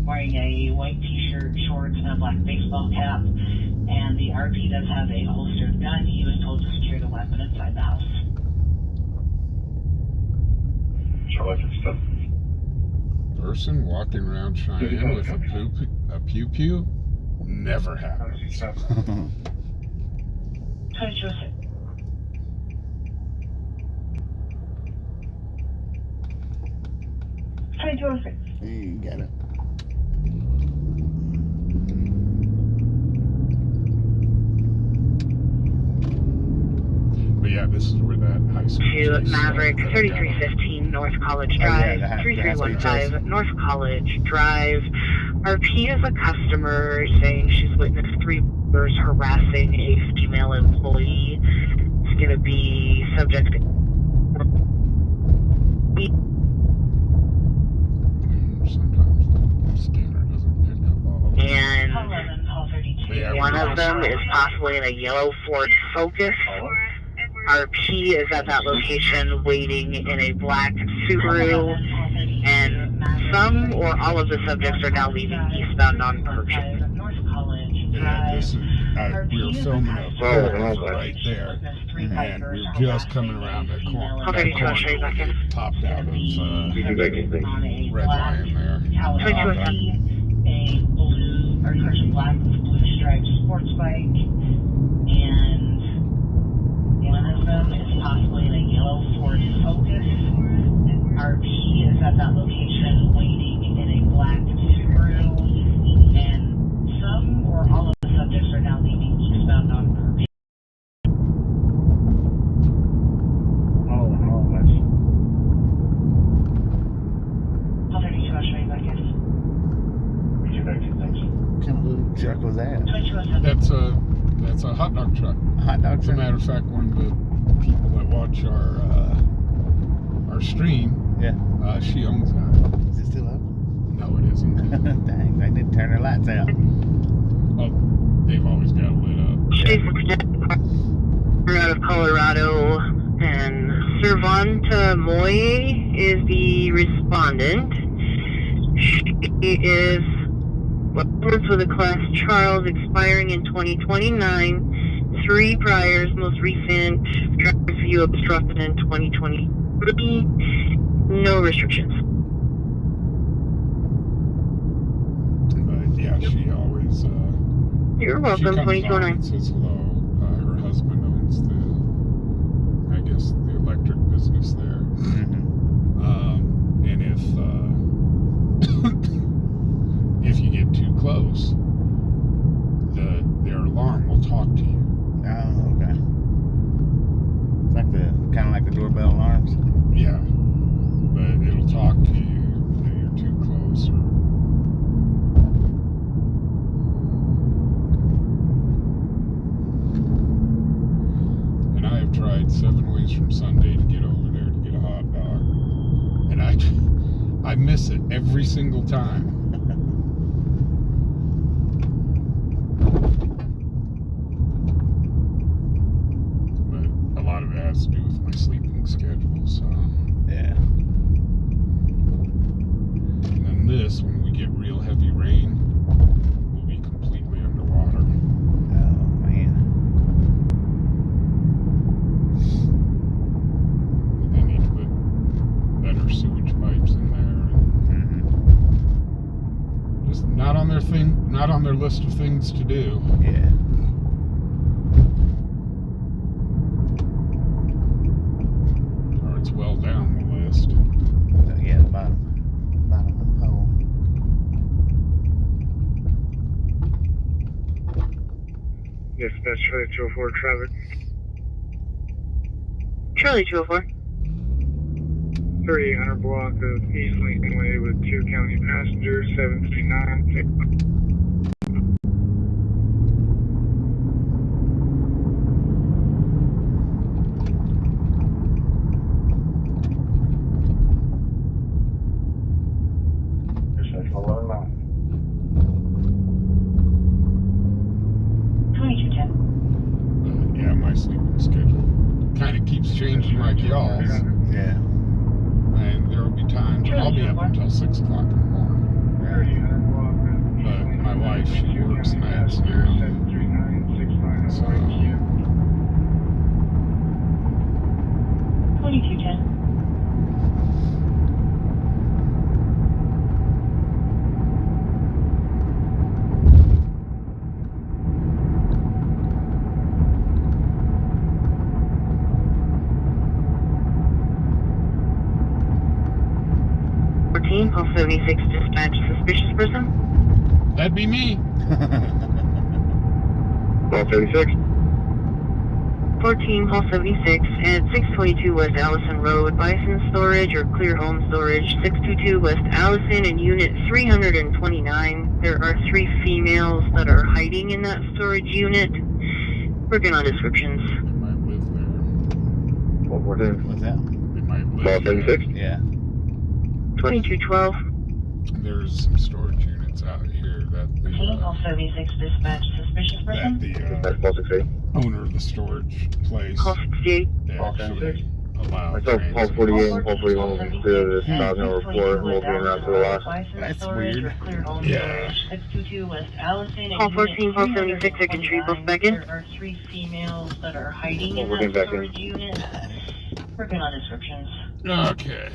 wearing a white t-shirt, shorts, and a black baseball cap. And the RP does have a holstered gun. He was told to secure the weapon inside the house. Person walking around Cheyenne with a pew-pew? Never happens. 2206. You got it. But yeah, this is where that high school To chase Maverick, started. 3315 North College Oh, yeah, Drive, the high school 3315 chase. North College Drive. RP is a customer saying she's witnessed 3 members harassing a female employee. It's going to be subject to Sometimes the scanner doesn't pick up all of it. and 11, call 32. Yeah, one of them is possibly in a yellow Ford Focus. RP is at that location waiting in a black Subaru, and some or all of the subjects are now leaving eastbound on Pershing. North College Yeah, this is, we were filming a Oh, pole right there, and we were just coming around that corner. Okay, do you want to show you back in? Topped out of You do making things. Red Lion there. A blue, or correction, black with blue striped sports bike, and one of them is possibly in a yellow Ford Focus. RP is at that location waiting in a black Subaru, and some or all of the subjects are now leaving eastbound on Pershing. All in all, that's Call 32, I'll show you back in. connected things. What kind of little truck was that? 2207. That's a hot dog truck. A hot dog As a truck? matter of fact, one of the people that watch our stream, Yeah. she owns that. Is it still up? No, it isn't. Dang, they didn't turn their lights out. Oh, they've always got it lit up. We're out of Colorado, and Servanta Moye is the respondent. She is works with a Class Charles expiring in 2029. 3 priors, most recent driver's view obstructed in 2023. No restrictions. But yeah, she always You're she welcome, comes on 2029. and says hello. Her husband owns I guess the electric business there. And if you get too close, their alarm will talk to you. Oh, okay. It's like kind of like the doorbell alarms. Yeah, but it'll talk to you if you're too close. And I have tried 7 ways from Sunday to get over there to get a hot dog, and I miss it every single time. But a lot of it has to do with my sleeping schedule, so. Yeah. And then this, when we get real heavy rain, we'll be completely underwater. Oh, man. They need to put better sewage pipes in there. Just not on their list of things to do. Yeah. Or it's well down the list. Yeah, the bottom of the pole. Dispatch Charlie 204 traffic. Charlie 204. 3800 block of East Lincoln Way with 2 county passengers, 739. my sleeping schedule. Kind of keeps changing like y'all's. Yeah. And there will be times I'll be up until 6 o'clock in the morning. But my wife, she works nights now. So, 2210. Pulse 76 dispatch suspicious person. that'd be me. 1236. 14 Pulse 76 at 622 West Allison Road, Bison Storage or Clear Home Storage, 622 West Allison and Unit 329. There are 3 females that are hiding in that storage unit. Working on descriptions. They might live there. 1214. What's that? They might live there. 1236. Yeah. 2212. There's some storage units out here that 14 Pulse 76 dispatch suspicious person. the Dispatch 1268. owner of the storage place, Pulse 68. they actually allow Myself, Pulse transit. 48 and Pulse 41 will be clear to this 1,000 report and we'll be en route to the last. That's weird. Yeah. 622 West Allison. Call 14 Pulse 76 I can treat both back in. There are 3 females that are hiding in Working that back in. storage unit. Working on descriptions. Okay.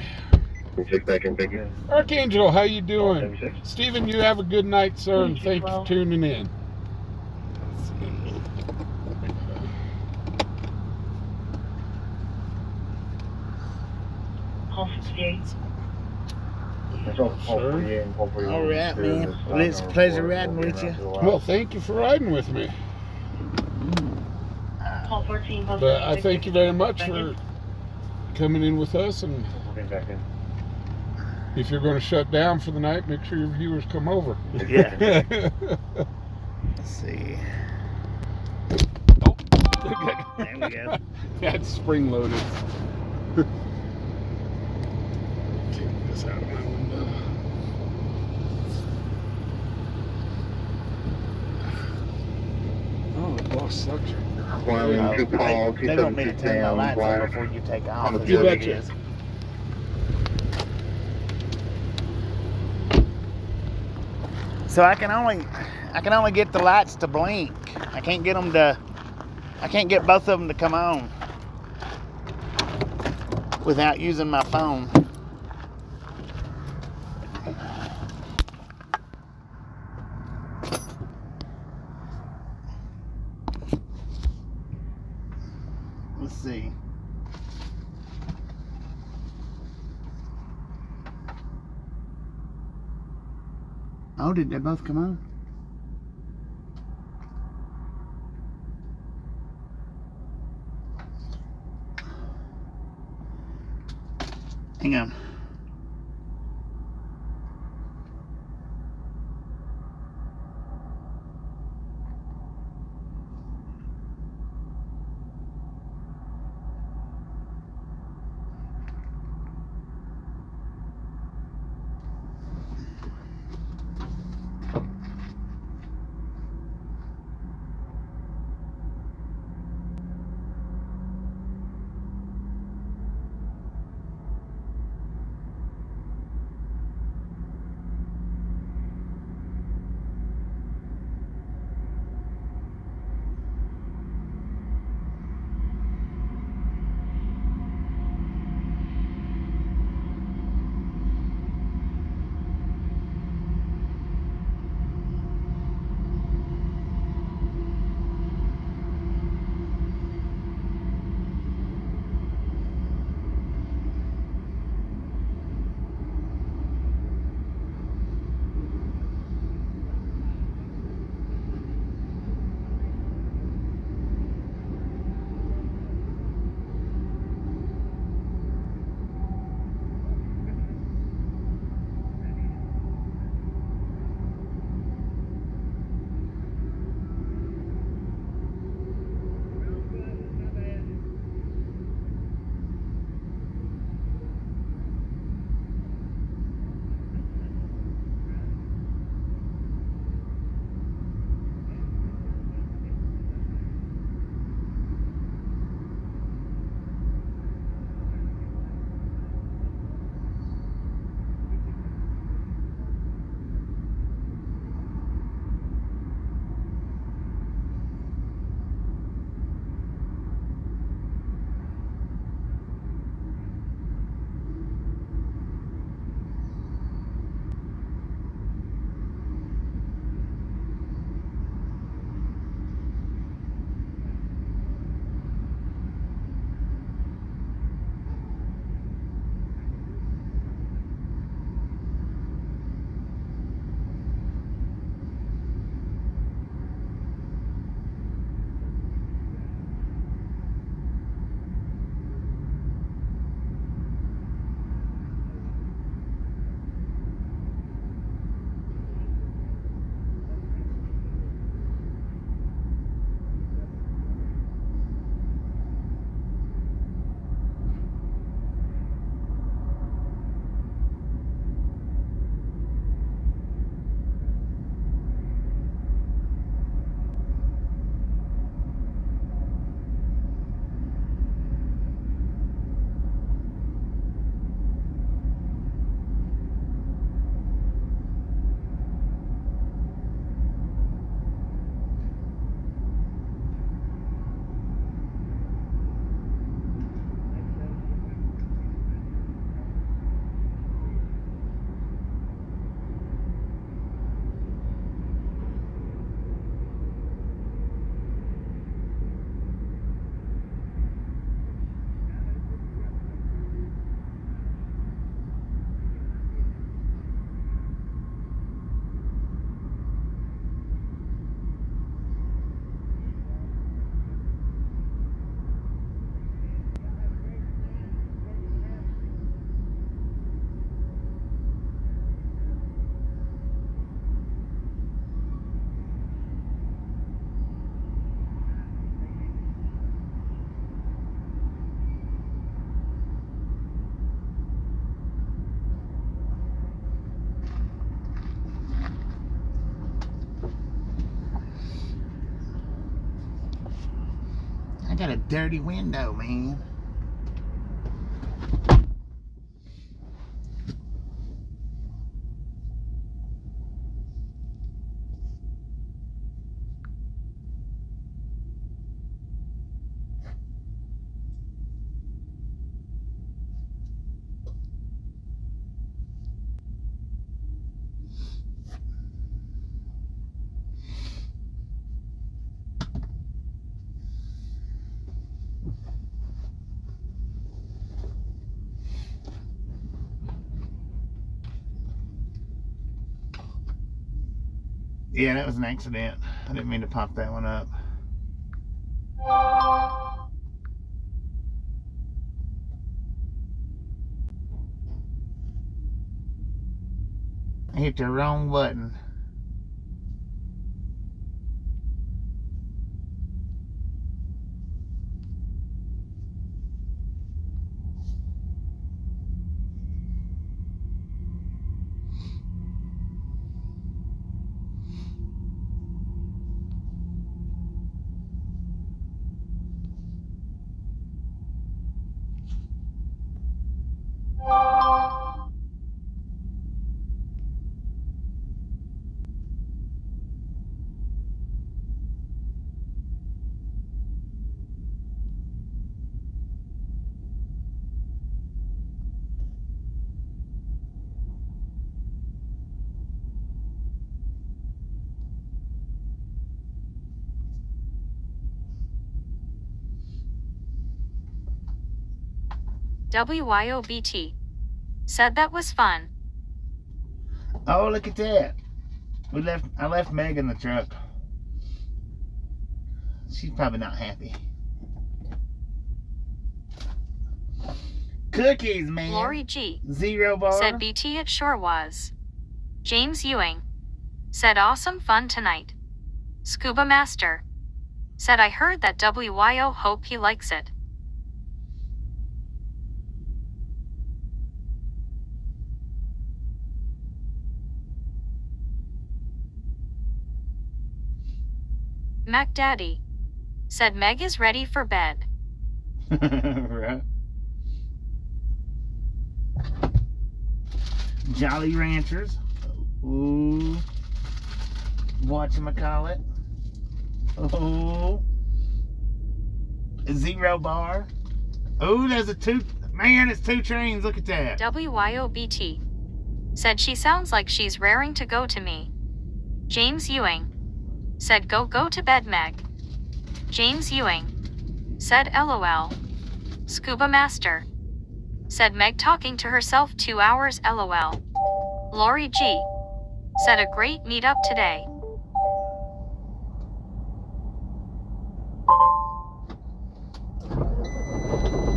36 back in, thank you. Archangel, how you doing? 1276. Stephen, you have a good night, sir, and thank you for tuning in. Call 68. Myself, Pulse 48 and Pulse 41 All will be right, clear to man. this Well, it's a 1,000 pleasure report, riding we'll be en with route you. to the last. Well, thank you for riding with me. Call 14 Pulse But I 76 thank you very much back for in. coming in with us. And Working back in. if you're going to shut down for the night, make sure your viewers come over. Yeah. Let's see. Oh. There we go. That's spring loaded. Take this out of my window. Oh, the boss sucks. Flying to call They don't mean to turn my 276 lights on flying. before you take off. On the is You what it betcha. is. So I can only get the lights to blink. I can't get both of them to come on without using my phone. Let's see. Oh, did they both come on? Hang on. got a dirty window, man. Yeah, that was an accident. I didn't mean to pop that one up. I hit the wrong button. WYOBT. Said that was fun. Oh, look at that. I left Meg in the truck. She's probably not happy. Cookies, man. Lori G. 0 bar. Said BT it sure was. James Ewing. Said awesome fun tonight. Scuba Master. Said I heard that WYO hope he likes it. Mac Daddy. Said Meg is ready for bed. Right. Jolly Ranchers. Ooh. Whatchamacallit. Oh. 0 bar. Ooh, there's a 2. Man, it's 2 trains. Look at that. WYOBT. Said she sounds like she's raring to go to me. James Ewing. Said go to bed, Meg. James Ewing. Said LOL. Scuba Master. Said Meg talking to herself 2 hours LOL. Lori G. Said a great meetup today.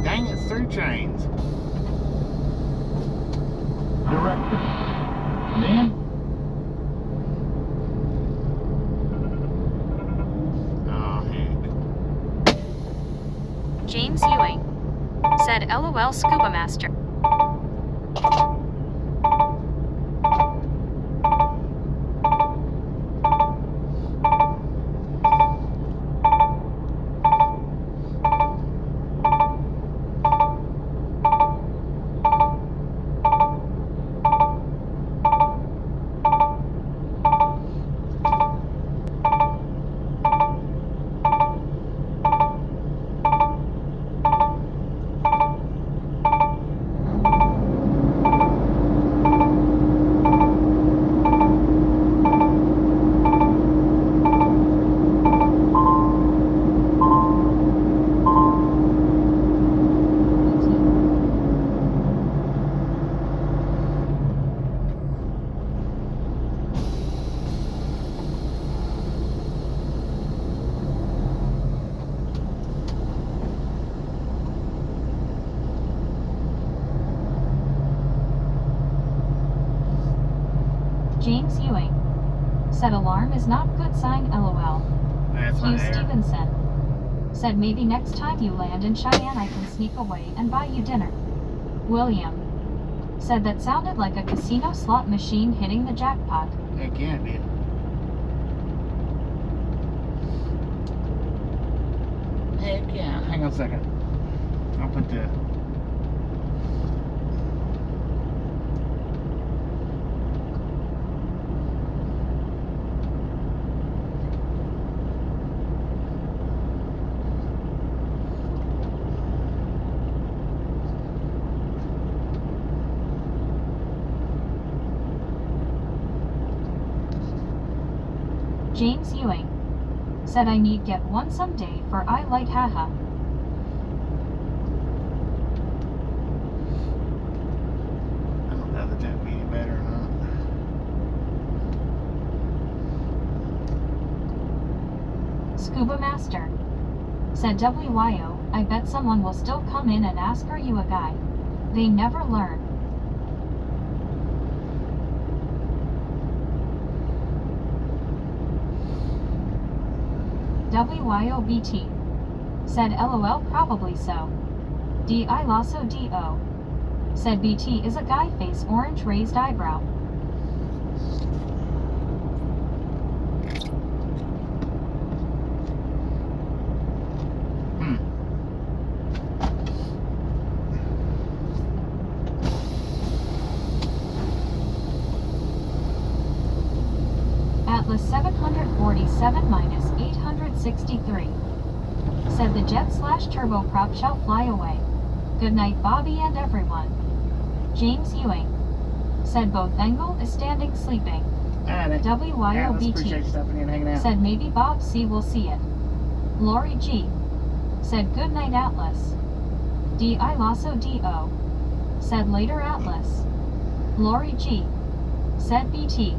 Dang, it's 3 trains. Director. Man. Oh, heck. James Ewing. Said LOL Scuba Master. James Ewing. Said alarm is not good sign LOL. That's Hugh my air. Stevenson. Said maybe next time you land in Cheyenne I can sneak away and buy you dinner. William. Said that sounded like a casino slot machine hitting the jackpot. Heck yeah, it did. Heck yeah. Hang on a second. I'll put the... James Ewing said I need get one someday for I like haha. I don't know that would be any better or not. Scuba Master said WYO, I bet someone will still come in and ask are you a guy? They never learn. WYOBT said LOL probably so. DI Lasso DO said BT is a guy face orange raised eyebrow. Atlas 747 minus 863 said the jet slash turboprop shall fly away. Good night Bobby and everyone. James Ewing said both Engel is standing sleeping. WYOBT said maybe Bob C will see it. Lori G said good night Atlas. DI Lasso DO said later Atlas. Lori G said BT.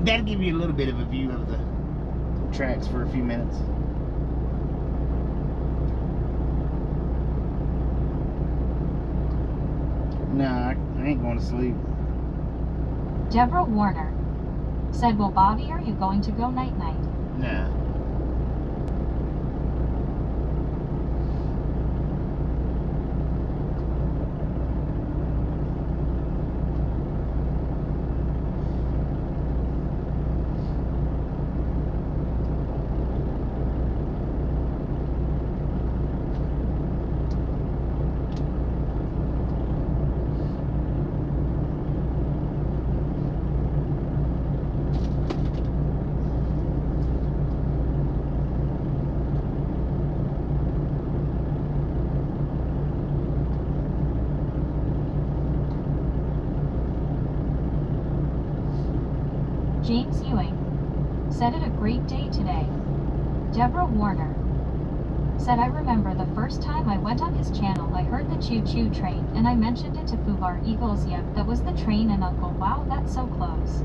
That'll give you a little bit of a view of the tracks for a few minutes. Nah, I ain't going to sleep. Deborah Warner said, well, Bobby, are you going to go night-night? Nah. James Ewing said it a great day today. Deborah Warner said I remember the first time I went on his channel I heard the choo-choo train and I mentioned it to Fubar Eagles. Yep, that was the train and Uncle wow that's so close.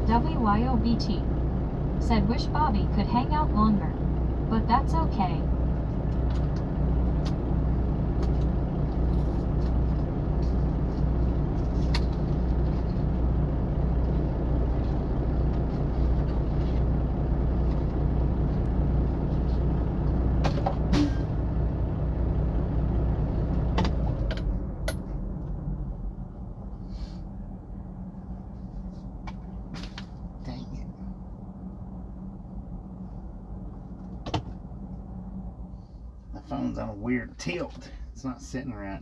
WYOBT said wish Bobby could hang out longer, but that's okay. Phone's on a weird tilt. It's not sitting right.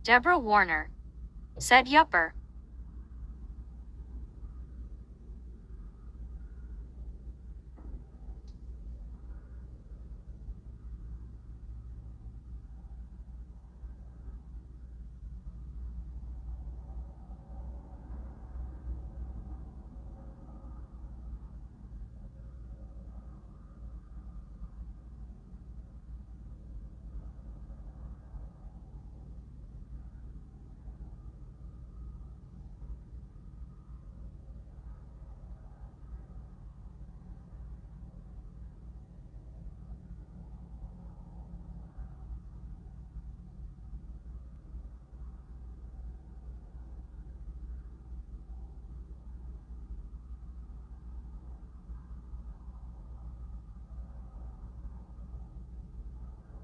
Deborah Warner said yupper.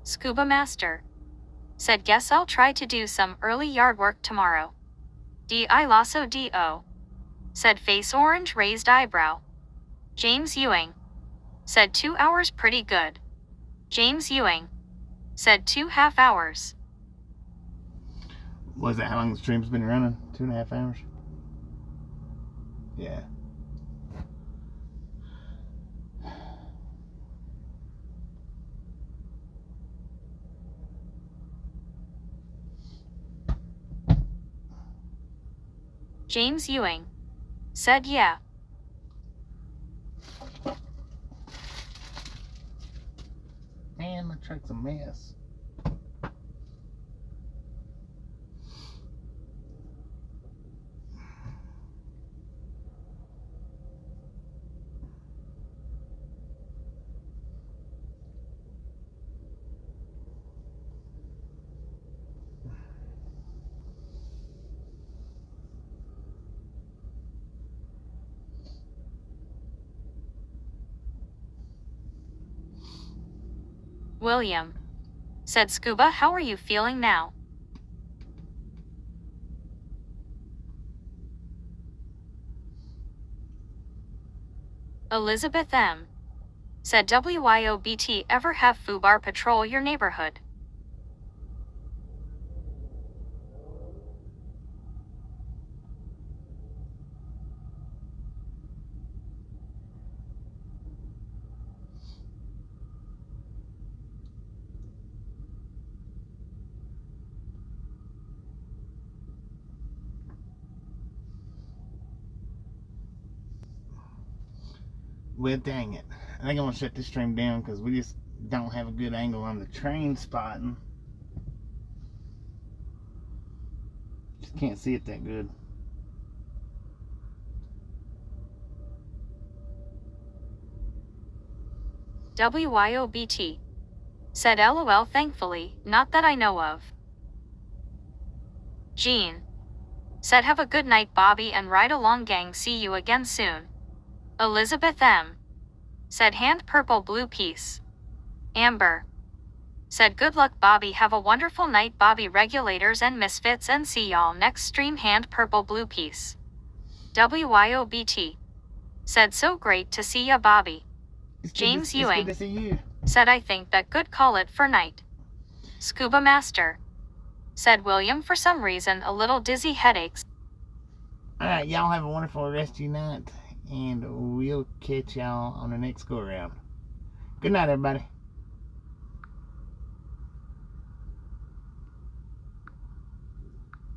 Scuba Master. Said guess I'll try to do some early yard work tomorrow. D.I. Lasso D.O. Said face orange raised eyebrow. James Ewing. Said 2 hours pretty good. James Ewing. Said 2.5 hours. Was that how long the stream's been running? 2.5 hours? Yeah. James Ewing. Said yeah. Man, my truck's a mess. William. Said Scuba, how are you feeling now? Elizabeth M. Said WYOBT, ever have Fubar patrol your neighborhood? Well, dang it. I think I'm going to shut this stream down because we just don't have a good angle on the train spotting. Just can't see it that good. WYOBT. Said LOL, thankfully, not that I know of. Jean. Said have a good night, Bobby, and ride along, gang, see you again soon. Elizabeth M. Said hand purple blue piece. Amber. Said good luck, Bobby, have a wonderful night, Bobby, regulators and misfits, and see y'all next stream, hand purple blue piece. WYOBT. Said so great to see ya, Bobby. James Ewing. It's good to see you. Said I think that good call it for night. Scuba Master. Said William, for some reason a little dizzy headaches. Alright, y'all have a wonderful rest of your night, and we'll catch y'all on the next go around. Good night, everybody.